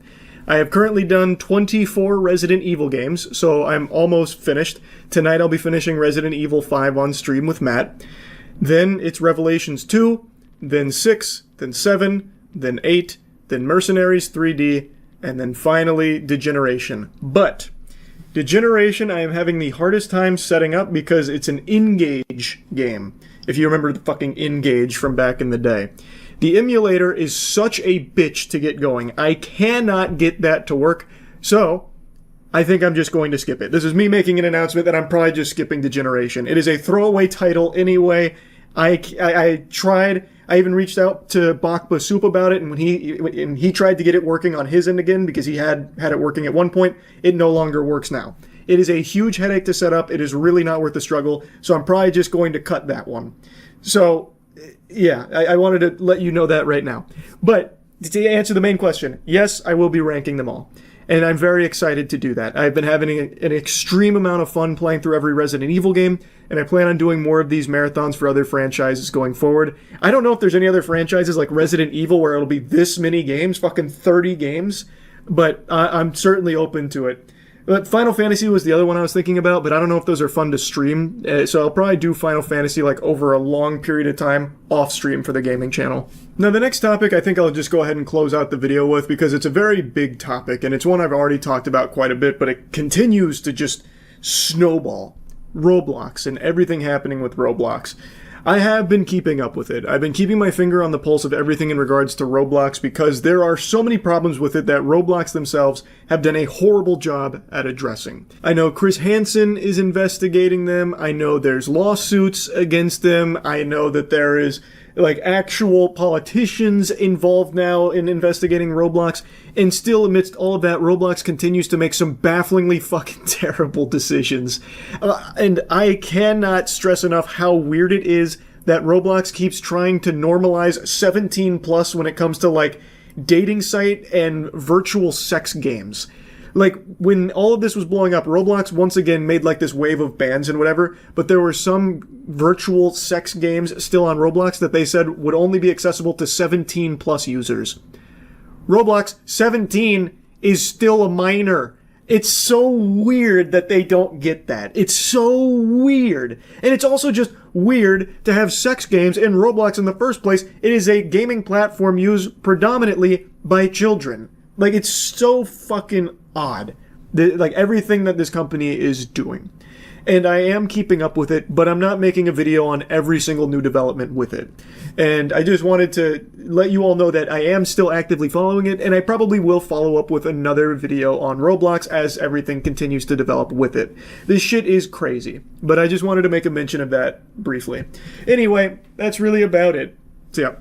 I have currently done 24 Resident Evil games, so I'm almost finished. Tonight I'll be finishing Resident Evil 5 on stream with Matt. Then it's Revelations 2, then 6, then 7, then 8, then Mercenaries 3D, and then finally Degeneration. But Degeneration I am having the hardest time setting up because it's an Engage game. If you remember the fucking Engage from back in the day. The emulator is such a bitch to get going. I cannot get that to work, so I think I'm just going to skip it. This is me making an announcement that I'm probably just skipping Degeneration. It is a throwaway title anyway. I tried. I even reached out to Bakba Soup about it, and when he tried to get it working on his end again because he had it working at one point, it no longer works now. It is a huge headache to set up. It is really not worth the struggle, so I'm probably just going to cut that one. So yeah, I wanted to let you know that right now. But to answer the main question, yes, I will be ranking them all. And I'm very excited to do that. I've been having an extreme amount of fun playing through every Resident Evil game, and I plan on doing more of these marathons for other franchises going forward. I don't know if there's any other franchises like Resident Evil where it'll be this many games, fucking 30 games, but I'm certainly open to it. But Final Fantasy was the other one I was thinking about, but I don't know if those are fun to stream, so I'll probably do Final Fantasy like over a long period of time off stream for the gaming channel. Now the next topic I think I'll just go ahead and close out the video with because it's a very big topic and it's one I've already talked about quite a bit, but it continues to just snowball. Roblox and everything happening with Roblox. I have been keeping up with it. I've been keeping my finger on the pulse of everything in regards to Roblox because there are so many problems with it that Roblox themselves have done a horrible job at addressing. I know Chris Hansen is investigating them. I know there's lawsuits against them. I know that there is like actual politicians involved now in investigating Roblox, and still amidst all of that, Roblox continues to make some bafflingly fucking terrible decisions. And I cannot stress enough how weird it is that Roblox keeps trying to normalize 17 plus when it comes to like dating site and virtual sex games. Like, when all of this was blowing up, Roblox once again made like this wave of bans and whatever, but there were some virtual sex games still on Roblox that they said would only be accessible to 17 plus users. Roblox 17 is still a minor. It's so weird that they don't get that. It's so weird. And it's also just weird to have sex games in Roblox in the first place. It is a gaming platform used predominantly by children. Like, it's so fucking odd. Like, everything that this company is doing. And I am keeping up with it, but I'm not making a video on every single new development with it. And I just wanted to let you all know that I am still actively following it, and I probably will follow up with another video on Roblox as everything continues to develop with it. This shit is crazy, but I just wanted to make a mention of that briefly. Anyway, that's really about it. So yeah.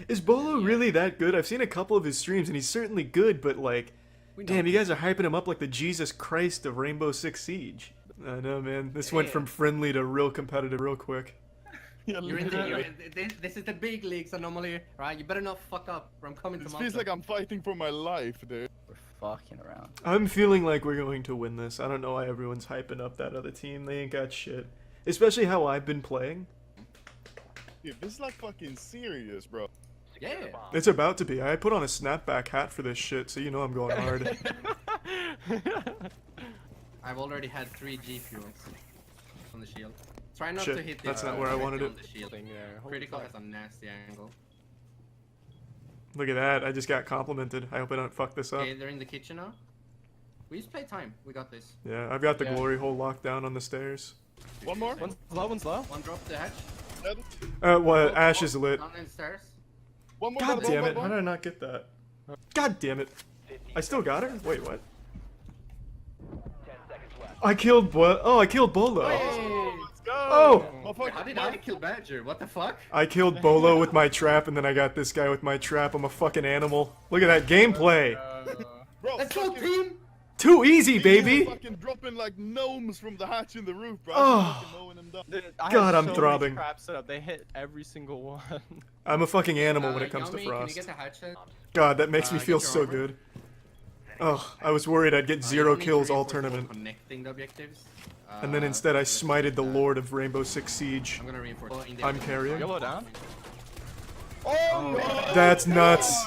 Is Bolo really that good? I've seen a couple of his streams, and he's certainly good, but like, damn, you guys are hyping him up like the Jesus Christ of Rainbow Six Siege. I know, man. This went from friendly to real competitive real quick. This is the big leagues anomaly, right? You better not fuck up, or I'm coming to Malta. It feels like I'm fighting for my life, dude. We're fucking around. I'm feeling like we're going to win this. I don't know why everyone's hyping up that other team. They ain't got shit. Especially how I've been playing. Dude, this is like fucking serious, bro. Yeah. It's about to be. I put on a snapback hat for this shit, so you know I'm going hard. I've already had 3 G fuels on the shield. Try not Shit, to hit the that's not where I wanted on it. the shield. Critical has a nasty angle. Look at that. I just got complimented. I hope I don't fuck this up. Okay, they're in the kitchen now. We just play time. We got this. Yeah, I've got the glory hole locked down on the stairs. One more? One's low, one's low. One drop the hatch. What? Ash is lit. Downstairs. One more. God damn it! How did I not get that? God damn it! I still got her. Wait, what? I killed what? Oh, I killed Bolo. Let's go. Oh! How did I kill Badger? What the fuck? I killed Bolo with my trap, and then I got this guy with my trap. I'm a fucking animal. Look at that gameplay. Bro, Let's go, team! Too easy, these are baby. fucking dropping like gnomes from the hatch in the roof, bro. Oh. Fucking mowing them down. Dude, I God, had I'm so throbbing. Many traps set up. They hit every single one. I'm a fucking animal when it comes to Yummy, Can Frost. you get the hatchet? God, that makes me Get feel your so armor. good. Oh, I was worried I'd get 0 You need to kills all reinforce tournament. Connecting the objectives. And then instead I smited the Lord of Rainbow Six Siege. I'm gonna reinforce. I'm carrying. Yellow down. Oh, That's nuts.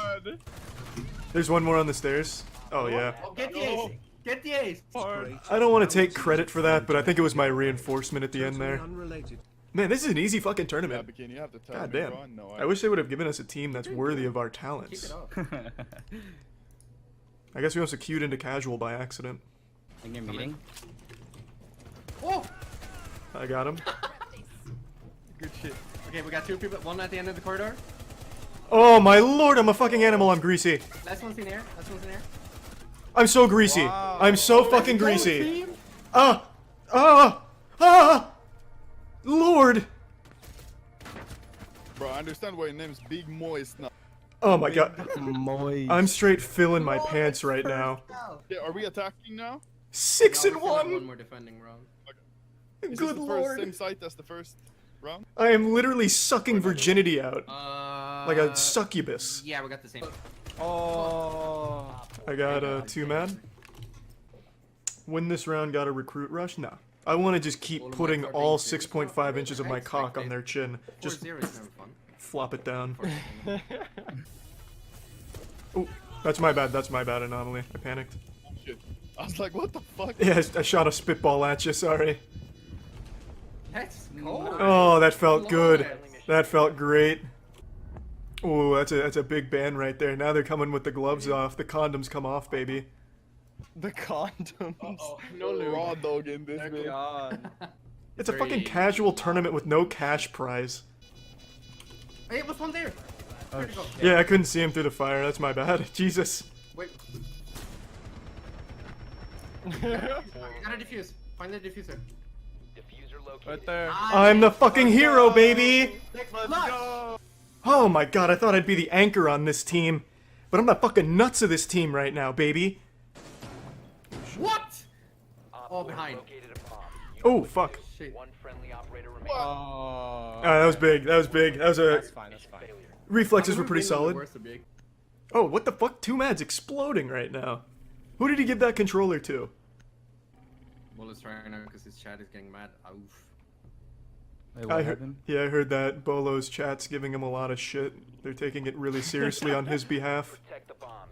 There's one more on the stairs. Oh yeah. Oh, get the ace! Get the ace! I don't want to take credit for that, but I think it was my reinforcement at the end there. Man, this is an easy fucking yeah, tournament. Bikini, you have to tell God me, damn. bro. No, I wish they would have given us a team that's worthy of our Keep talents. it up. I guess we also queued into casual by accident. In your meeting? Oh! I got him. Good shit. Okay, we got 2 people. One at the end of the corridor. Oh my lord, I'm a fucking animal, I'm greasy. Last one's in air. Last one's in air. I'm so greasy. Wow. I'm so fucking greasy. Ah! Ah! Ah! Lord! bro, I understand why your name's Big Moist now. Oh my god. Moist. I'm straight filling my pants right now. Yeah, are we attacking now? 6 and No, we still have 1! more defending round. Is this Good the lord. same site as the first round? I am literally sucking virginity out. Like a Uh, succubus. Yeah, we got the same. Oh. I got a 2-man. Win this round, got a recruit rush? Nah. I want to just keep putting all 6.5 inches of my cock on their chin. Just 4-0 is never fun. flop it down. Oh, that's my bad, Anomaly. I panicked. Oh, shit. I was like, what the fuck? Yeah, I shot a spitball at you, sorry. Let's go! Oh, that felt good. That felt great. Oh, that's a big ban right there. Now they're coming with the gloves off. The condoms come off, baby. The condoms. Oh, no lube. Raw dog in this bitch. God. It's a fucking casual tournament with no cash prize. Hey, what's one there? Where'd it go? Yeah, I couldn't see him through the fire. That's my bad. Jesus. Wait. Gotta defuse. Find the diffuser. Right there. I'm the fucking hero, baby! Let's go! Oh my god, I thought I'd be the anchor on this team. But I'm the fucking nuts of this team right now, baby. What? Oh, behind. Oh, fuck. Shit. Oh. That was big. That was big. That was That's a... fine. That's fine. Reflexes were pretty solid. Worse, big. Oh, what the fuck? 2-man's exploding right now. Who did he give that controller to? Bull is trying now because his chat is getting mad. Oof. Wait, what happened? Yeah, I heard that Bolo's chat's giving him a lot of shit. They're taking it really seriously on his behalf.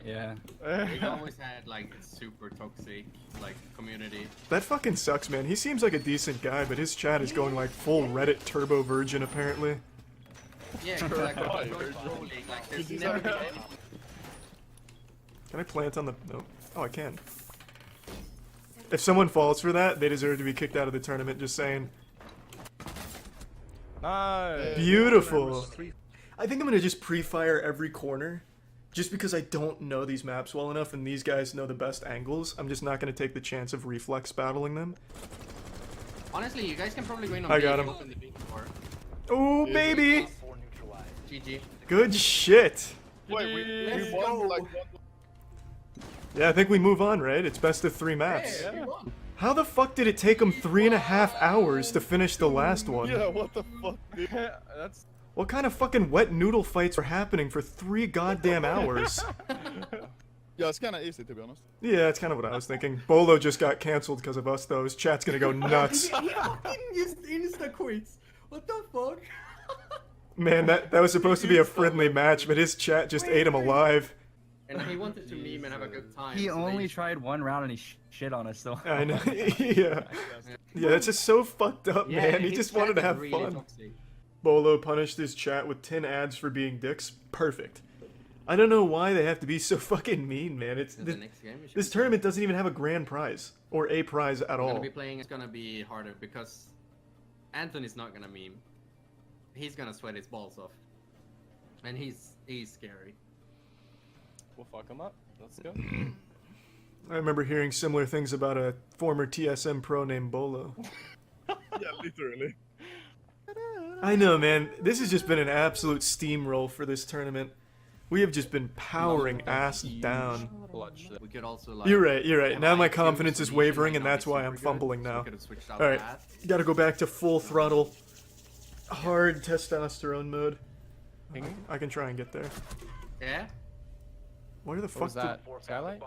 Yeah. We always had like super toxic like community. That fucking sucks, man. He seems like a decent guy, but his chat is going like full Reddit turbo virgin apparently. Yeah, 'cause, like, trolling, like there's never been any. Can I plant on the... No. Oh, I can. If someone falls for that, they deserve to be kicked out of the tournament, just saying. Nice. Beautiful. I think I'm gonna just pre-fire every corner. Just because I don't know these maps well enough and these guys know the best angles, I'm just not gonna take the chance of reflex battling them. Honestly, you guys can probably go in on I B got and him. open the big door. Oh, baby! GG. Good shit. Wait, we Let's won go. like Yeah, I think we move on, right? It's best of 3 maps. Hey, you won. How the fuck did it take them 3.5 hours to finish the last one? yeah, what the fuck, dude? That's. What kind of fucking wet noodle fights are happening for 3 goddamn hours? Yeah, it's kind of easy to be honest. Yeah, that's kind of what I was thinking. Bolo just got cancelled because of us, though. His chat's gonna go nuts. He fucking used insta quits. What the fuck? Man, that was supposed to be a friendly match, but his chat just ate him alive. And he wanted to meme and have a good time. He so only they- tried one round and he shit on us though. I know. Yeah. Yeah, that's just so fucked up, Yeah, man. He his just chat wanted to is have really fun. toxic. Bolo punished his chat with 10 ads for being dicks. Perfect. I don't know why they have to be so fucking mean, man. It's In the next game, we should this tournament doesn't even have a grand prize or a prize at gonna all. be playing. It's gonna be harder because Anthony's not gonna meme. He's gonna sweat his balls off. And he's scary. We'll fuck him up. Let's go. I remember hearing similar things about a former TSM pro named Bolo. Yeah, literally. I know, man. This has just been an absolute steamroll for this tournament. We have just been powering ass down. We could also like. You're right, you're right. Now my MI2 confidence is solution wavering, might and not be that's why I'm super good, fumbling so we now. could've switched out Alright, that. gotta go back to full throttle, hard testosterone mode. I can try and get there. Yeah? Where the What fuck was that? Skylight?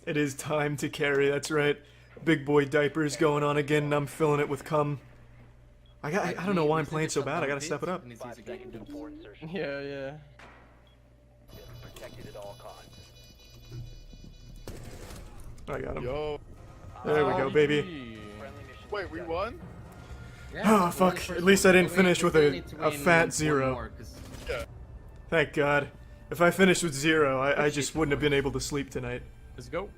It is time to carry, that's right. Big boy diapers going on again, and I'm filling it with cum. I don't know why I'm playing so bad, I gotta step it up. Yeah, yeah. I got him. Yo. There we go, baby. Wait, we won? Oh, fuck. At least I didn't finish with a fat 0. Yeah. Thank God. If I finished with 0, I just wouldn't have been able to sleep tonight. Let's go.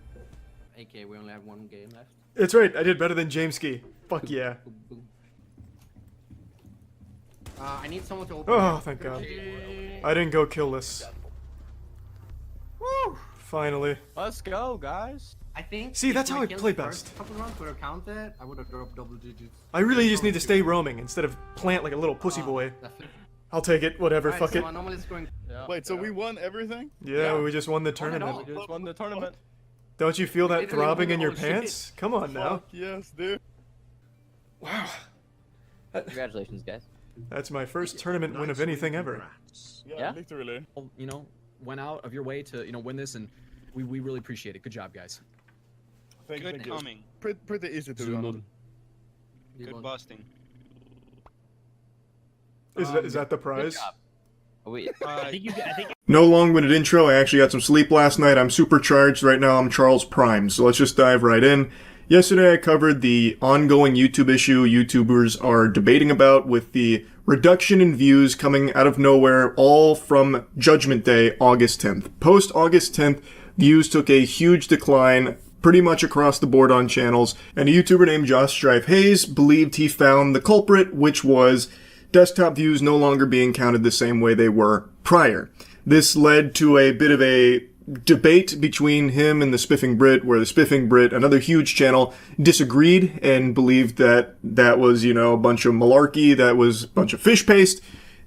AK, we only have one game left. That's right, I did better than Jameski. Fuck yeah. I need someone to open. Oh, thank God. I didn't go killless. Woo! Finally. Let's go, guys. I think. See, if that's my how I kills play the first best. Couple rounds would have counted. I would have dropped double digits. I really just need to stay roaming instead of plant like a little pussy boy. I'll take it, whatever, fuck it. Yeah. Wait, so we won everything? Yeah, we just won the We tournament. just won the tournament. Don't you feel that Literally throbbing won in the your whole shit. pants? Come on now. Fuck yes, dude. Wow. Congratulations, guys. That's my first tournament win of anything ever. Yeah, literally. You know, went out of your way to, you know, win this, and we really appreciate it. Good job, guys. Thank Good you. coming. Pretty easy to do. Good busting. Is that the prize? Wait, I think No long-winded intro. I actually got some sleep last night. I'm supercharged right now. I'm Charles Prime. So let's just dive right in. Yesterday I covered the ongoing YouTube issue YouTubers are debating about with the reduction in views coming out of nowhere, all from Judgment Day, August 10th. Post August 10th, views took a huge decline pretty much across the board on channels, and a YouTuber named Josh Strife Hayes believed he found the culprit, which was desktop views no longer being counted the same way they were prior. This led to a bit of a debate between him and the Spiffing Brit, where the Spiffing Brit, another huge channel, disagreed and believed that that was, you know, a bunch of malarkey, that was a bunch of fish paste.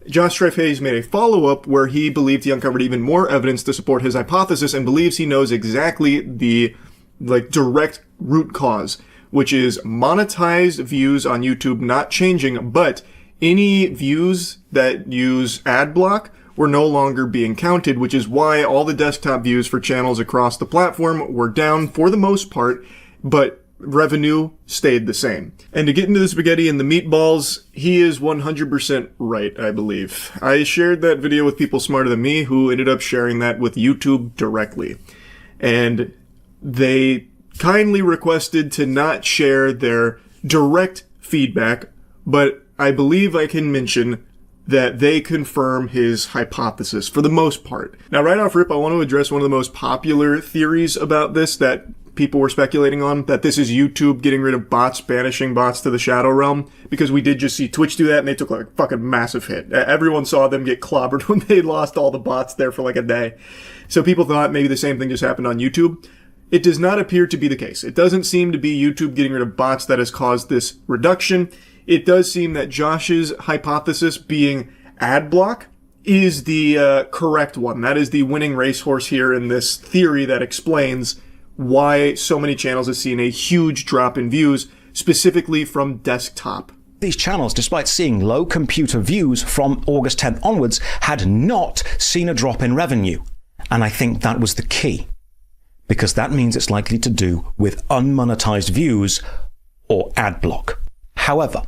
Josh Strife Hayes made a follow-up where he believed he uncovered even more evidence to support his hypothesis and believes he knows exactly the, direct root cause, which is monetized views on YouTube not changing, but any views that use ad block were no longer being counted, which is why all the desktop views for channels across the platform were down for the most part, but revenue stayed the same. And to get into the spaghetti and the meatballs, he is 100% right, I believe. I shared that video with people smarter than me who ended up sharing that with YouTube directly. And they kindly requested to not share their direct feedback, but I believe I can mention that they confirm his hypothesis for the most part. Now, right off rip, I want to address one of the most popular theories about this that people were speculating on, that this is YouTube getting rid of bots, banishing bots to the Shadow Realm, because we did just see Twitch do that, and they took like a fucking massive hit. Everyone saw them get clobbered when they lost all the bots there for like a day. So people thought maybe the same thing just happened on YouTube. It does not appear to be the case. It doesn't seem to be YouTube getting rid of bots that has caused this reduction. It does seem that Josh's hypothesis being ad block is the correct one. That is the winning racehorse here in this theory that explains why so many channels have seen a huge drop in views, specifically from desktop. These channels, despite seeing low computer views from August 10th onwards, had not seen a drop in revenue. And I think that was the key, because that means it's likely to do with unmonetized views or ad block. However,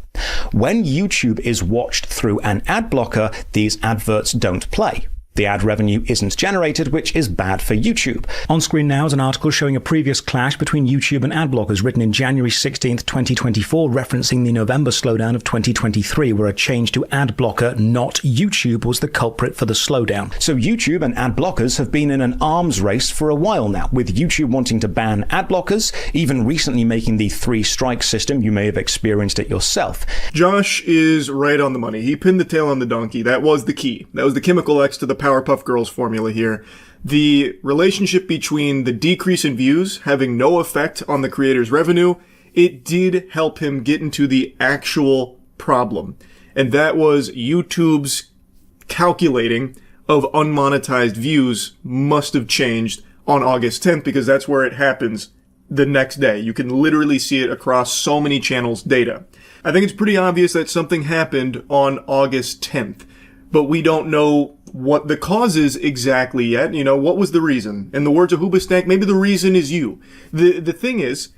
when YouTube is watched through an ad blocker, these adverts don't play. The ad revenue isn't generated, which is bad for YouTube. On screen now is an article showing a previous clash between YouTube and ad blockers written in January 16th, 2024, referencing the November slowdown of 2023, where a change to ad blocker, not YouTube, was the culprit for the slowdown. So YouTube and ad blockers have been in an arms race for a while now, with YouTube wanting to ban ad blockers, even recently making the 3-strike system. You may have experienced it yourself. Josh is right on the money. He pinned the tail on the donkey. That was the key. That was the chemical X to the Powerpuff Girls formula here. The relationship between the decrease in views having no effect on the creator's revenue, it did help him get into the actual problem. And that was YouTube's calculating of unmonetized views must have changed on August 10th, because that's where it happens the next day. You can literally see it across so many channels' data. I think it's pretty obvious that something happened on August 10th, but we don't know what the cause is exactly yet. You know, what was the reason? In the words of Hoobastank, maybe the reason is you. The thing is,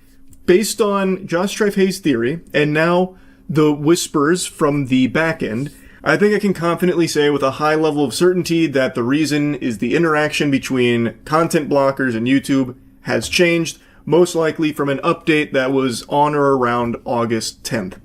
based on Josh Strife-Hayes' theory, and now the whispers from the back end, I think I can confidently say with a high level of certainty that the reason is the interaction between content blockers and YouTube has changed, most likely from an update that was on or around August 10th.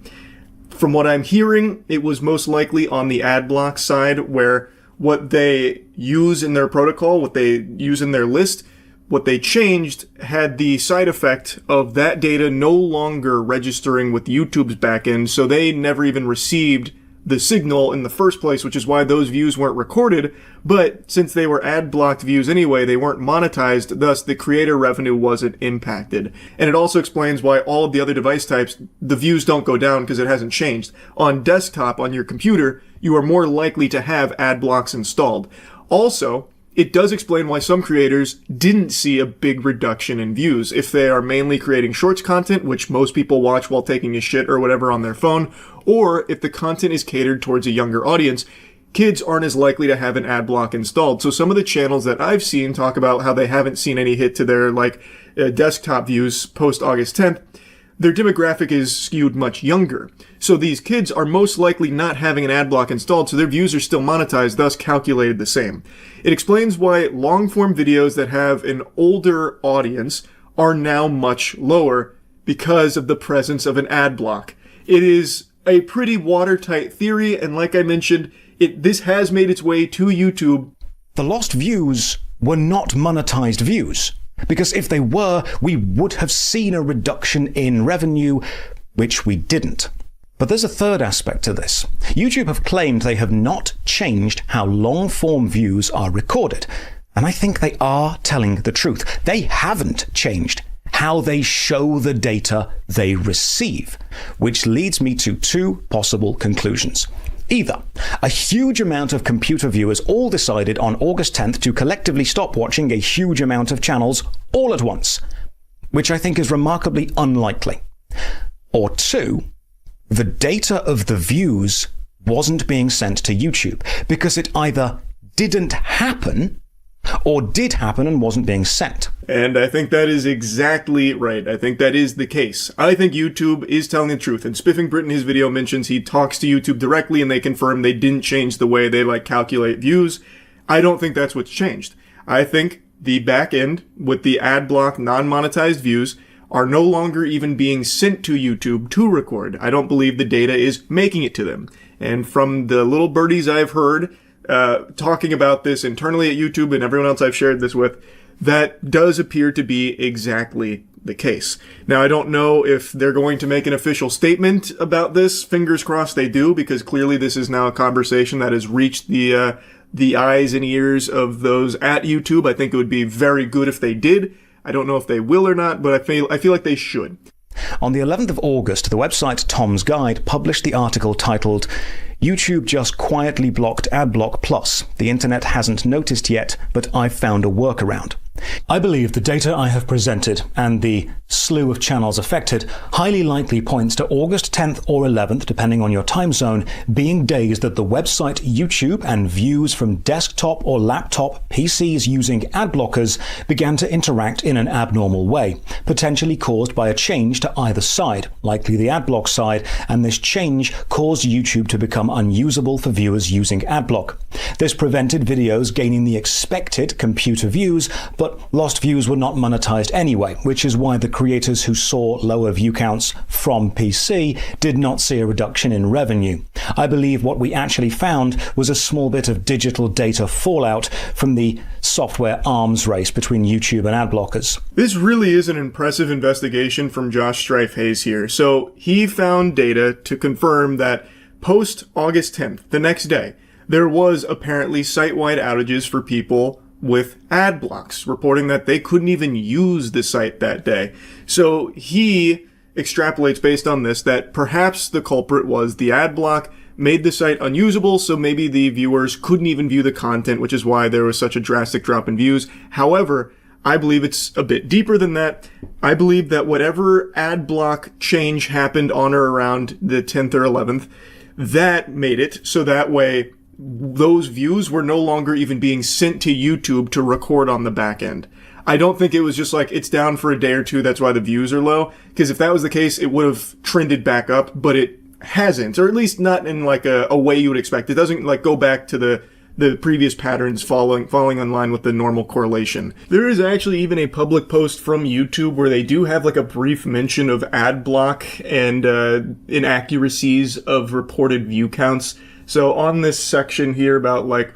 From what I'm hearing, it was most likely on the ad block side, where what they use in their protocol, what they use in their list, what they changed had the side effect of that data no longer registering with YouTube's backend, so they never even received the signal in the first place, which is why those views weren't recorded. But since they were ad blocked views anyway, they weren't monetized, thus the creator revenue wasn't impacted. And it also explains why all of the other device types, the views don't go down because it hasn't changed. On desktop, on your computer, you are more likely to have ad blocks installed. Also, it does explain why some creators didn't see a big reduction in views. If they are mainly creating shorts content, which most people watch while taking a shit or whatever on their phone, or if the content is catered towards a younger audience, kids aren't as likely to have an ad block installed. So some of the channels that I've seen talk about how they haven't seen any hit to their desktop views post August 10th, their demographic is skewed much younger. So these kids are most likely not having an ad block installed, so their views are still monetized, thus calculated the same. It explains why long-form videos that have an older audience are now much lower because of the presence of an ad block. It is a pretty watertight theory, and like I mentioned, this has made its way to YouTube. The lost views were not monetized views, because if they were, we would have seen a reduction in revenue, which we didn't. But there's a third aspect to this. YouTube have claimed they have not changed how long-form views are recorded, and I think they are telling the truth. They haven't changed how they show the data they receive, which leads me to two possible conclusions. Either a huge amount of computer viewers all decided on August 10th to collectively stop watching a huge amount of channels all at once, which I think is remarkably unlikely. Or two, the data of the views wasn't being sent to YouTube because it either didn't happen or did happen and wasn't being sent. And I think that is exactly right. I think that is the case. I think YouTube is telling the truth. And Spiffing Brit in his video mentions he talks to YouTube directly and they confirm they didn't change the way they calculate views. I don't think that's what's changed. I think the back end with the ad block non-monetized views are no longer even being sent to YouTube to record. I don't believe the data is making it to them. And from the little birdies I've heard talking about this internally at YouTube and everyone else I've shared this with, that does appear to be exactly the case. Now, I don't know if they're going to make an official statement about this. Fingers crossed they do, because clearly this is now a conversation that has reached the eyes and ears of those at YouTube. I think it would be very good if they did. I don't know if they will or not, but I feel like they should. On the 11th of August, the website Tom's Guide published the article titled, "YouTube just quietly blocked Adblock Plus. The internet hasn't noticed yet, but I've found a workaround." I believe the data I have presented and the slew of channels affected highly likely points to August 10th or 11th, depending on your time zone, being days that the website YouTube and views from desktop or laptop PCs using ad blockers began to interact in an abnormal way, potentially caused by a change to either side, likely the adblock side, and this change caused YouTube to become unusable for viewers using adblock. This prevented videos gaining the expected computer views, but lost views were not monetized anyway, which is why the creators who saw lower view counts from PC did not see a reduction in revenue. I believe what we actually found was a small bit of digital data fallout from the software arms race between YouTube and ad blockers. This really is an impressive investigation from Josh Strife Hayes here. So he found data to confirm that post August 10th, the next day, there was apparently site-wide outages for people with ad blocks, reporting that they couldn't even use the site that day. So he extrapolates based on this that perhaps the culprit was the ad block made the site unusable, so maybe the viewers couldn't even view the content, which is why there was such a drastic drop in views. However, I believe it's a bit deeper than that. I believe that whatever ad block change happened on or around the 10th or 11th, that made it so that way those views were no longer even being sent to YouTube to record on the back end. I don't think it was just like, it's down for a day or two, that's why the views are low. Because if that was the case, it would have trended back up, but it hasn't, or at least not in like a way you would expect. It doesn't like go back to the previous patterns falling in line with the normal correlation. There is actually even a public post from YouTube where they do have like a brief mention of ad block and inaccuracies of reported view counts. So on this section here about like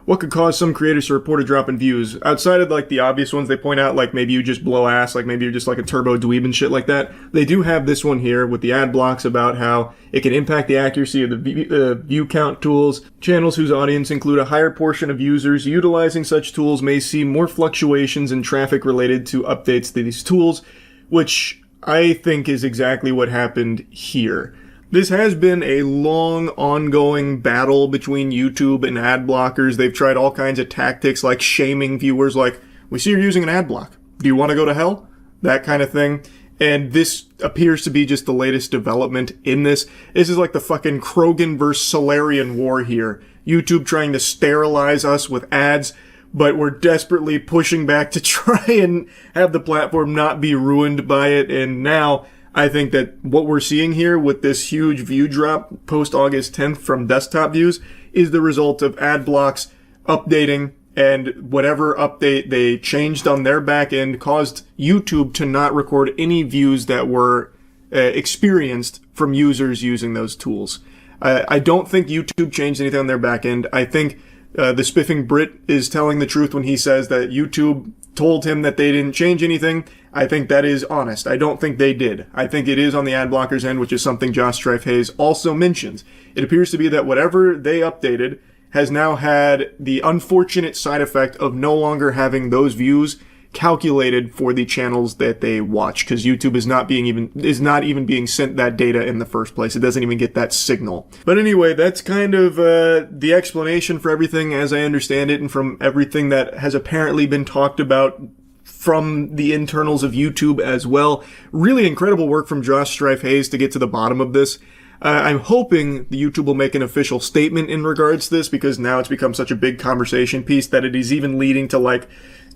what could cause some creators to report a drop in views, outside of like the obvious ones they point out, like maybe you just blow ass, like maybe you're just like a turbo dweeb and shit like that, they do have this one here with the ad blocks about how it can impact the accuracy of the view count tools. Channels whose audience include a higher portion of users utilizing such tools may see more fluctuations in traffic related to updates to these tools, which I think is exactly what happened here. This has been a long, ongoing battle between YouTube and ad blockers. They've tried all kinds of tactics like shaming viewers like, we see you're using an ad block. Do you want to go to hell? That kind of thing. And this appears to be just the latest development in this. This is like the fucking Krogan versus Solarian war here. YouTube trying to sterilize us with ads, but we're desperately pushing back to try and have the platform not be ruined by it. And now I think that what we're seeing here with this huge view drop post August 10th from desktop views is the result of ad blocks updating, and whatever update they changed on their back end caused YouTube to not record any views that were experienced from users using those tools. I don't think YouTube changed anything on their back end. I think the spiffing Brit is telling the truth when he says that YouTube told him that they didn't change anything. I think that is honest. I don't think they did. I think it is on the ad blockers end, which is something Josh Strife Hayes also mentions. It appears to be that whatever they updated has now had the unfortunate side effect of no longer having those views calculated for the channels that they watch, because YouTube is not even being sent that data in the first place. It doesn't even get that signal. But anyway, that's kind of the explanation for everything as I understand it, and from everything that has apparently been talked about from the internals of YouTube as well. Really incredible work from Josh Strife Hayes to get to the bottom of this. I'm hoping the YouTube will make an official statement in regards to this, because now it's become such a big conversation piece that it is even leading to like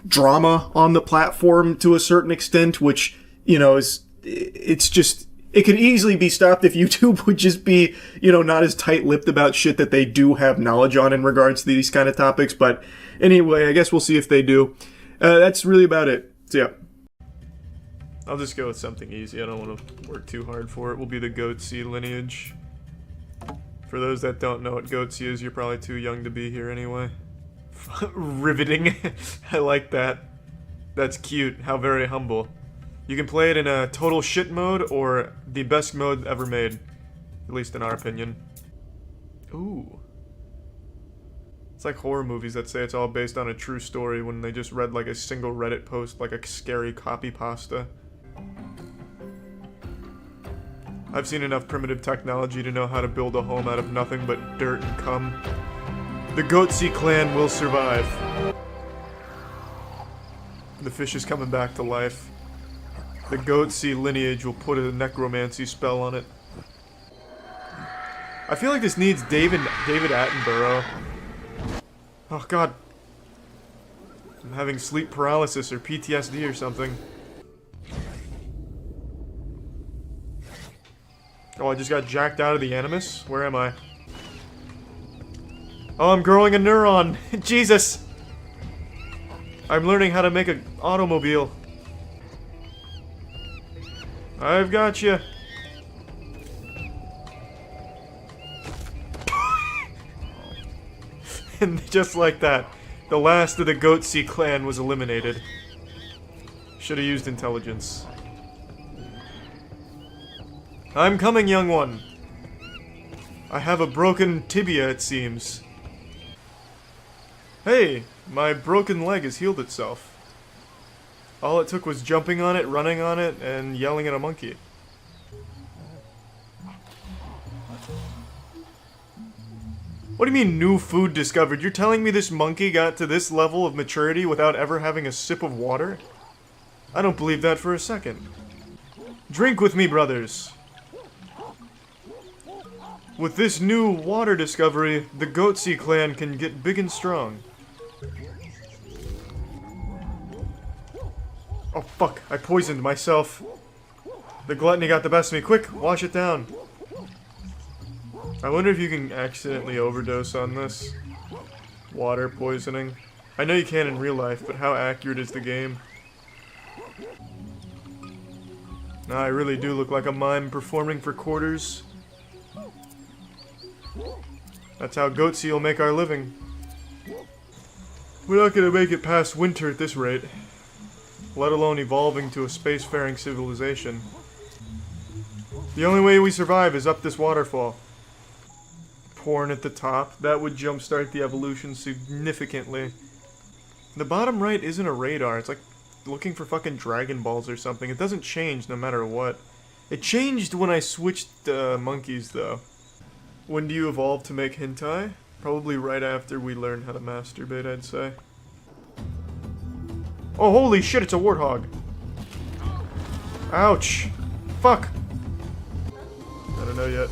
drama on the platform to a certain extent, which, you know, it's just, it could easily be stopped if YouTube would just be, you know, not as tight-lipped about shit that they do have knowledge on in regards to these kind of topics. But anyway, I guess we'll see if they do. That's really about it. So yeah. I'll just go with something easy. I don't want to work too hard for it. Will be the Goatsy lineage. For those that don't know what Goatsy is, you're probably too young to be here anyway. Riveting. I like that. That's cute. How very humble. You can play it in a total shit mode or the best mode ever made. At least in our opinion. Ooh. It's like horror movies that say it's all based on a true story when they just read like a single Reddit post, like a scary copy pasta. I've seen enough primitive technology to know how to build a home out of nothing but dirt and cum. The Goatsy clan will survive. The fish is coming back to life. The Goatsy lineage will put a necromancy spell on it. I feel like this needs David Attenborough. Oh god. I'm having sleep paralysis or PTSD or something. Oh, I just got jacked out of the Animus? Where am I? Oh, I'm growing a neuron! Jesus! I'm learning how to make an automobile. I've got you. And just like that, the last of the Goatsy clan was eliminated. Should have used intelligence. I'm coming, young one. I have a broken tibia, it seems. Hey, my broken leg has healed itself. All it took was jumping on it, running on it, and yelling at a monkey. What do you mean, new food discovered? You're telling me this monkey got to this level of maturity without ever having a sip of water? I don't believe that for a second. Drink with me, brothers. With this new water discovery, the Goatsy clan can get big and strong. Oh fuck, I poisoned myself. The gluttony got the best of me. Quick, wash it down. I wonder if you can accidentally overdose on this. Water poisoning. I know you can in real life, but how accurate is the game? Nah, I really do look like a mime performing for quarters. That's how Goatsy will make our living. We're not gonna make it past winter at this rate. Let alone evolving to a spacefaring civilization. The only way we survive is up this waterfall. Porn at the top. That would jumpstart the evolution significantly. The bottom right isn't a radar. It's like looking for fucking Dragon Balls or something. It doesn't change no matter what. It changed when I switched monkeys, though. When do you evolve to make hentai? Probably right after we learn how to masturbate, I'd say. Oh, holy shit, it's a warthog. Ouch. Fuck. I don't know yet.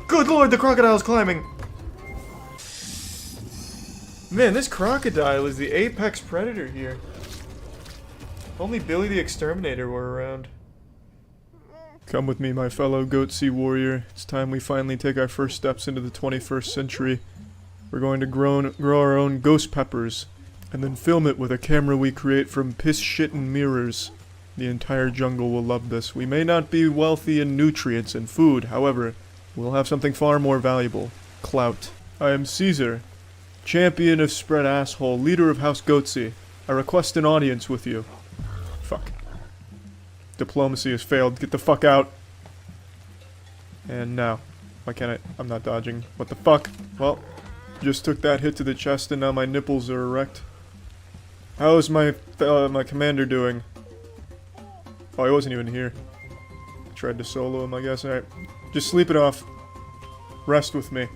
Good lord, the crocodile's climbing! Man, this crocodile is the apex predator here. If only Billy the Exterminator were around. Come with me, my fellow Goatsy warrior. It's time we finally take our first steps into the 21st century. We're going to grow our own ghost peppers, and then film it with a camera we create from piss, shit, and mirrors. The entire jungle will love this. We may not be wealthy in nutrients and food, however, we'll have something far more valuable. Clout. I am Caesar, champion of spread asshole, leader of House Goatsy. I request an audience with you. Fuck. Diplomacy has failed. Get the fuck out. And now. Why can't I? I'm not dodging. What the fuck? Well, just took that hit to the chest and now my nipples are erect. How is my commander doing? Oh, he wasn't even here. Tried to solo him, I guess. Alright. Just sleep it off. Rest with me.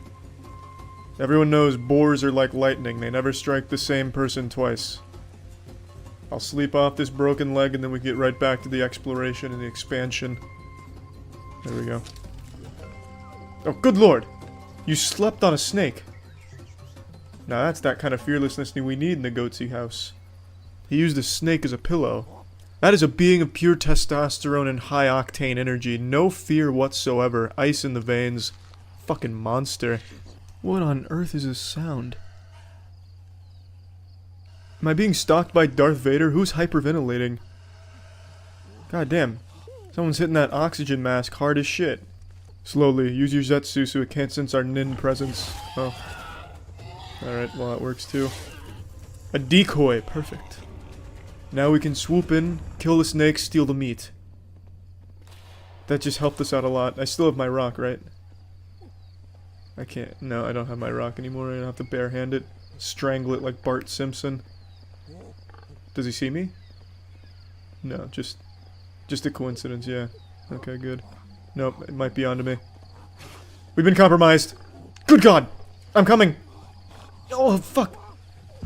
Everyone knows boars are like lightning. They never strike the same person twice. I'll sleep off this broken leg and then we get right back to the exploration and the expansion. There we go. Oh, good lord! You slept on a snake. Now that's that kind of fearlessness we need in the Goatsy house. He used a snake as a pillow. That is a being of pure testosterone and high-octane energy. No fear whatsoever. Ice in the veins. Fucking monster. What on earth is this sound? Am I being stalked by Darth Vader? Who's hyperventilating? God damn. Someone's hitting that oxygen mask hard as shit. Slowly. Use your Zetsu so it can't sense our Nin presence. Oh. Alright, well that works too. A decoy. Perfect. Now we can swoop in, kill the snake, steal the meat. That just helped us out a lot. I still have my rock, right? I can't. No, I don't have my rock anymore. I have to barehand it. Strangle it like Bart Simpson. Does he see me? No, just a coincidence, yeah. Okay, good. Nope, it might be onto me. We've been compromised. Good God! I'm coming! Oh, fuck!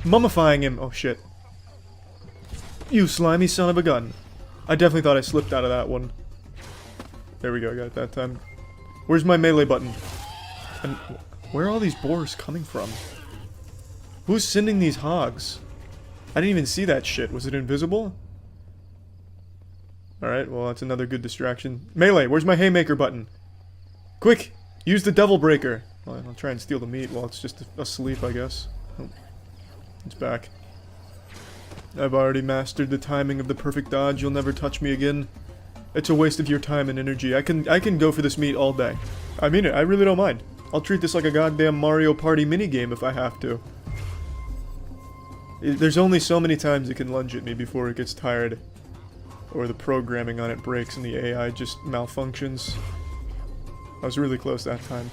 Mummifying him. Oh shit. You slimy son of a gun. I definitely thought I slipped out of that one. There we go, I got it that time. Where's my melee button? And where are all these boars coming from? Who's sending these hogs? I didn't even see that shit. Was it invisible? Alright, well that's another good distraction. Melee, where's my haymaker button? Quick! Use the devil breaker! Well, I'll try and steal the meat while it's just asleep, I guess. Oh. It's back. I've already mastered the timing of the perfect dodge. You'll never touch me again. It's a waste of your time and energy. I can go for this meat all day. I mean it, I really don't mind. I'll treat this like a goddamn Mario Party minigame if I have to. There's only so many times it can lunge at me before it gets tired. Or the programming on it breaks and the AI just malfunctions. I was really close that time.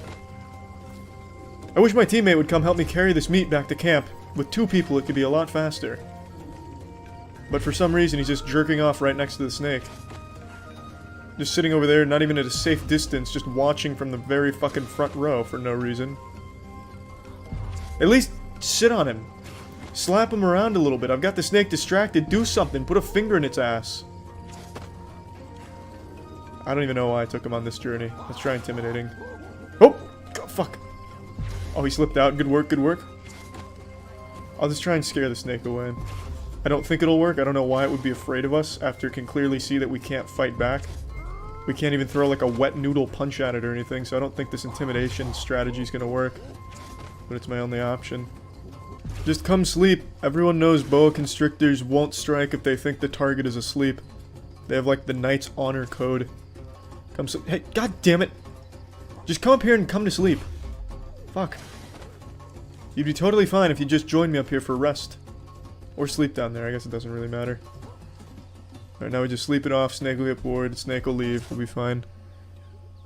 I wish my teammate would come help me carry this meat back to camp. With 2 people it could be a lot faster. But for some reason he's just jerking off right next to the snake. Just sitting over there, not even at a safe distance, just watching from the very fucking front row for no reason. At least sit on him. Slap him around a little bit. I've got the snake distracted. Do something. Put a finger in its ass. I don't even know why I took him on this journey. Let's try intimidating. Oh! God, fuck. Oh, he slipped out. Good work, good work. I'll just try and scare the snake away. I don't think it'll work. I don't know why it would be afraid of us after it can clearly see that we can't fight back. We can't even throw like a wet noodle punch at it or anything, so I don't think this intimidation strategy is gonna work. But it's my only option. Just come sleep. Everyone knows boa constrictors won't strike if they think the target is asleep. They have like the Knight's Honor code. Come sleep. Hey, god damn it! Just come up here and come to sleep. Fuck. You'd be totally fine if you just joined me up here for rest. Or sleep down there, I guess it doesn't really matter. Alright, now we just sleep it off, snake will get bored, snake will leave, we'll be fine.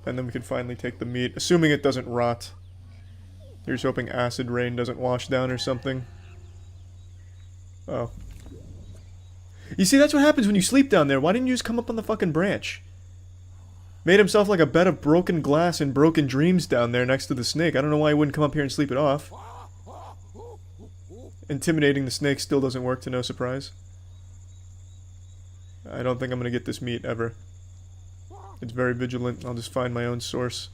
And then we can finally take the meat, assuming it doesn't rot. You're just hoping acid rain doesn't wash down or something. Oh. You see, that's what happens when you sleep down there. Why didn't you just come up on the fucking branch? Made himself like a bed of broken glass and broken dreams down there next to the snake. I don't know why he wouldn't come up here and sleep it off. Intimidating the snake still doesn't work, to no surprise. I don't think I'm gonna get this meat ever. It's very vigilant. I'll just find my own source.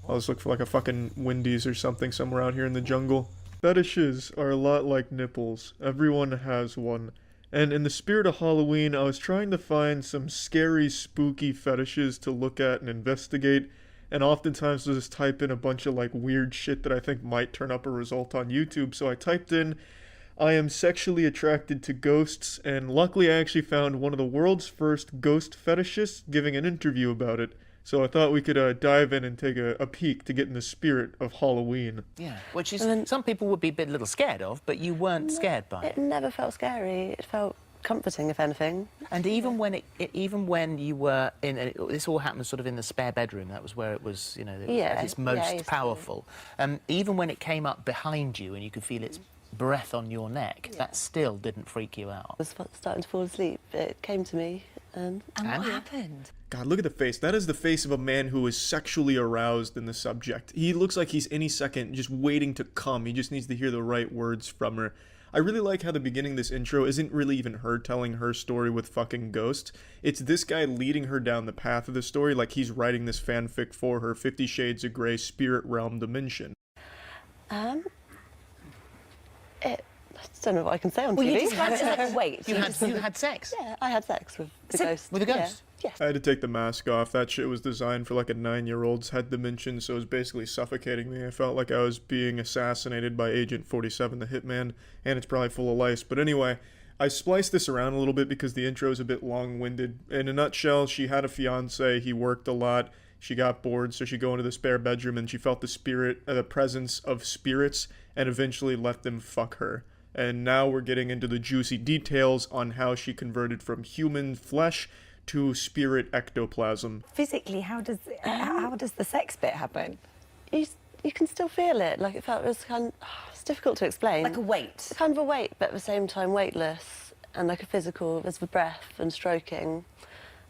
I'll just look for like a fucking Wendy's or something somewhere out here in the jungle. Fetishes are a lot like nipples. Everyone has one. And in the spirit of Halloween, I was trying to find some scary, spooky fetishes to look at and investigate. And oftentimes I'll just type in a bunch of like weird shit that I think might turn up a result on YouTube. So I typed in, I am sexually attracted to ghosts, and luckily I actually found one of the world's first ghost fetishists giving an interview about it. So I thought we could dive in and take a peek to get in the spirit of Halloween. Yeah, which is some people would be a little scared of, but you weren't scared by it. It never felt scary. It felt comforting, if anything. And even when even when you were in, this all happened sort of in the spare bedroom. That was where it was, you know, at its most powerful. Even when it came up behind you and you could feel its breath on your neck, that still didn't freak you out. I was starting to fall asleep. It came to me, and what happened? God, look at the face. That is the face of a man who is sexually aroused in the subject. He looks like he's any second just waiting to come. He just needs to hear the right words from her. I really like how the beginning of this intro isn't really even her telling her story with fucking ghosts. It's this guy leading her down the path of the story like he's writing this fanfic for her, 50 Shades of Grey spirit realm dimension. I just don't know what I can say on TV. You just wait. You had sex? Yeah, I had sex with the ghost. With a ghost? Yeah. I had to take the mask off. That shit was designed for like a 9-year-old's head dimension, so it was basically suffocating me. I felt like I was being assassinated by Agent 47, the hitman, and it's probably full of lice. But anyway, I spliced this around a little bit because the intro is a bit long-winded. In a nutshell, she had a fiance, he worked a lot, she got bored, so she'd go into the spare bedroom and she felt the presence of spirits, and eventually let them fuck her. And now we're getting into the juicy details on how she converted from human flesh to spirit ectoplasm. Physically, how does the sex bit happen? You can still feel it. Like it was kind of, it's difficult to explain. Like a weight? Kind of a weight, but at the same time weightless. And like a physical, there's the breath and stroking.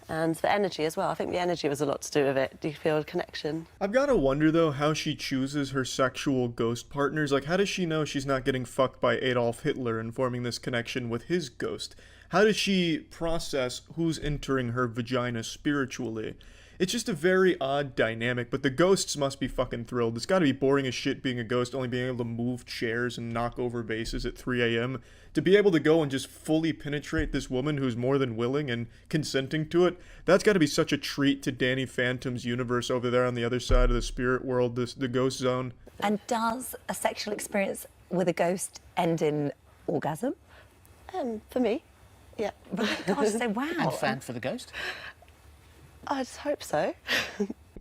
And the energy as well. I think the energy was a lot to do with it. Do you feel a connection? I've got to wonder, though, how she chooses her sexual ghost partners. Like, how does she know she's not getting fucked by Adolf Hitler and forming this connection with his ghost? How does she process who's entering her vagina spiritually? It's just a very odd dynamic, but the ghosts must be fucking thrilled. It's gotta be boring as shit being a ghost, only being able to move chairs and knock over vases at 3 a.m. To be able to go and just fully penetrate this woman who's more than willing and consenting to it, that's gotta be such a treat to Danny Phantom's universe over there on the other side of the spirit world, the ghost zone. And does a sexual experience with a ghost end in orgasm? For me, yeah. Gosh, so wow. And fan for the ghost? I just hope so.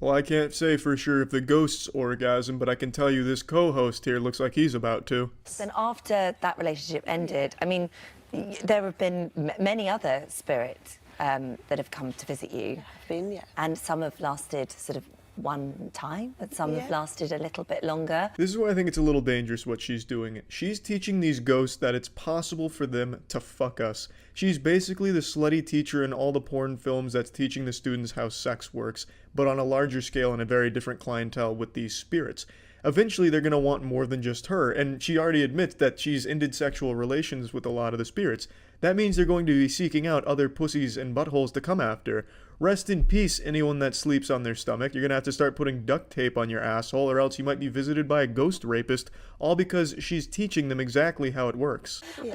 Well, I can't say for sure if the ghost's orgasm, but I can tell you this co-host here looks like he's about to. Then after that relationship ended, I mean, there have been many other spirits that have come to visit you. Have been, yeah. And some have lasted sort of one time, but some have lasted a little bit longer. This is why I think it's a little dangerous what she's doing. She's teaching these ghosts that it's possible for them to fuck us. She's basically the slutty teacher in all the porn films that's teaching the students how sex works, but on a larger scale and a very different clientele with these spirits. Eventually, they're going to want more than just her, and she already admits that she's ended sexual relations with a lot of the spirits. That means they're going to be seeking out other pussies and buttholes to come after. Rest in peace, anyone that sleeps on their stomach. You're going to have to start putting duct tape on your asshole, or else you might be visited by a ghost rapist, all because she's teaching them exactly how it works. Yeah.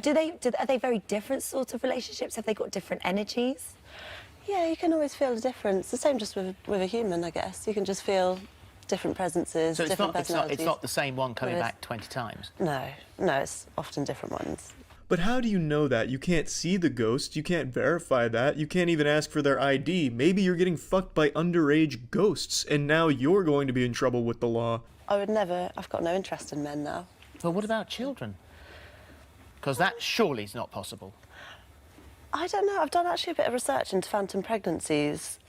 Are they very different sorts of relationships? Have they got different energies? Yeah, you can always feel a difference. The same just with a human, I guess. You can just feel different presences, so different personalities. It's not the same one coming back 20 times? No, it's often different ones. But how do you know that? You can't see the ghost, you can't verify that, you can't even ask for their ID. Maybe you're getting fucked by underage ghosts, and now you're going to be in trouble with the law. I would never, I've got no interest in men now. But what about children? Because that surely is not possible. I don't know, I've done actually a bit of research into phantom pregnancies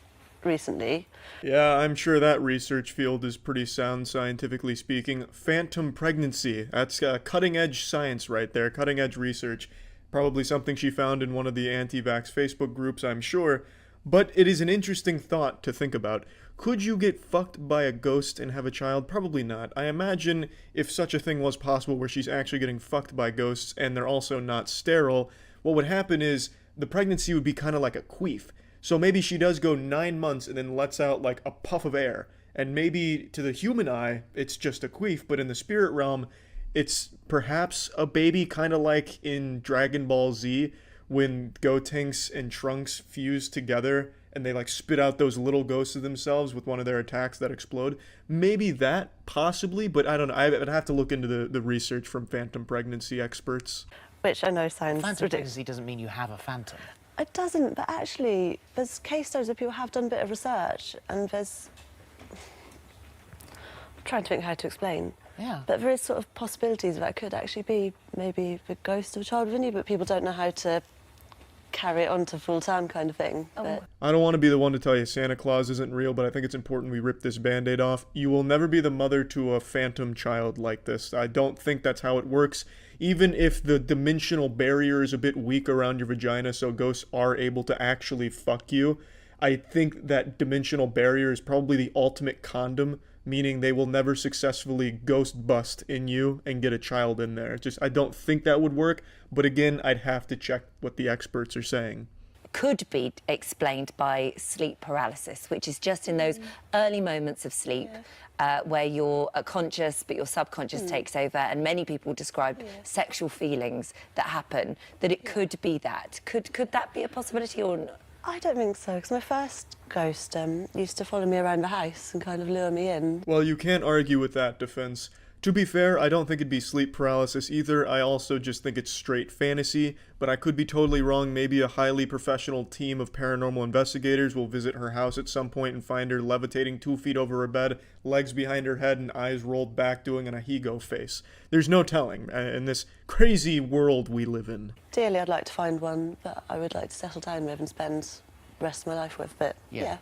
recently. Yeah, I'm sure that research field is pretty sound, scientifically speaking. Phantom pregnancy, that's cutting-edge science right there, cutting-edge research. Probably something she found in one of the anti-vax Facebook groups, I'm sure. But it is an interesting thought to think about. Could you get fucked by a ghost and have a child? Probably not. I imagine if such a thing was possible where she's actually getting fucked by ghosts and they're also not sterile, what would happen is the pregnancy would be kind of like a queef. So maybe she does go 9 months and then lets out like a puff of air. And maybe to the human eye, it's just a queef, but in the spirit realm, it's perhaps a baby, kind of like in Dragon Ball Z when Gotenks and Trunks fuse together and they like spit out those little ghosts of themselves with one of their attacks that explode. Maybe that, possibly, but I don't know. I would have to look into the research from phantom pregnancy experts. Which I know sounds Phantom ridiculous. pregnancy doesn't mean you have a phantom. It doesn't, but actually, there's case studies where people have done a bit of research, and there's... I'm trying to think how to explain. Yeah. But there is sort of possibilities that it could actually be maybe the ghost of a child within you, but people don't know how to carry it on to full term kind of thing. But I don't want to be the one to tell you Santa Claus isn't real, but I think it's important we rip this Band-Aid off. You will never be the mother to a phantom child like this. I don't think that's how it works. Even if the dimensional barrier is a bit weak around your vagina so ghosts are able to actually fuck you, I think that dimensional barrier is probably the ultimate condom, meaning they will never successfully ghost bust in you and get a child in there. I don't think that would work, but again, I'd have to check what the experts are saying. Could be explained by sleep paralysis, which is just in those early moments of sleep where you're conscious but your subconscious takes over, and many people describe sexual feelings that happen, that it could be that. Could that be a possibility or not? I don't think so, because my first ghost used to follow me around the house and kind of lure me in. Well, you can't argue with that defense. To be fair, I don't think it'd be sleep paralysis either. I also just think it's straight fantasy, but I could be totally wrong. Maybe a highly professional team of paranormal investigators will visit her house at some point and find her levitating 2 feet over her bed, legs behind her head and eyes rolled back doing an ahigo face. There's no telling in this crazy world we live in. Ideally, I'd like to find one that I would like to settle down with and spend rest of my life with. But yeah,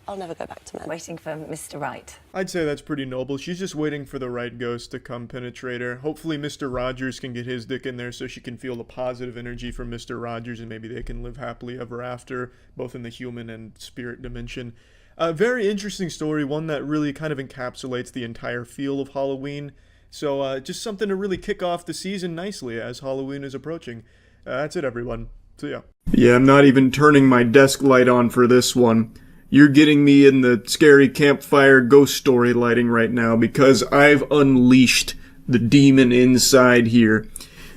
I'll never go back to men. Waiting for Mr. Right. I'd say that's pretty noble. She's just waiting for the right ghost to come penetrate her. Hopefully Mr. Rogers can get his dick in there so she can feel the positive energy from Mr. Rogers, and maybe they can live happily ever after, both in the human and spirit dimension. A very interesting story, one that really kind of encapsulates the entire feel of Halloween. So just something to really kick off the season nicely as Halloween is approaching. That's it, everyone. So yeah. Yeah, I'm not even turning my desk light on for this one. You're getting me in the scary campfire ghost story lighting right now because I've unleashed the demon inside here.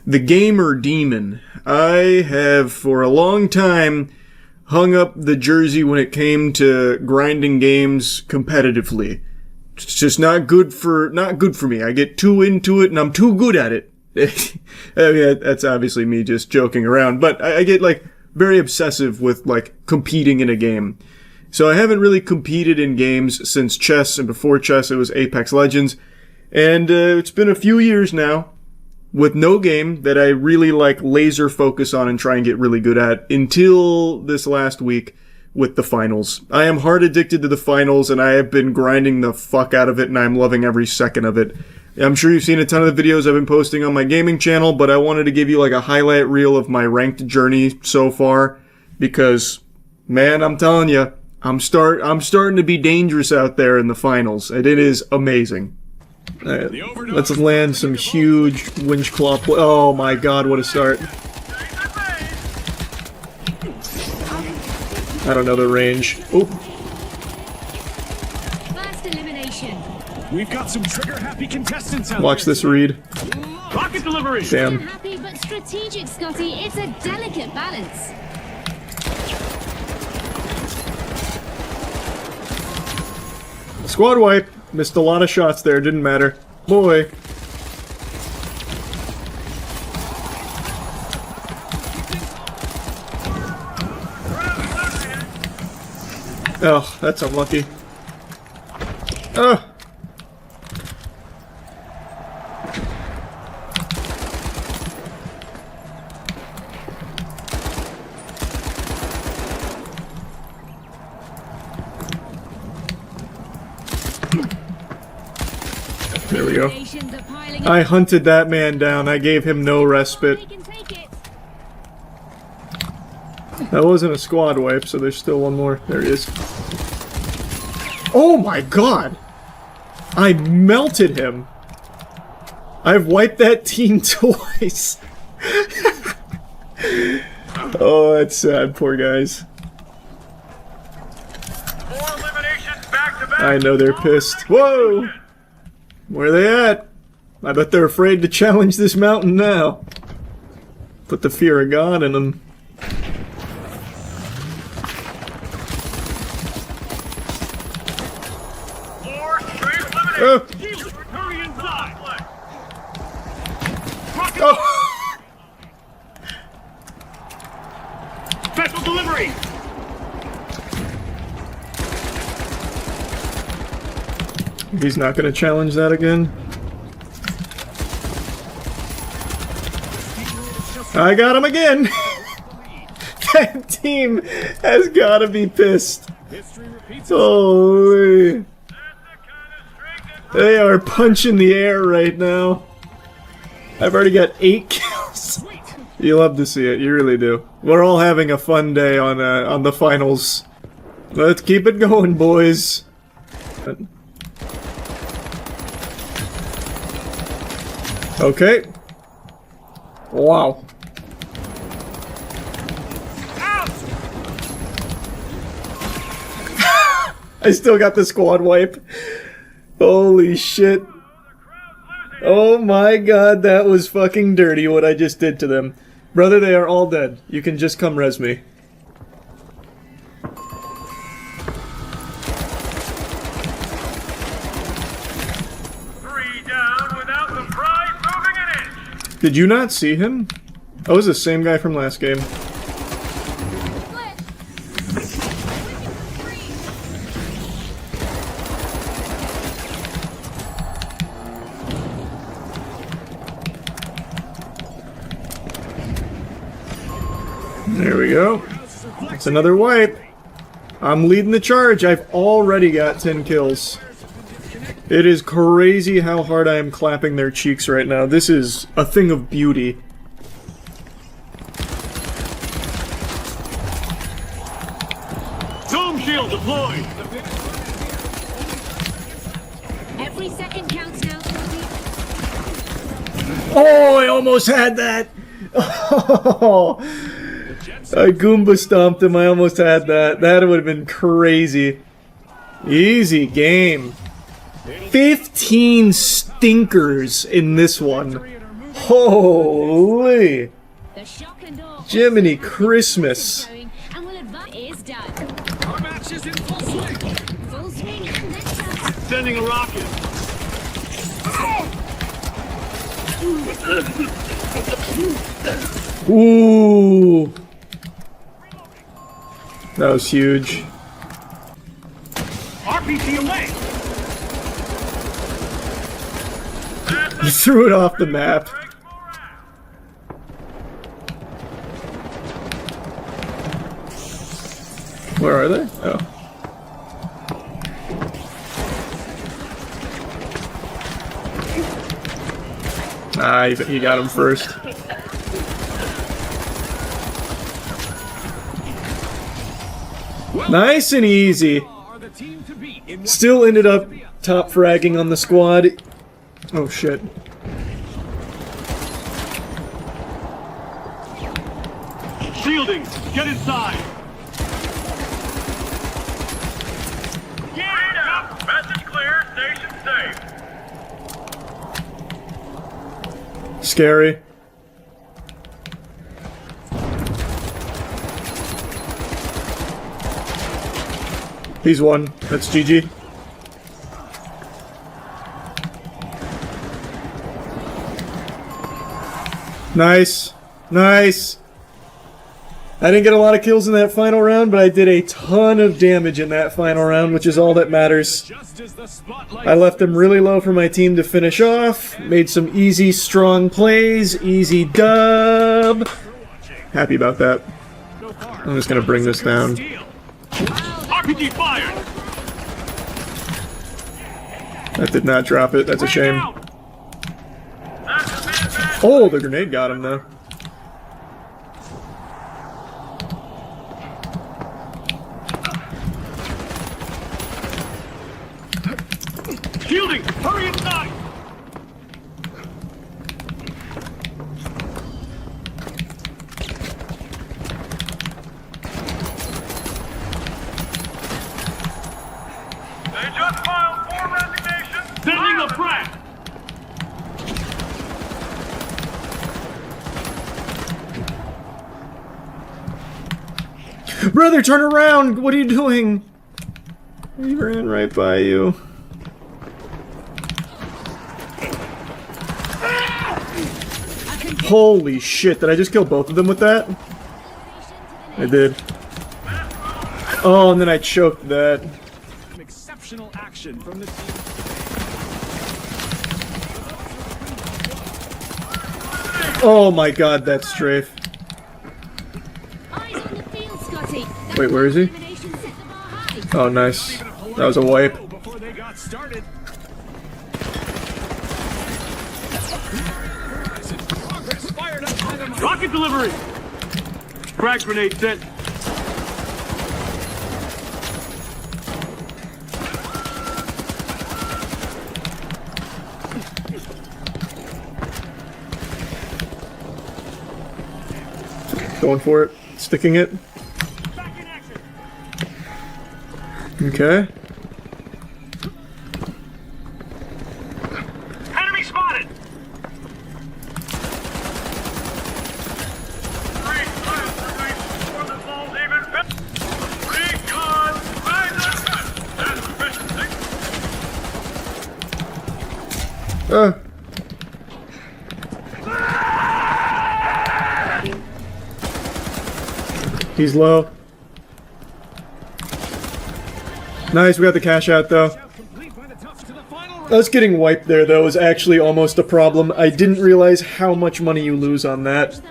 The gamer demon. I have for a long time hung up the jersey when it came to grinding games competitively. It's just not good for me. I get too into it and I'm too good at it. I mean, that's obviously me just joking around, but I get like very obsessive with like competing in a game. So I haven't really competed in games since chess, and before chess it was Apex Legends. And it's been a few years now with no game that I really like laser focus on and try and get really good at until this last week with the finals. I am hard addicted to the finals and I have been grinding the fuck out of it and I'm loving every second of it. I'm sure you've seen a ton of the videos I've been posting on my gaming channel, but I wanted to give you like a highlight reel of my ranked journey so far because, man, I'm telling you, I'm starting to be dangerous out there in the finals, and it is amazing. Let's land some huge winch claw. Oh my god, what a start. I don't know the range. Oh. First elimination. We've got some trigger-happy contestants out Watch this read. Rocket delivery. Damn. Happy but strategic, Scotty. It's a delicate balance. Squad wipe. Missed a lot of shots there. Didn't matter. Boy. Oh, that's unlucky. Oh. There we go. I hunted that man down. I gave him no respite. That wasn't a squad wipe, so there's still one more. There he is. Oh my god! I melted him. I've wiped that team twice. Oh, that's sad, poor guys. I know they're pissed. Whoa! Where are they at? I bet they're afraid to challenge this mountain now. Put the fear of God in them. Oh! Oh! Special delivery. He's not gonna challenge that again. I got him again! That team has gotta be pissed. Holy. They are punching the air right now. I've already got 8 kills. You love to see it, you really do. We're all having a fun day on the finals. Let's keep it going, boys. Okay. Wow. I still got the squad wipe. Holy shit. Oh my god, that was fucking dirty what I just did to them. Brother, they are all dead. You can just come res me. Did you not see him? Oh, it was the same guy from last game. There we go. That's another wipe. I'm leading the charge. I've already got 10 kills. It is crazy how hard I am clapping their cheeks right now. This is a thing of beauty. Dome shield deployed. Every second counts now. Oh, I almost had that. Oh, I Goomba stomped him. I almost had that. That would have been crazy. Easy game. 15 stinkers in this one. Holy. Jiminy Christmas. Sending a rocket. Ooh. That was huge. RPG away. You threw it off the map. Where are they? Oh. Ah, you got him first. Nice and easy. Still ended up top fragging on the squad. Oh shit. Shielding. Get inside. Get up. Message clear. Station safe. Scary. He's one. That's GG. Nice. Nice. I didn't get a lot of kills in that final round, but I did a ton of damage in that final round, which is all that matters. I left them really low for my team to finish off. Made some easy, strong plays. Easy dub. Happy about that. I'm just gonna bring this down. RPG fired. That did not drop it. That's a shame. Oh, the grenade got him, though. Shielding. Hurry inside. They just filed 4 resignations. Sending a frag. Brother, turn around! What are you doing? He ran right by you. Holy shit, did I just kill both of them with that? I did. Oh, and then I choked that. Exceptional action from the team. Oh my god, that strafe. Wait, where is he? Oh, nice. That was a wipe. Before they got started. Rocket delivery. Frag grenade sent. Going for it. Sticking it. Okay. Enemy spotted. He's low. Nice, we got the cash out though. Us getting wiped there though is actually almost a problem. I didn't realize how much money you lose on that.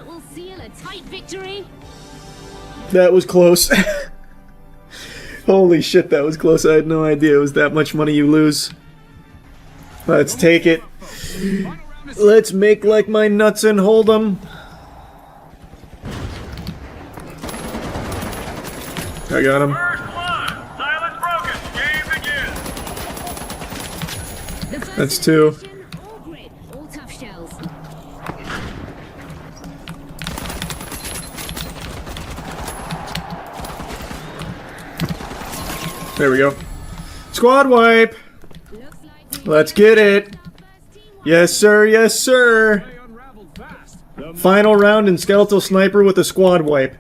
That was close. Holy shit, that was close. I had no idea it was that much money you lose. Let's take it. Let's make like my nuts and hold 'em. I got him. That's 2. All tough shells. There we go. Squad wipe. Let's get it. Yes, sir. Yes, sir. Final round in Skeletal Sniper with a squad wipe.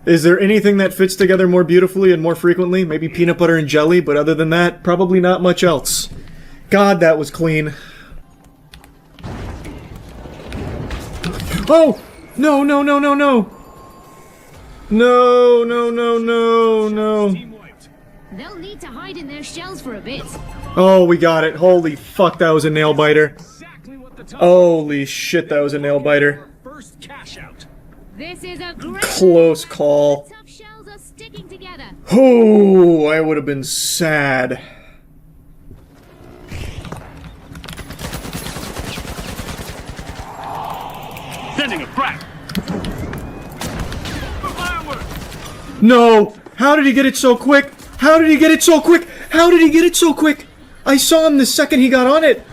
Is there anything that fits together more beautifully and more frequently? Maybe peanut butter and jelly, but other than that, probably not much else. God, that was clean. Oh! No, no, no, no, no! No, no, no, no, no. They'll need to hide in their shells for a bit. Oh, we got it. Holy fuck, that was a nail biter. Holy shit, that was a nail biter. This is a great Close call. tough shells are sticking together. Oh, I would have been sad. Sending a frag. No! How did he get it so quick? How did he get it so quick? How did he get it so quick? I saw him the second he got on it.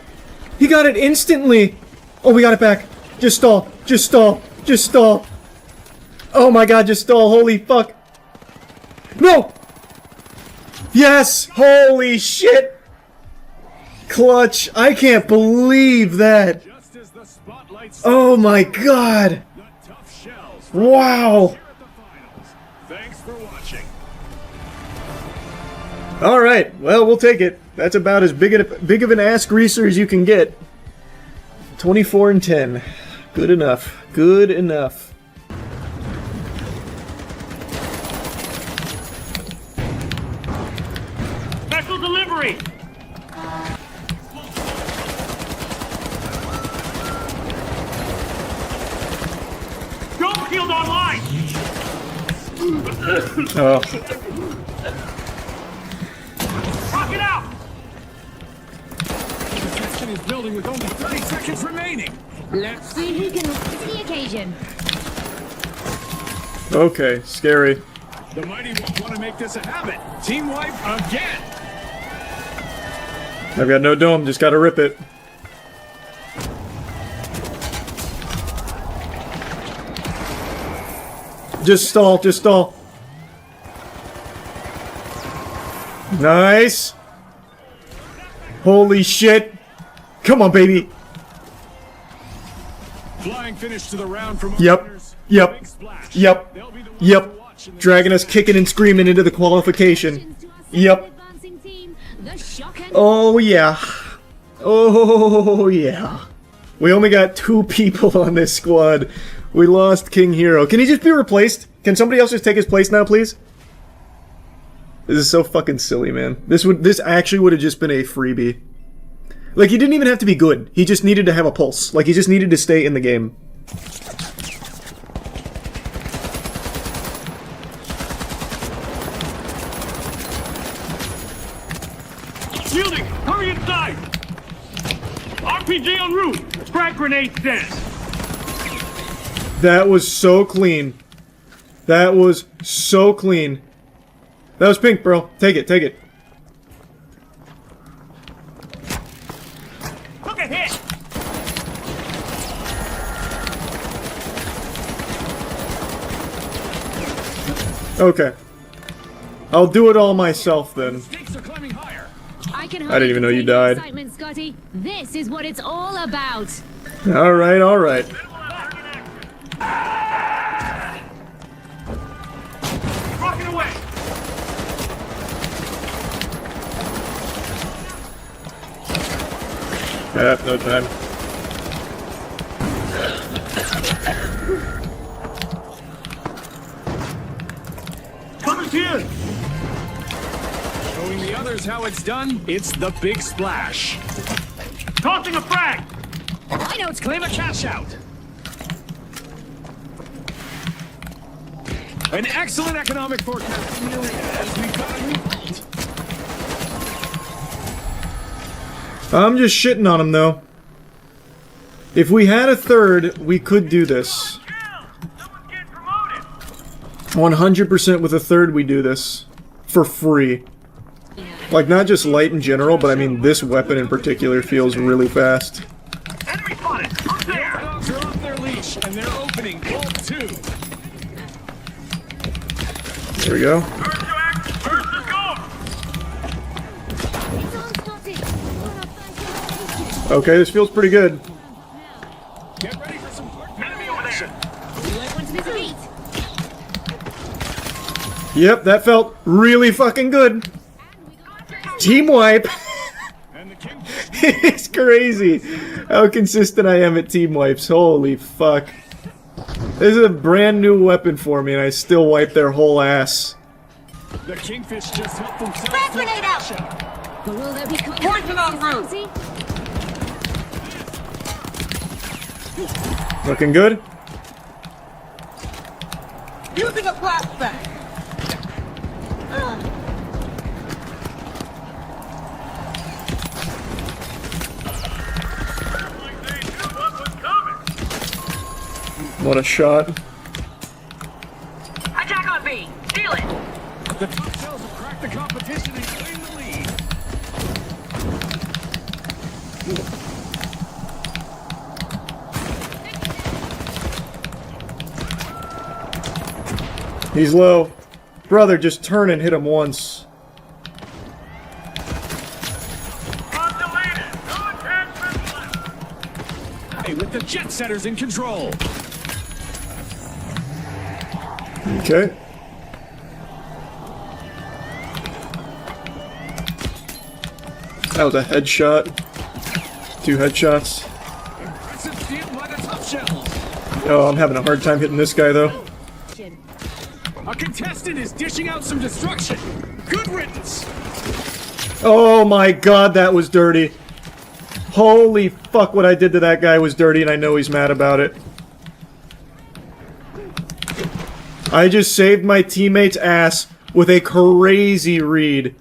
He got it instantly. Oh, we got it back. Just stall. Just stall. Just stall. Oh my god, just stall. Holy fuck. No! Yes! Holy shit! Clutch. I can't believe that. Oh my god. Wow. Thanks for watching. Alright, well, we'll take it. That's about as big of an ass greaser as you can get. 24 and 10. Good enough. Good enough. Special delivery. Drone shield online. Oh. Rock it out. The section is building with only 30 seconds remaining. Let's see who can rise to the occasion. Okay, scary. The mighty want to make this a habit. Team wipe again. I've got no dome, just gotta rip it. Just stall, just stall. Nice. Holy shit. Come on, baby. Flying finish to the round from Yep. Yep. Yep. Yep. Dragging us kicking and screaming into the qualification. Yep. Oh yeah. Oh yeah. We only got 2 people on this squad. We lost King Hero. Can he just be replaced? Can somebody else just take his place now, please? This is so fucking silly, man. This actually would have just been a freebie. Like, he didn't even have to be good. He just needed to have a pulse. Like, he just needed to stay in the game. Shielding, hurry inside. RPG en route. Frag grenade set. That was so clean. That was so clean. That was pink, bro. Take it, take it. Look at hit. Okay. I'll do it all myself then. I didn't even know you died. Excitement, Scotty. This is what it's all about. Alright, alright. Rocking away. No time. Cover's here. Showing the others how it's done. It's the big splash. Tossing a frag. I know it's Claim a cash out. An excellent economic forecast. As we got a new vault. I'm just shitting on him, though. If we had a third, we could do this. 100% with a third, we do this. For free. Like, not just light in general, but I mean, this weapon in particular feels really fast. Enemy spotted. Up there. The dogs are off their leash, and they're opening Vault 2. There we go. Okay, this feels pretty good. Get ready for some enemy over there. Yep, that felt really fucking good. Team wipe. It's crazy how consistent I am at team wipes. Holy fuck. This is a brand new weapon for me and I still wipe their whole ass. The Kingfish just helped themselves. Frag grenade out! But will there be poison on route? Looking good? Using a flashbang. What a shot. Attack on B. Steal it. The top shells have cracked the competition and claimed the lead. He's low. Brother, just turn and hit him once. Hey, with the jet setters in control. Okay. That was a headshot. 2 headshots. Impressive steal by the top shells. Oh, I'm having a hard time hitting this guy, though. A contestant is dishing out some destruction. Good riddance. Oh my god, that was dirty. Holy fuck, what I did to that guy was dirty, and I know he's mad about it. I just saved my teammate's ass with a crazy read.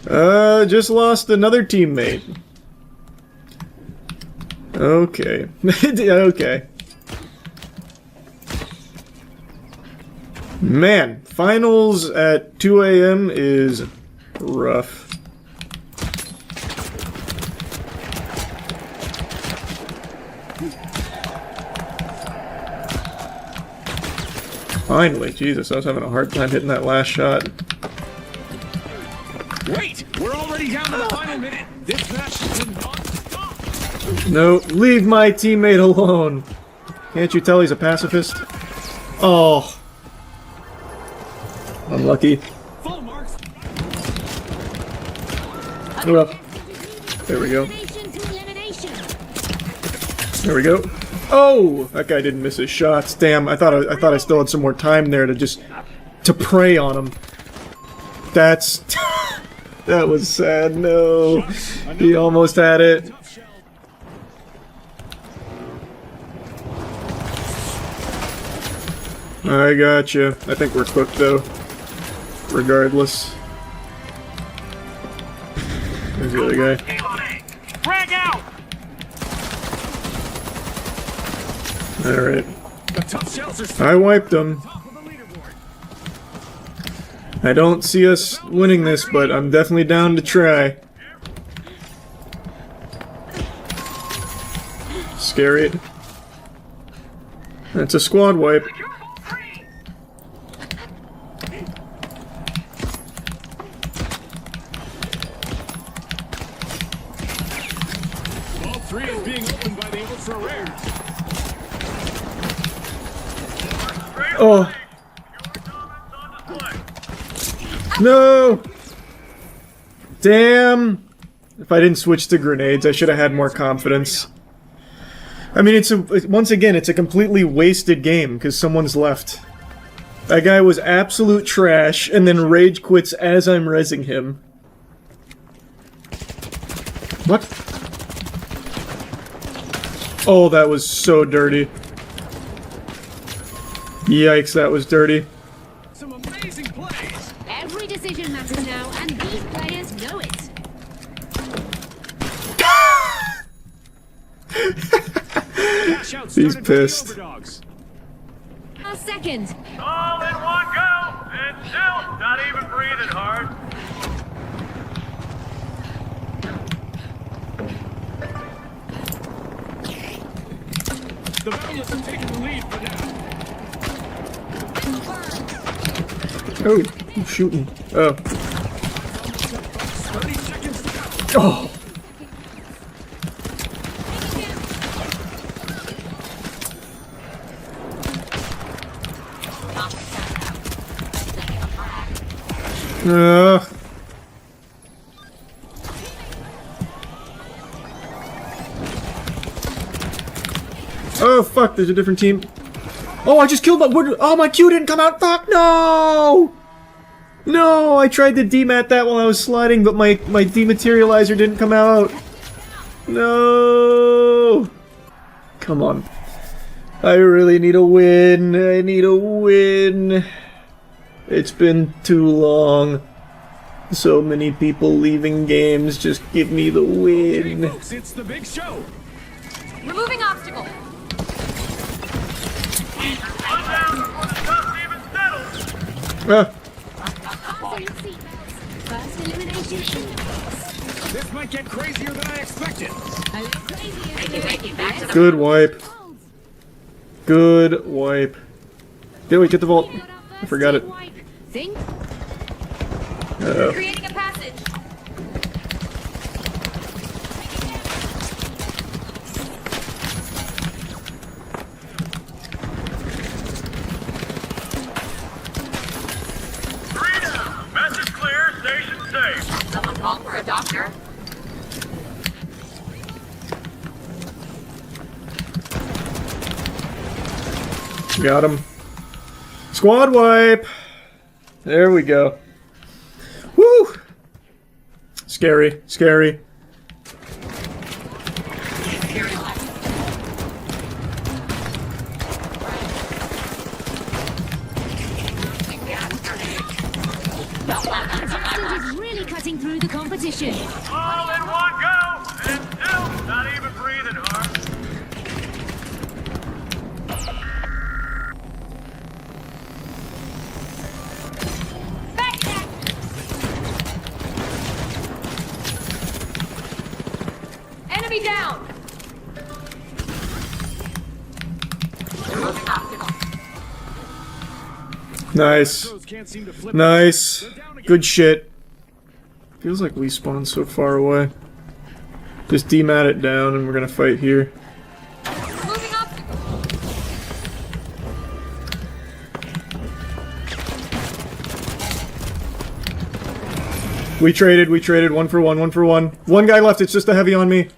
Just lost another teammate. Okay. Okay. Man, finals at 2 a.m. is rough. Finally, Jesus, I was having a hard time hitting that last shot. Wait, we're already down to the final minute. This match is not stop. No, leave my teammate alone. Can't you tell he's a pacifist? Oh. Unlucky. Full marks. Well, there we go. There we go. Oh, that guy didn't miss his shots. Damn, I thought I still had some more time there to prey on him. That's that was sad. No, he almost had it. I gotcha. I think we're cooked though. Regardless. There's the other guy. Frag out. Alright. I wiped them. I don't see us winning this, but I'm definitely down to try. Scary. That's a squad wipe. Vault 3 is being opened by the ultra rare. Oh. No! Damn! If I didn't switch to grenades, I should have had more confidence. I mean, once again, it's a completely wasted game, because someone's left. That guy was absolute trash, and then rage quits as I'm rezzing him. What? Oh, that was so dirty. Yikes, that was dirty. Some amazing plays. Every decision matters now, and these players know it. He's pissed. A second. All in one go, and still not even breathing hard. The Boundless are taking the lead for now. Oh, I'm shooting. Oh. 30 seconds to go. Oh. Oh fuck, there's a different team. Oh, I just killed my wood. Oh, my Q didn't come out. Fuck, no! No, I tried to demat that while I was sliding, but my dematerializer didn't come out. No! Come on. I really need a win. I need a win. It's been too long. So many people leaving games. Just give me the win. Okay, folks, it's the big show. Removing obstacle. Ah. First elimination. This might get crazier than I expected. A little crazier. Good wipe. Good wipe. Did we get the vault? I forgot it. Think. Uh-oh. Creating a passage. Message clear, station safe. Someone call for a doctor. Got him. Squad wipe. There we go. Woo! Scary, scary. Contestant is really cutting through the competition. All in one go, and still not even breathing hard. Enemy down. Nice. Nice. Good shit. Feels like we spawned so far away. Just demat it down and we're gonna fight here. Moving obstacle. We traded, 1 for 1, 1 for 1. One guy left, it's just a heavy on me.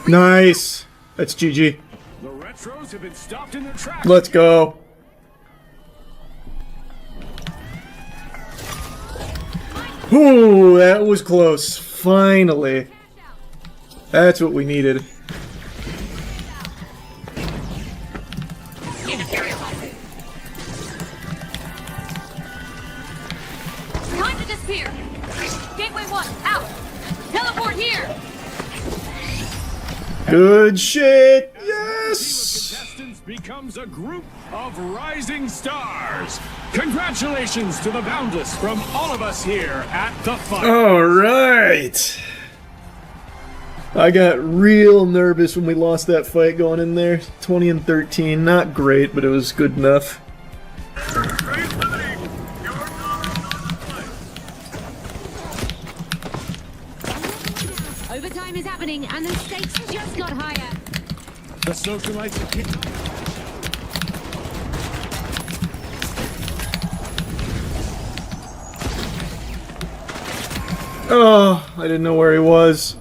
Nice. That's GG. The Retros have been stopped in their tracks. Let's go. Ooh, that was close. Finally. That's what we needed. Time to disappear. Gateway 1, out. Teleport here. Good shit. Yes. Contestants becomes a group of rising stars. Congratulations to the Boundless from all of us here at the fight. All right. I got real nervous when we lost that fight going in there. 20 and 13. Not great, but it was good enough. Overtime is happening, and the stakes just got higher. The socialites have kicked off. Oh, I didn't know where he was.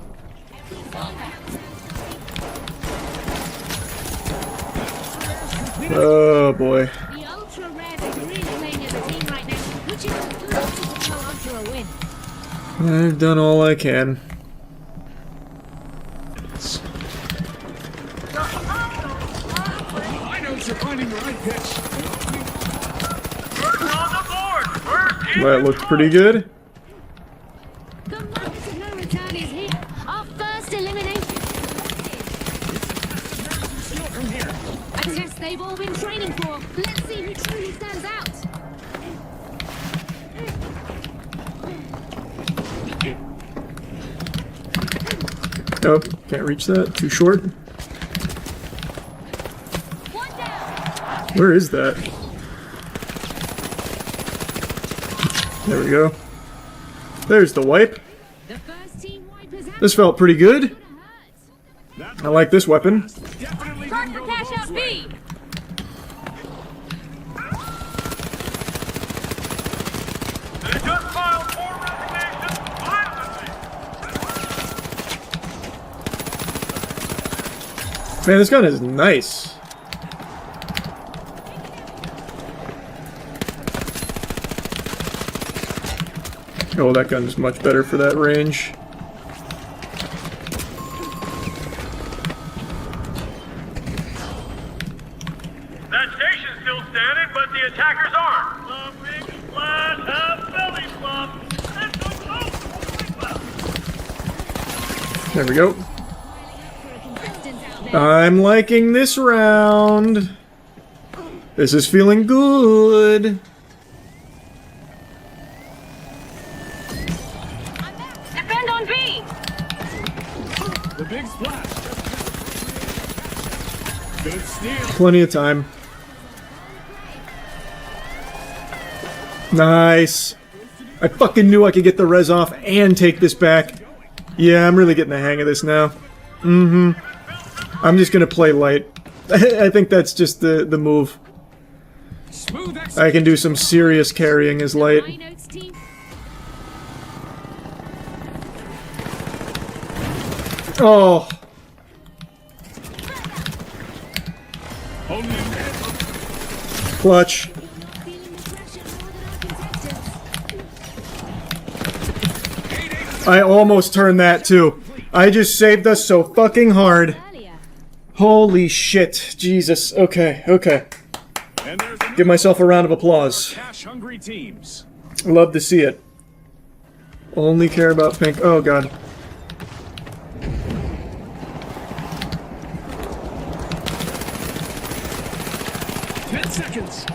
Oh boy. The ultra rares are really playing as a team right now, which is close to go on to a win. I've done all I can. That looked pretty good. The moment of no return is here. Our first elimination. A test they've all been training for. Let's see who truly stands out. Nope, can't reach that. Too short. Where is that? There we go. There's the wipe. This felt pretty good. I like this weapon. Start for cash out B. Man, this gun is nice. Oh, that gun is much better for that range. That station's still standing, but the attackers aren't. A big flat half belly flop. There we go. I'm liking this round. This is feeling good. Defend on B. The big splash. Good steal. Plenty of time. Nice. I fucking knew I could get the res off and take this back. Yeah, I'm really getting the hang of this now. Mm-hmm. I'm just gonna play light. I think that's just the move. I can do some serious carrying as light. Oh. Clutch. I almost turned that too. I just saved us so fucking hard. Holy shit. Jesus. Okay, okay. Give myself a round of applause. Cash-hungry teams. Love to see it. Only care about pink. Oh god. Seconds.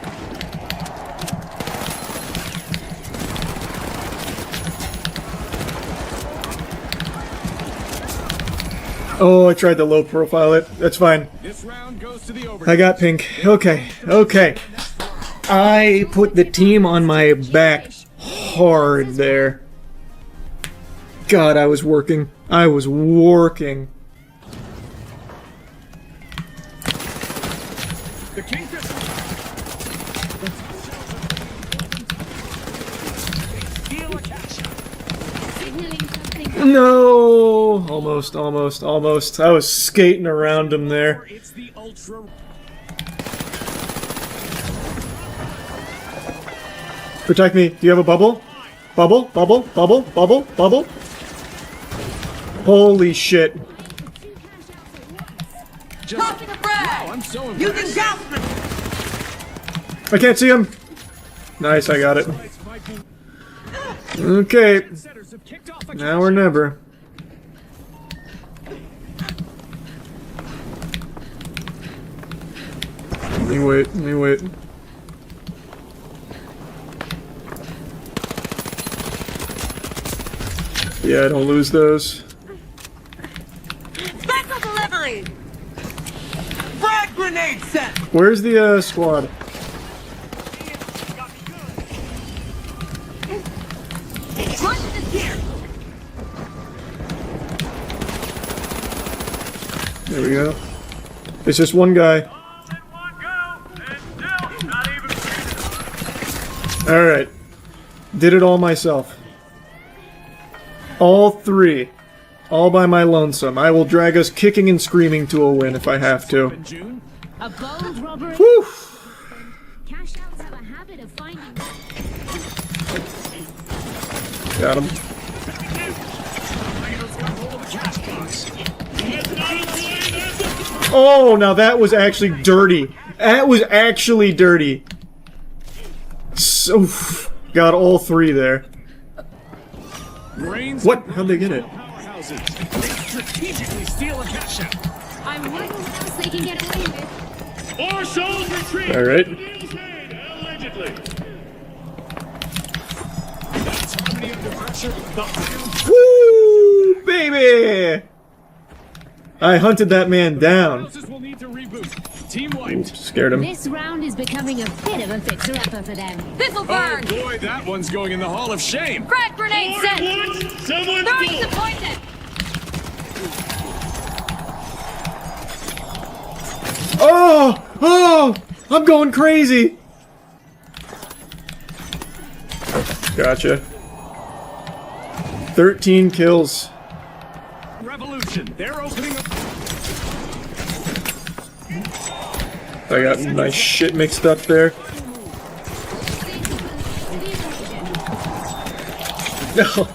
Oh, I tried to low profile it. That's fine. This round goes to the I got pink. Okay, okay. I put the team on my back hard there. God, I was working. I was working. The Kingfish. No! Almost, almost, almost. I was skating around him there. Protect me. Do you have a bubble? Bubble, bubble, bubble, bubble, bubble. Holy shit. Tossing a frag. I'm so impressed. I can't see him. Nice, I got it. Okay. Now or never. Let me wait, let me wait. Yeah, don't lose those. Special delivery! Frag grenade set! Where's the squad? There we go. It's just one guy. Alright. Did it all myself. All three. All by my lonesome. I will drag us kicking and screaming to a win if I have to. A bold robbery. Whew! Cash outs have a habit of finding. Got him. Oh, now that was actually dirty. That was actually dirty. So, got all three there. What? How'd they get it? They strategically steal a cash out. I wonder what else they can get away with. Marshall's retreat. All right. Allegedly. That's harmony under pressure. Woo, baby! I hunted that man down. Will need to reboot. Team wiped. Scared him. This round is becoming a bit of a fixer-upper for them. Oh boy, that one's going in the Hall of Shame. Frag grenade set! Someone Throwing pull. the poison! Oh! Oh! I'm going crazy! Gotcha. 13 kills. Revolution. They're opening up. I got my shit mixed up there. No.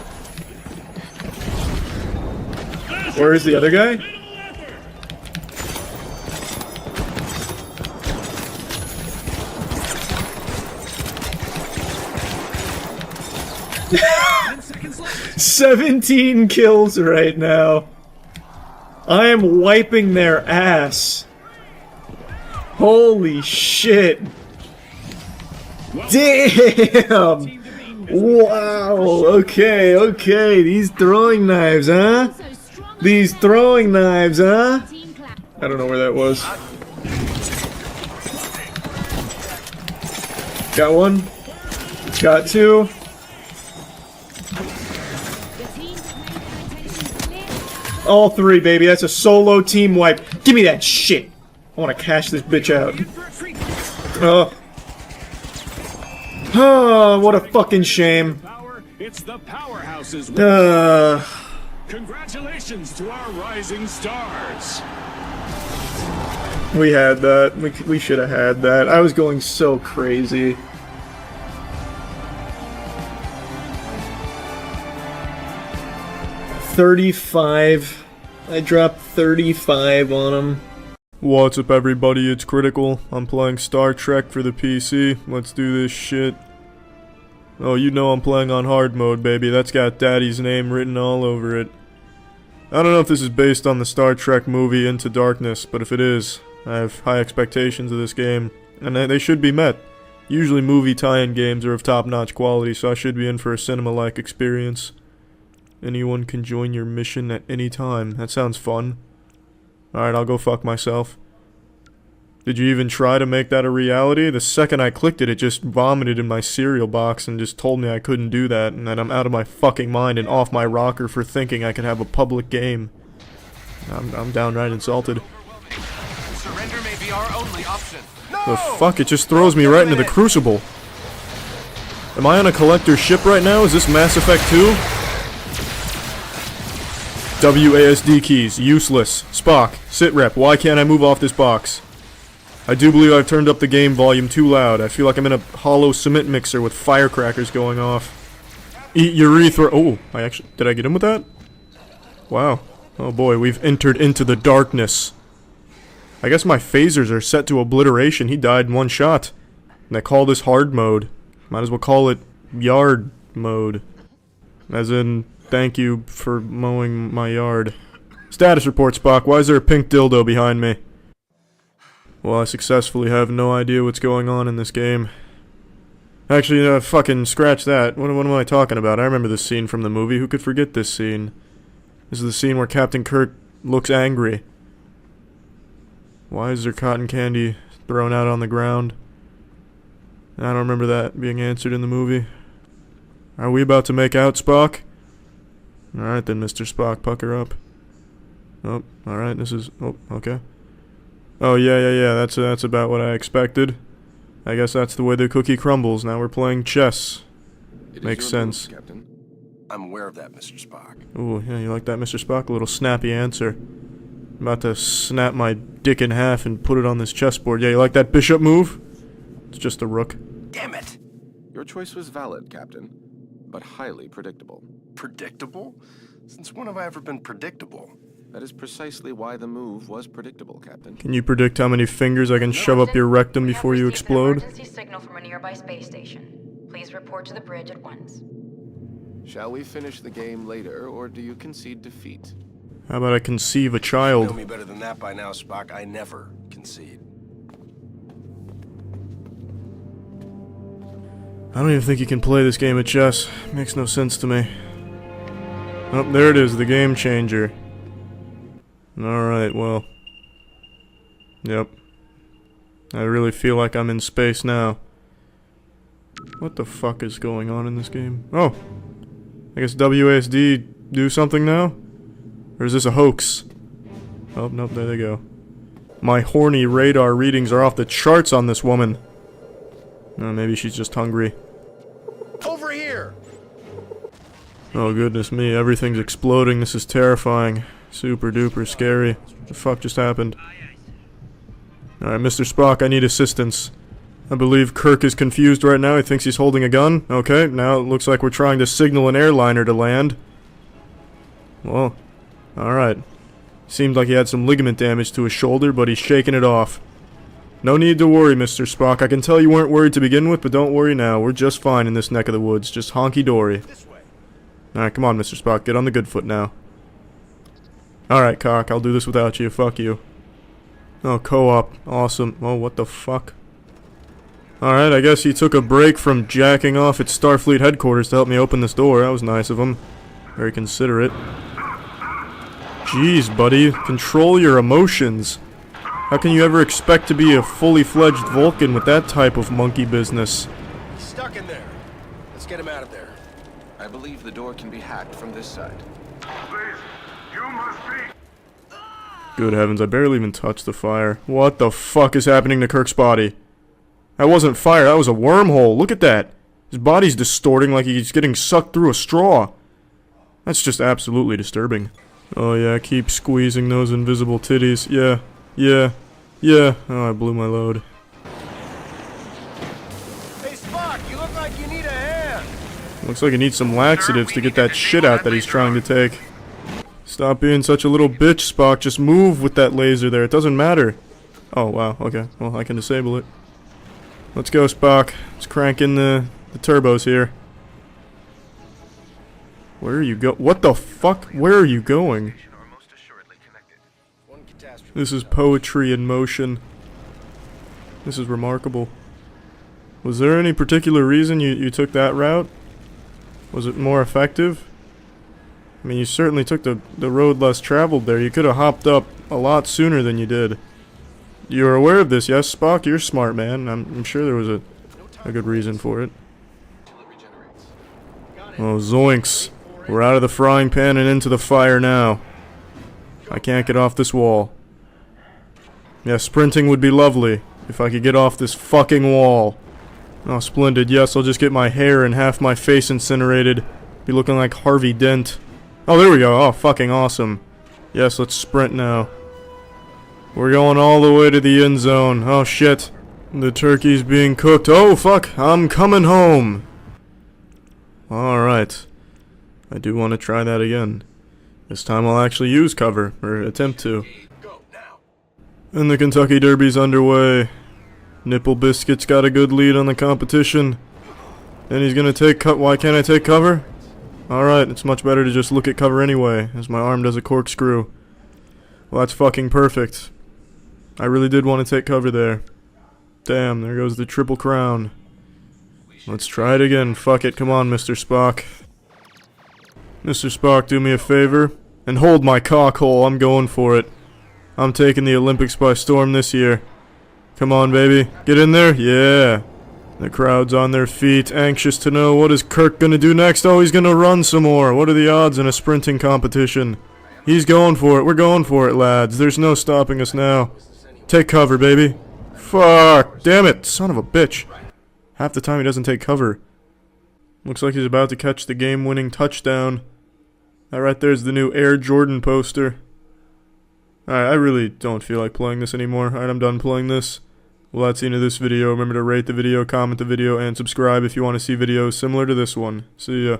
Where is the other guy? Seconds left. 17 kills right now. I am wiping their ass. Holy shit. Damn! Wow, okay, okay. These throwing knives, huh? These throwing knives, huh? I don't know where that was. Got one. Got two. All three, baby. That's a solo team wipe. Give me that shit. I want to cash this bitch out. Oh. Oh, what a fucking shame. It's the powerhouses. Congratulations to our rising stars. We had that. We should have had that. I was going so crazy. $35. I dropped 35 on him. What's up, everybody? It's Critical. I'm playing Star Trek for the PC. Let's do this shit. Oh, you know I'm playing on hard mode, baby. That's got Daddy's name written all over it. I don't know if this is based on the Star Trek movie Into Darkness, but if it is, I have high expectations of this game, and they should be met. Usually movie tie-in games are of top-notch quality, so I should be in for a cinema-like experience. Anyone can join your mission at any time. That sounds fun. Alright, I'll go fuck myself. Did you even try to make that a reality? The second I clicked it, it just vomited in my cereal box and just told me I couldn't do that, and that I'm out of my fucking mind and off my rocker for thinking I could have a public game. I'm downright insulted. Surrender may be our only option. The fuck? It just throws me right into the Crucible. Am I on a collector's ship right now? Is this Mass Effect 2? WASD keys, useless. Spock, sitrep, why can't I move off this box? I do believe I've turned up the game volume too loud. I feel like I'm in a hollow cement mixer with firecrackers going off. Eat urethra. Oh, did I get him with that? Wow. Oh boy, we've entered into the darkness. I guess my phasers are set to obliteration. He died in one shot. And I call this hard mode. Might as well call it yard mode. As in, thank you for mowing my yard. Status report, Spock. Why is there a pink dildo behind me? Well, I successfully have no idea what's going on in this game. Actually, fucking scratch that. What am I talking about? I remember this scene from the movie. Who could forget this scene? This is the scene where Captain Kirk looks angry. Why is there cotton candy thrown out on the ground? I don't remember that being answered in the movie. Are we about to make out, Spock? Alright then, Mr. Spock, pucker up. Oh, alright, this is... oh, okay. Oh, yeah, that's about what I expected. I guess that's the way the cookie crumbles. Now we're playing chess. Makes sense. Move, Captain. I'm aware of that, Mr. Spock. Ooh, yeah, you like that, Mr. Spock? A little snappy answer. I'm about to snap my dick in half and put it on this chessboard. Yeah, you like that bishop move? It's just a rook. Damn it! Your choice was valid, Captain, but highly predictable. Predictable? Since when have I ever been predictable? That is precisely why the move was predictable, Captain. Can you predict how many fingers I can shove up your rectum before you explode? Emergency signal from a nearby space station. Please report to the bridge at once. Shall we finish the game later, or do you concede defeat? How about I conceive a You child? know me better than that by now, Spock. I never concede. I don't even think you can play this game of chess. Makes no sense to me. Oh, there it is, the game changer. Alright, well. Yep. I really feel like I'm in space now. What the fuck is going on in this game? Oh! I guess WASD do something now? Or is this a hoax? Oh, nope, there they go. My horny radar readings are off the charts on this woman. Maybe she's just hungry. Over here! Oh goodness me, everything's exploding. This is terrifying. Super duper scary. What the fuck just happened? Alright, Mr. Spock, I need assistance. I believe Kirk is confused right now. He thinks he's holding a gun. Okay, now it looks like we're trying to signal an airliner to land. Well, alright. Seemed like he had some ligament damage to his shoulder, but he's shaking it off. No need to worry, Mr. Spock. I can tell you weren't worried to begin with, but don't worry now. We're just fine in this neck of the woods. Just honky-dory. Alright, come on, Mr. Spock. Get on the good foot now. Alright, Cock. I'll do this without you. Fuck you. Oh, co-op. Awesome. Oh, what the fuck? Alright, I guess he took a break from jacking off at Starfleet headquarters to help me open this door. That was nice of him. Very considerate. Jeez, buddy. Control your emotions. How can you ever expect to be a fully fledged Vulcan with that type of monkey business? He's stuck in there. Let's get him out of there. I believe the door can be hacked from this side. Please, you must be. Good heavens, I barely even touched the fire. What the fuck is happening to Kirk's body? That wasn't fire, that was a wormhole. Look at that. His body's distorting like he's getting sucked through a straw. That's just absolutely disturbing. Oh yeah, keep squeezing those invisible titties. Yeah. Oh, I blew my load. Hey, Spock, you look like you need a hand. Looks like he needs some laxatives to get that shit out that he's trying to take. Stop being such a little bitch, Spock. Just move with that laser there. It doesn't matter. Oh, wow. Okay. Well, I can disable it. Let's go, Spock. Let's crank in the turbos here. Where are you go? What the fuck? Where are you going? This is poetry in motion. This is remarkable. Was there any particular reason you took that route? Was it more effective? I mean, you certainly took the road less traveled there. You could have hopped up a lot sooner than you did. You're aware of this, yes, Spock? You're smart, man. I'm sure there was a good reason for it. Oh, zoinks. We're out of the frying pan and into the fire now. I can't get off this wall. Yeah, sprinting would be lovely if I could get off this fucking wall. Oh, splendid. Yes, I'll just get my hair and half my face incinerated. Be looking like Harvey Dent. Oh, there we go. Oh, fucking awesome. Yes, let's sprint now. We're going all the way to the end zone. Oh, shit. The turkey's being cooked. Oh, fuck. I'm coming home. Alright. I do want to try that again. This time I'll actually use cover, or attempt to. And the Kentucky Derby's underway. Nipple Biscuit's got a good lead on the competition. And he's gonna take why can't I take cover? Alright, it's much better to just look at cover anyway, as my arm does a corkscrew. Well, that's fucking perfect. I really did want to take cover there. Damn, there goes the Triple Crown. Let's try it again. Fuck it, come on, Mr. Spock. Mr. Spock, do me a favor. And hold my cock hole, I'm going for it. I'm taking the Olympics by storm this year. Come on, baby. Get in there. Yeah. The crowd's on their feet, anxious to know what is Kirk gonna do next. Oh, he's gonna run some more. What are the odds in a sprinting competition? He's going for it. We're going for it, lads. There's no stopping us now. Take cover, baby. Fuck. Damn it. Son of a bitch. Half the time he doesn't take cover. Looks like he's about to catch the game-winning touchdown. That right there's the new Air Jordan poster. Alright, I really don't feel like playing this anymore. Alright, I'm done playing this. Well, that's the end of this video. Remember to rate the video, comment the video, and subscribe if you want to see videos similar to this one. See ya.